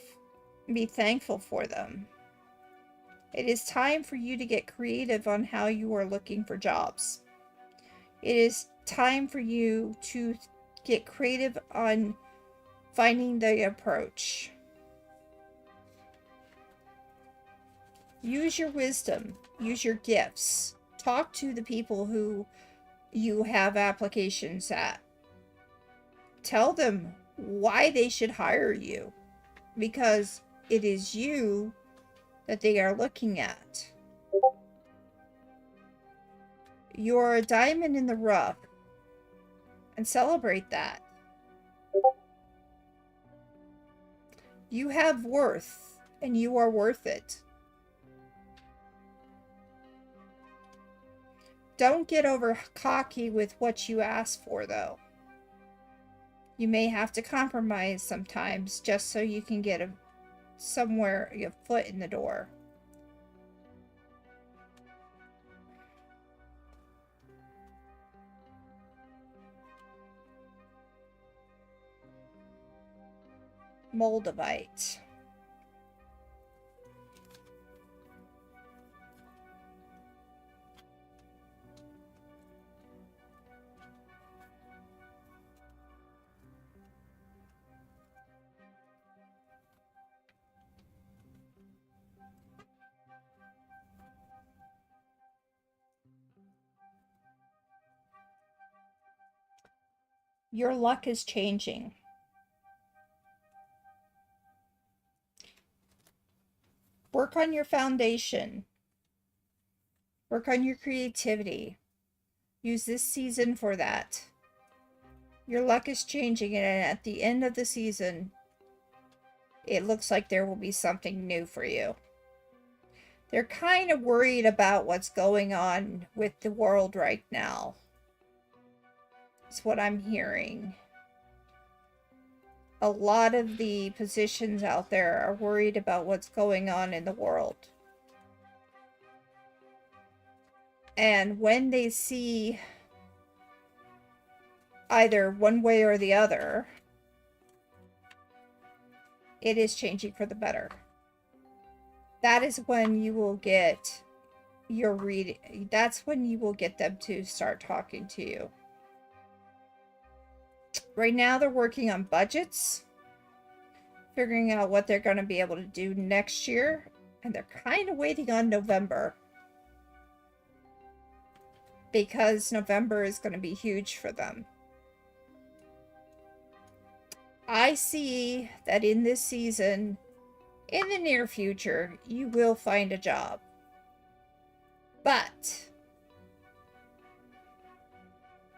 and be thankful for them. It is time for you to get creative on how you are looking for jobs. It is time for you to get creative on finding the approach. Use your wisdom. Use your gifts. Talk to the people who you have applications at. Tell them why they should hire you, because it is you that they are looking at. You're a diamond in the rough, and celebrate that. You have worth, and you are worth it. Don't get over cocky with what you ask for, though. You may have to compromise sometimes just so you can get a foot in the door. Moldavite. Your luck is changing. Work on your foundation. Work on your creativity. Use this season for that. Your luck is changing, and at the end of the season, it looks like there will be something new for you. They're kind of worried about what's going on with the world right now. That's what I'm hearing. A lot of the positions out there are worried about what's going on in the world. And when they see either one way or the other, it is changing for the better. That is when you will get your reading. That's when you will get them to start talking to you. Right now, they're working on budgets, figuring out what they're going to be able to do next year, and they're kind of waiting on November, because November is going to be huge for them. I see that in this season, in the near future, you will find a job. But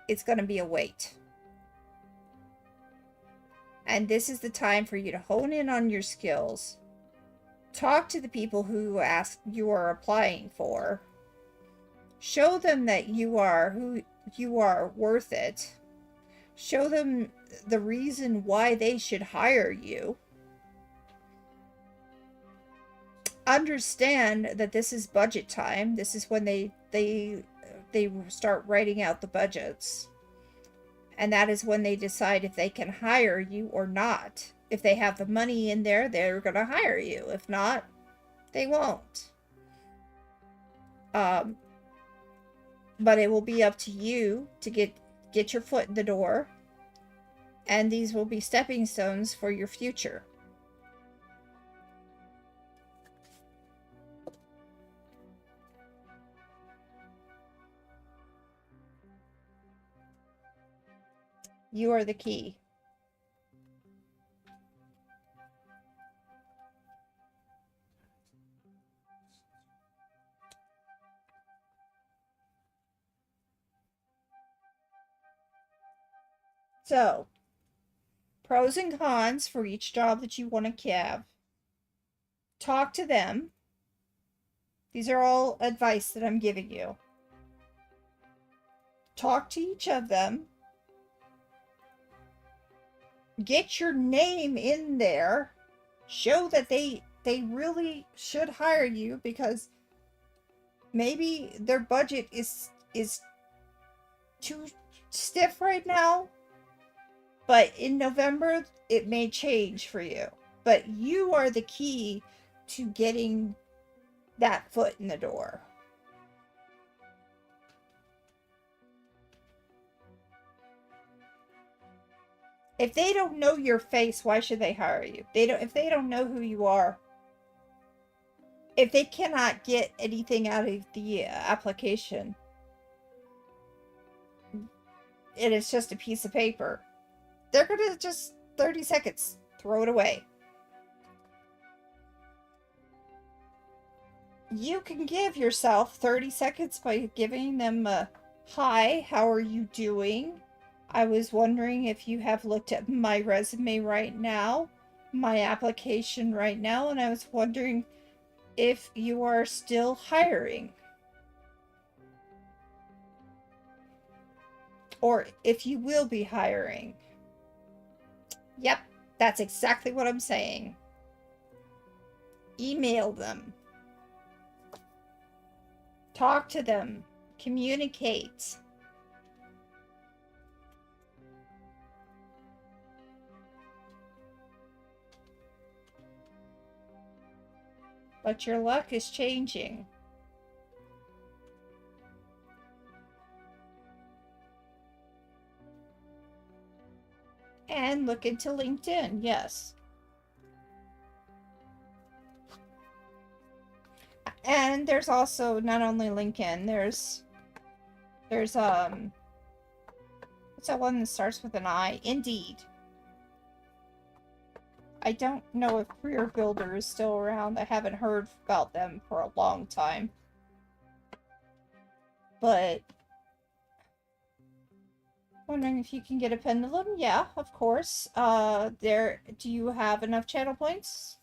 it's going to be a wait. And this is the time for you to hone in on your skills. Talk to the people who you are applying for. Show them that you are who you are, worth it. Show them the reason why they should hire you. Understand that this is budget time. This is when they start writing out the budgets. And that is when they decide if they can hire you or not. If they have the money in there, they're going to hire you. If not, they won't. But it will be up to you to get your foot in the door. And these will be stepping stones for your future. You are the key. So, pros and cons for each job that you want to have. Talk to them. These are all advice that I'm giving you. Talk to each of them. Get your name in there. Show that they really should hire you, because maybe their budget is too stiff right now. But in November, it may change for you. But you are the key to getting that foot in the door. If they don't know your face, why should they hire you? If they don't know who you are, if they cannot get anything out of the application, and it's just a piece of paper, they're going to just 30 seconds, throw it away. You can give yourself 30 seconds by giving them a, hi, how are you doing? I was wondering if you have looked at my resume right now, my application right now, and I was wondering if you are still hiring. Or if you will be hiring. Yep, that's exactly what I'm saying. Email them. Talk to them. Communicate. But your luck is changing. And look into LinkedIn, yes. And there's also not only LinkedIn, there's It's that one that starts with an I. Indeed. I don't know if Career Builder is still around. I haven't heard about them for a long time. But wondering if you can get a pendulum? Yeah, of course. Do you have enough channel points?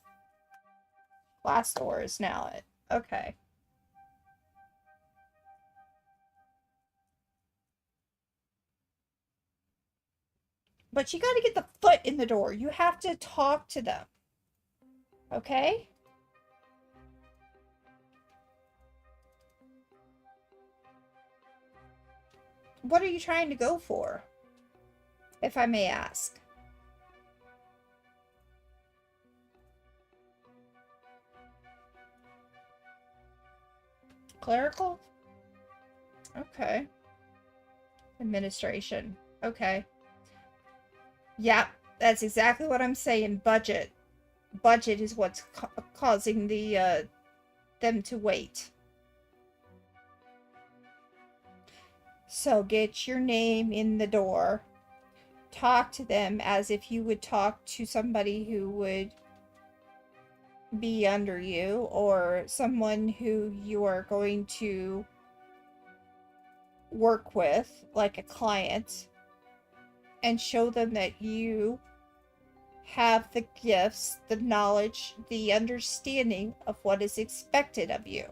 Glassdoor is now it. Okay. But you gotta get the foot in the door. You have to talk to them. Okay? What are you trying to go for? If I may ask. Clerical? Okay. Administration. Okay. Yeah, that's exactly what I'm saying. Budget. Budget is what's causing the, them to wait. So get your name in the door. Talk to them as if you would talk to somebody who would be under you or someone who you are going to work with, like a client, and show them that you have the gifts, the knowledge, the understanding of what is expected of you.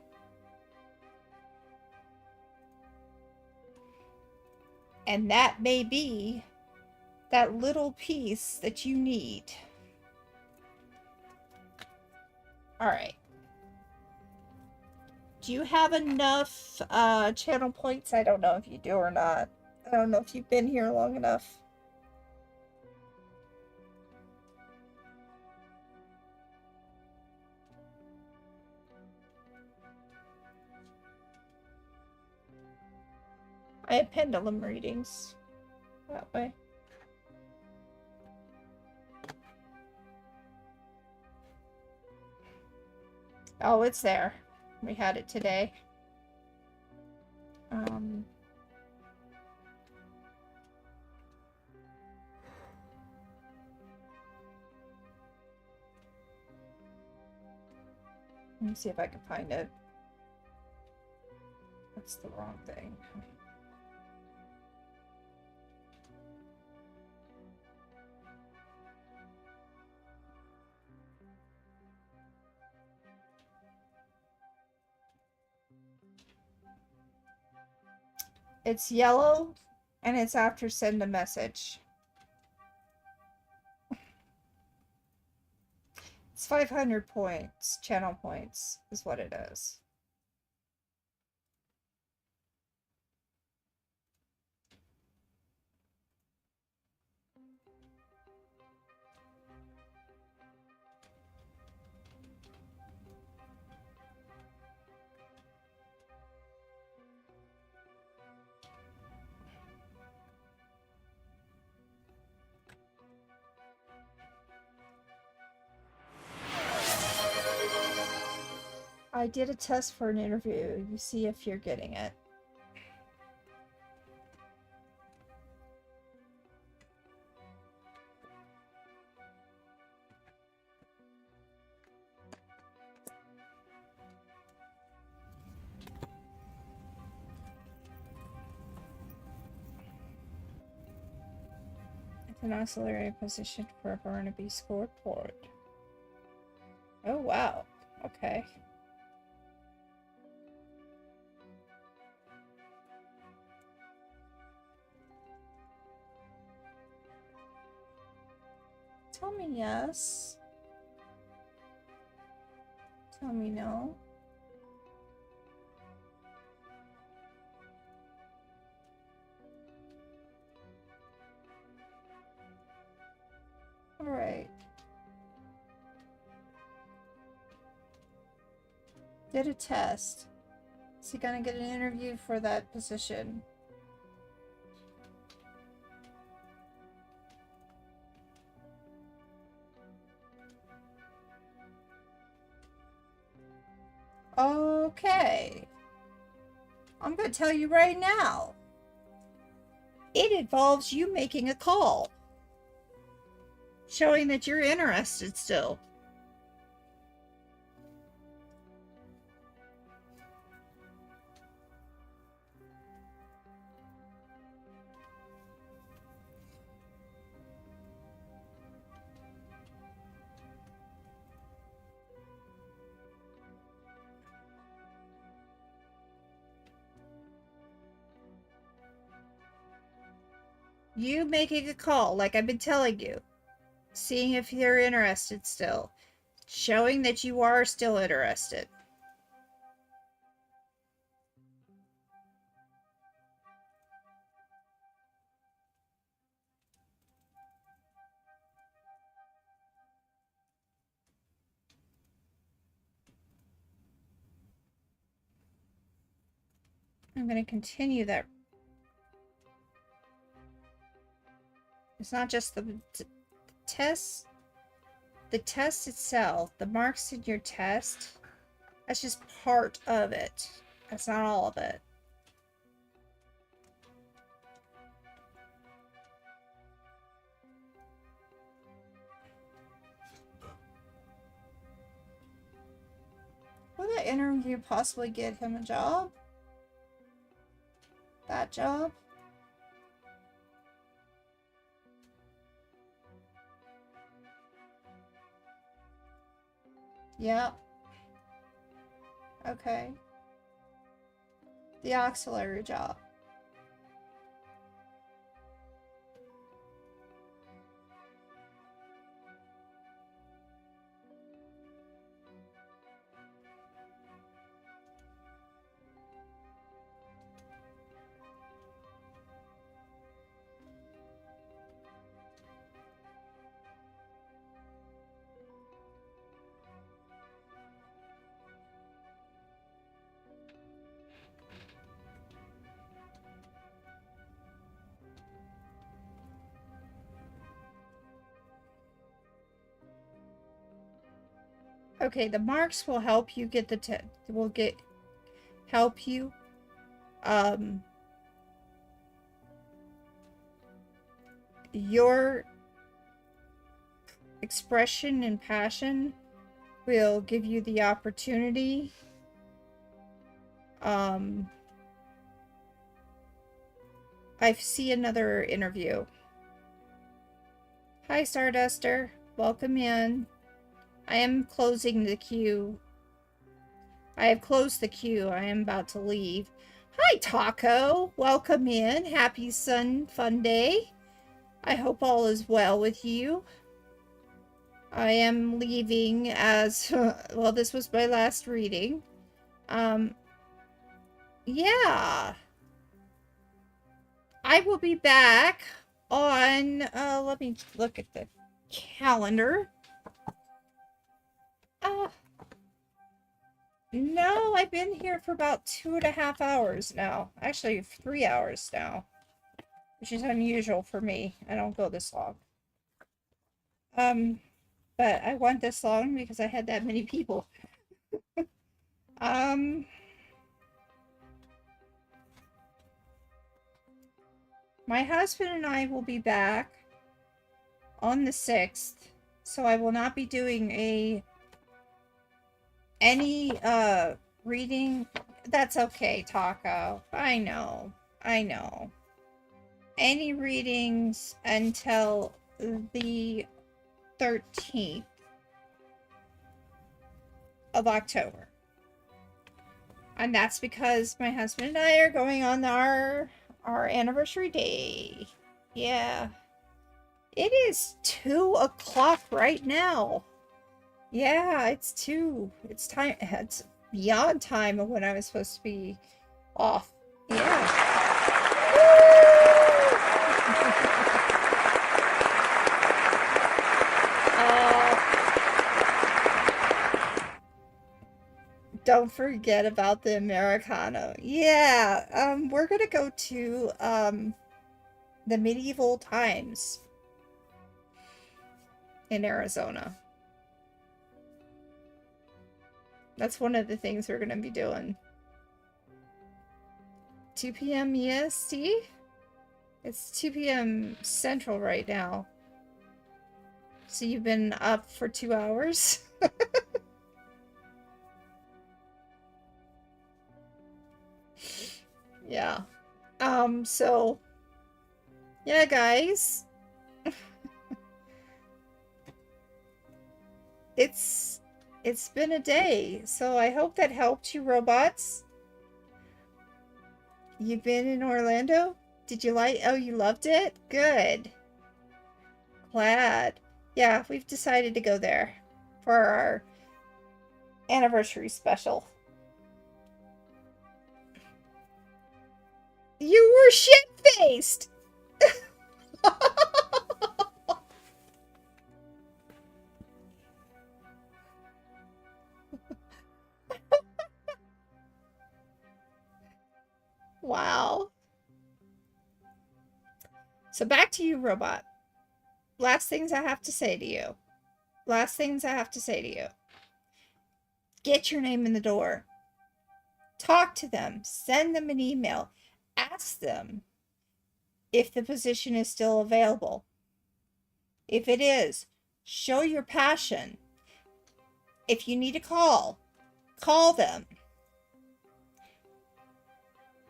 And that may be that little piece that you need. Alright. Do you have enough channel points? I don't know if you do or not. I don't know if you've been here long enough. I have pendulum readings that way. Oh, it's there. We had it today. Let me see if I can find it. That's the wrong thing. It's yellow, and it's after send a message. It's 500 points, channel points, is what it is. I did a test for an interview. You see if you're getting it. It's an auxiliary position for a Barnaby scoreboard. Oh, wow. Okay. Tell me yes. Tell me no. Alright. Did a test. Is he gonna get an interview for that position? Okay. I'm gonna tell you right now. It involves you making a call, showing that you're interested still. You making a call, like I've been telling you. Seeing if you're interested still. Showing that you are still interested. I'm going to continue that. It's not just the test. The test itself, the marks in your test, that's just part of it. That's not all of it. Will that interview possibly get him a job? That job? Yeah. Okay. The auxiliary job. Okay, the marks will help you get the help you your expression and passion will give you the opportunity I see another interview. Hi Starduster, welcome in. I am closing the queue. I have closed the queue. I am about to leave. Hi Taco, welcome in. Happy fun day. I hope all is well with you. I am leaving as well. This was my last reading. Yeah. I will be back on let me look at the calendar. No, I've been here for about 2.5 hours now. Actually, 3 hours now. Which is unusual for me. I don't go this long. But I went this long because I had that many people. My husband and I will be back on the 6th, so I will not be doing any reading. That's okay, Taco. I know. Any readings until the 13th of October. And that's because my husband and I are going on our anniversary day. Yeah. It is 2 o'clock right now. Yeah, it's 2. It's time. It's beyond time of when I was supposed to be off. Yeah. Don't forget about the Americano. Yeah, we're gonna go to the medieval times in Arizona. That's one of the things we're gonna be doing. 2 p.m. EST? It's 2 p.m. Central right now. So you've been up for 2 hours? Yeah. So yeah, guys. It's been a day. So I hope that helped you, robots. You've been in Orlando? Did you like? Oh, you loved it? Good. Glad. Yeah, we've decided to go there for our anniversary special. You were shit-faced! Wow. So back to you, robot. Last things I have to say to you. Last things I have to say to you. Get your name in the door. Talk to them. Send them an email. Ask them if the position is still available. If it is, show your passion. If you need a call them.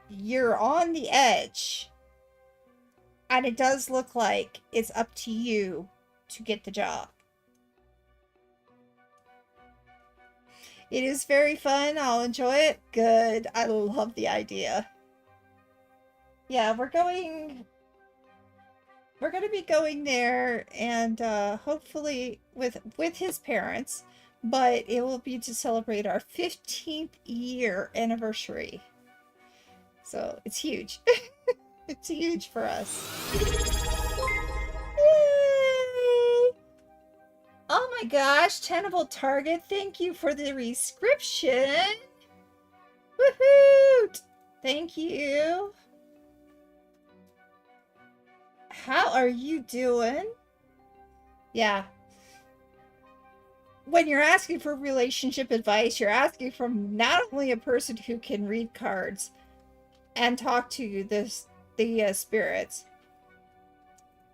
You're on the edge. And it does look like it's up to you to get the job. It is very fun. I'll enjoy it. Good. I love the idea. Yeah, we're going to be going there, and hopefully with his parents, but it will be to celebrate our 15th year anniversary. So it's huge. It's huge for us. Yay! Oh my gosh, Tenable Target, thank you for the rescription. Woohoo! Thank you. How are you doing? Yeah. When you're asking for relationship advice, you're asking from not only a person who can read cards and talk to the spirits.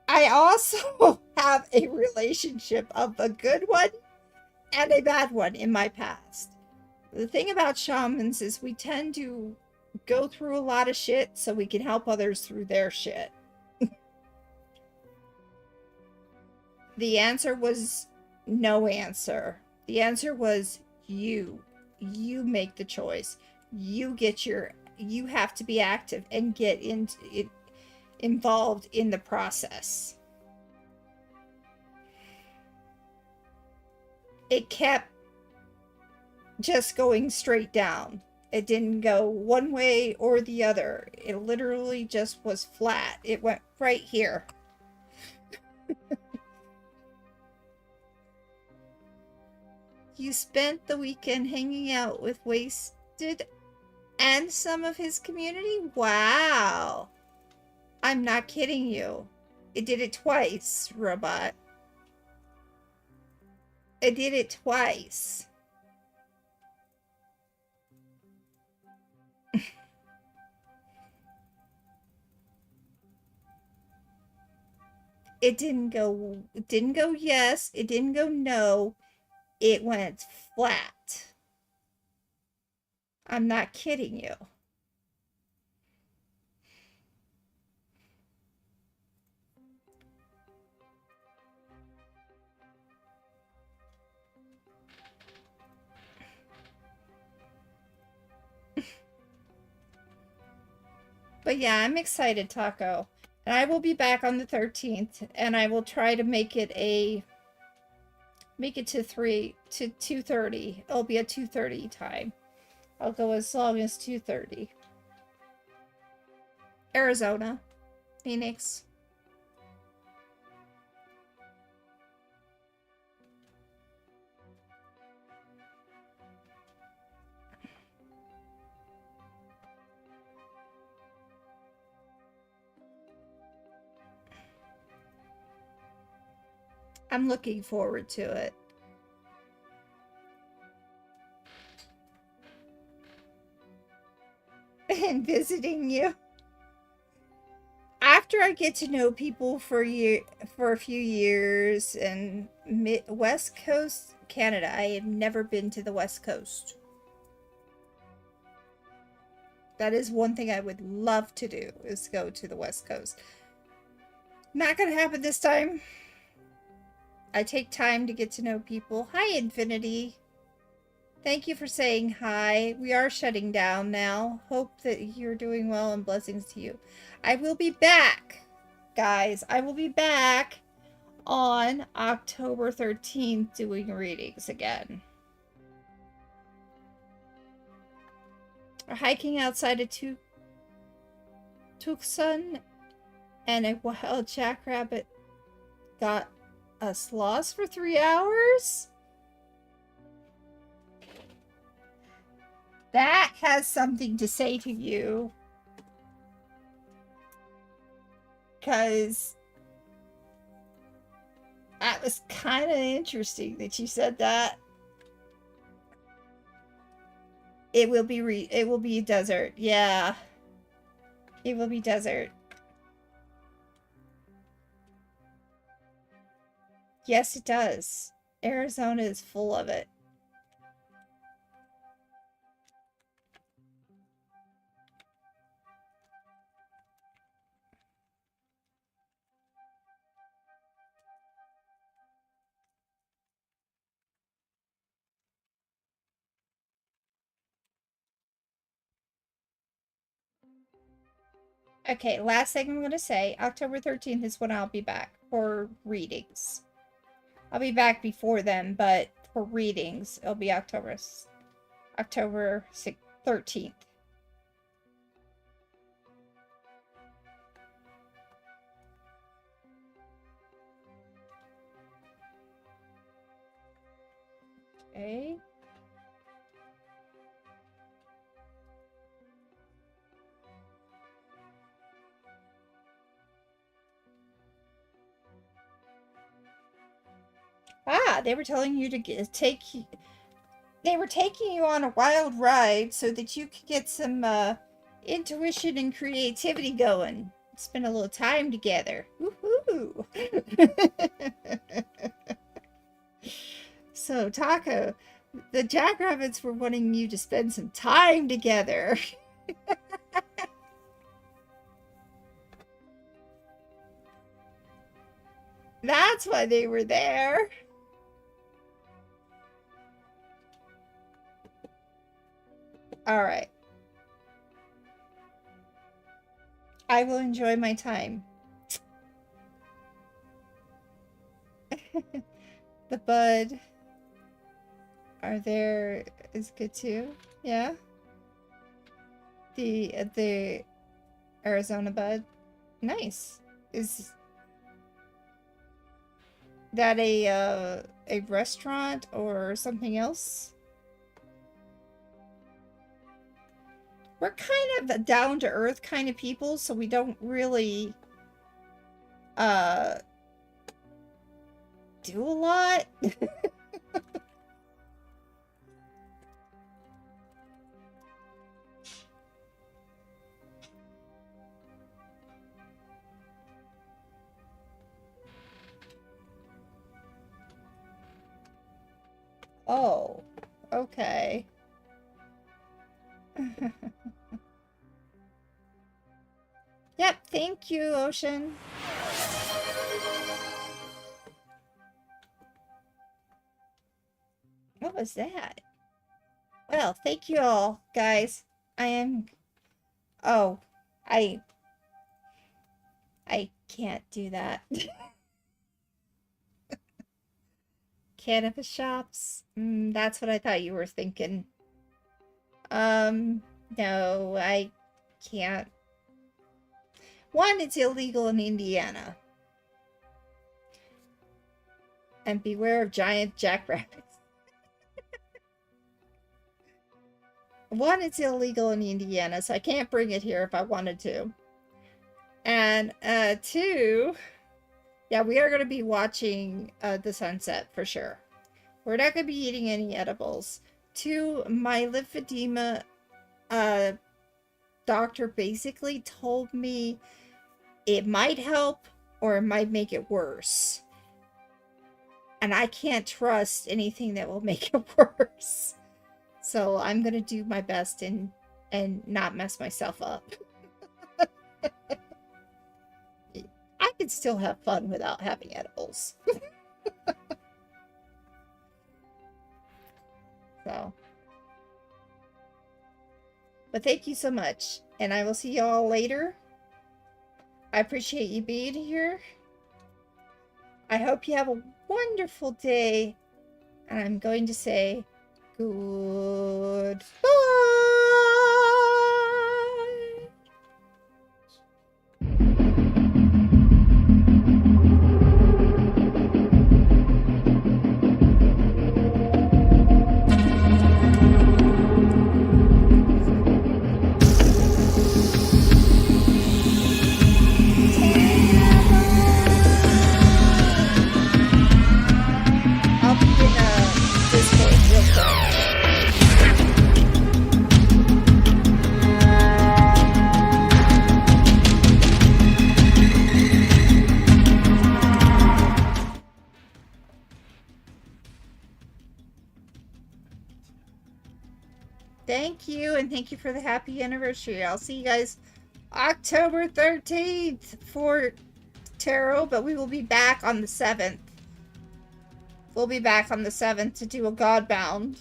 I also have a relationship of a good one and a bad one in my past. The thing about shamans is we tend to go through a lot of shit so we can help others through their shit. The answer was no answer. The answer was you. You make the choice. You have to be active and get involved in the process. It kept just going straight down. It didn't go one way or the other. It literally just was flat. It went right here. You spent the weekend hanging out with Wasted and some of his community? Wow. I'm not kidding you. It did it twice, robot. It did it twice. It didn't go yes, it didn't go no. It went flat. I'm not kidding you. But yeah, I'm excited, Taco. And I will be back on the 13th, and I will try to make it to 2:30. It'll be a 2:30 time. I'll go as long as 2:30. Arizona. Phoenix. I'm looking forward to it. And visiting you. after I get to know people for a few years and West Coast Canada, I have never been to the West Coast. That is one thing I would love to do, is go to the West Coast. Not gonna happen this time. I take time to get to know people. Hi, Infinity. Thank you for saying hi. We are shutting down now. Hope that you're doing well and blessings to you. I will be back, guys. I will be back on October 13th doing readings again. We're hiking outside of Tucson, and a wild jackrabbit got us lost for 3 hours? That has something to say to you. Because that was kind of interesting that you said that. It will be desert. Yeah. It will be desert. Yes, it does. Arizona is full of it. Okay, last thing I'm going to say, October 13th is when I'll be back for readings. I'll be back before then, but for readings, it'll be October 13th. Okay. Ah, they were telling you to they were taking you on a wild ride so that you could get some intuition and creativity going. Spend a little time together. Woohoo! So, Taco, the jackrabbits were wanting you to spend some time together. That's why they were there. All right. I will enjoy my time. The bud is good too. Yeah. The Arizona bud. Nice. Is that a restaurant or something else? We're kind of a down-to-earth kind of people, so we don't really do a lot. Oh, okay. Yep, thank you, Ocean. What was that? Well, thank you all, guys. Oh, I can't do that. Cannabis shops? That's what I thought you were thinking. No, I can't. One, it's illegal in Indiana. And beware of giant jackrabbits. One, it's illegal in Indiana, so I can't bring it here if I wanted to. And two, yeah, we are going to be watching the sunset for sure. We're not going to be eating any edibles. Two, my lymphedema doctor basically told me it might help or it might make it worse. And I can't trust anything that will make it worse. So I'm going to do my best and not mess myself up. I can still have fun without having edibles. So. But thank you so much. And I will see y'all later. I appreciate you being here. I hope you have a wonderful day. And I'm going to say goodbye. I'll be in Discord real quick. Thank you, and thank you for the happy anniversary. I'll see you guys October 13th for tarot, but we will be back on the 7th. We'll be back on the 7th to do a Godbound.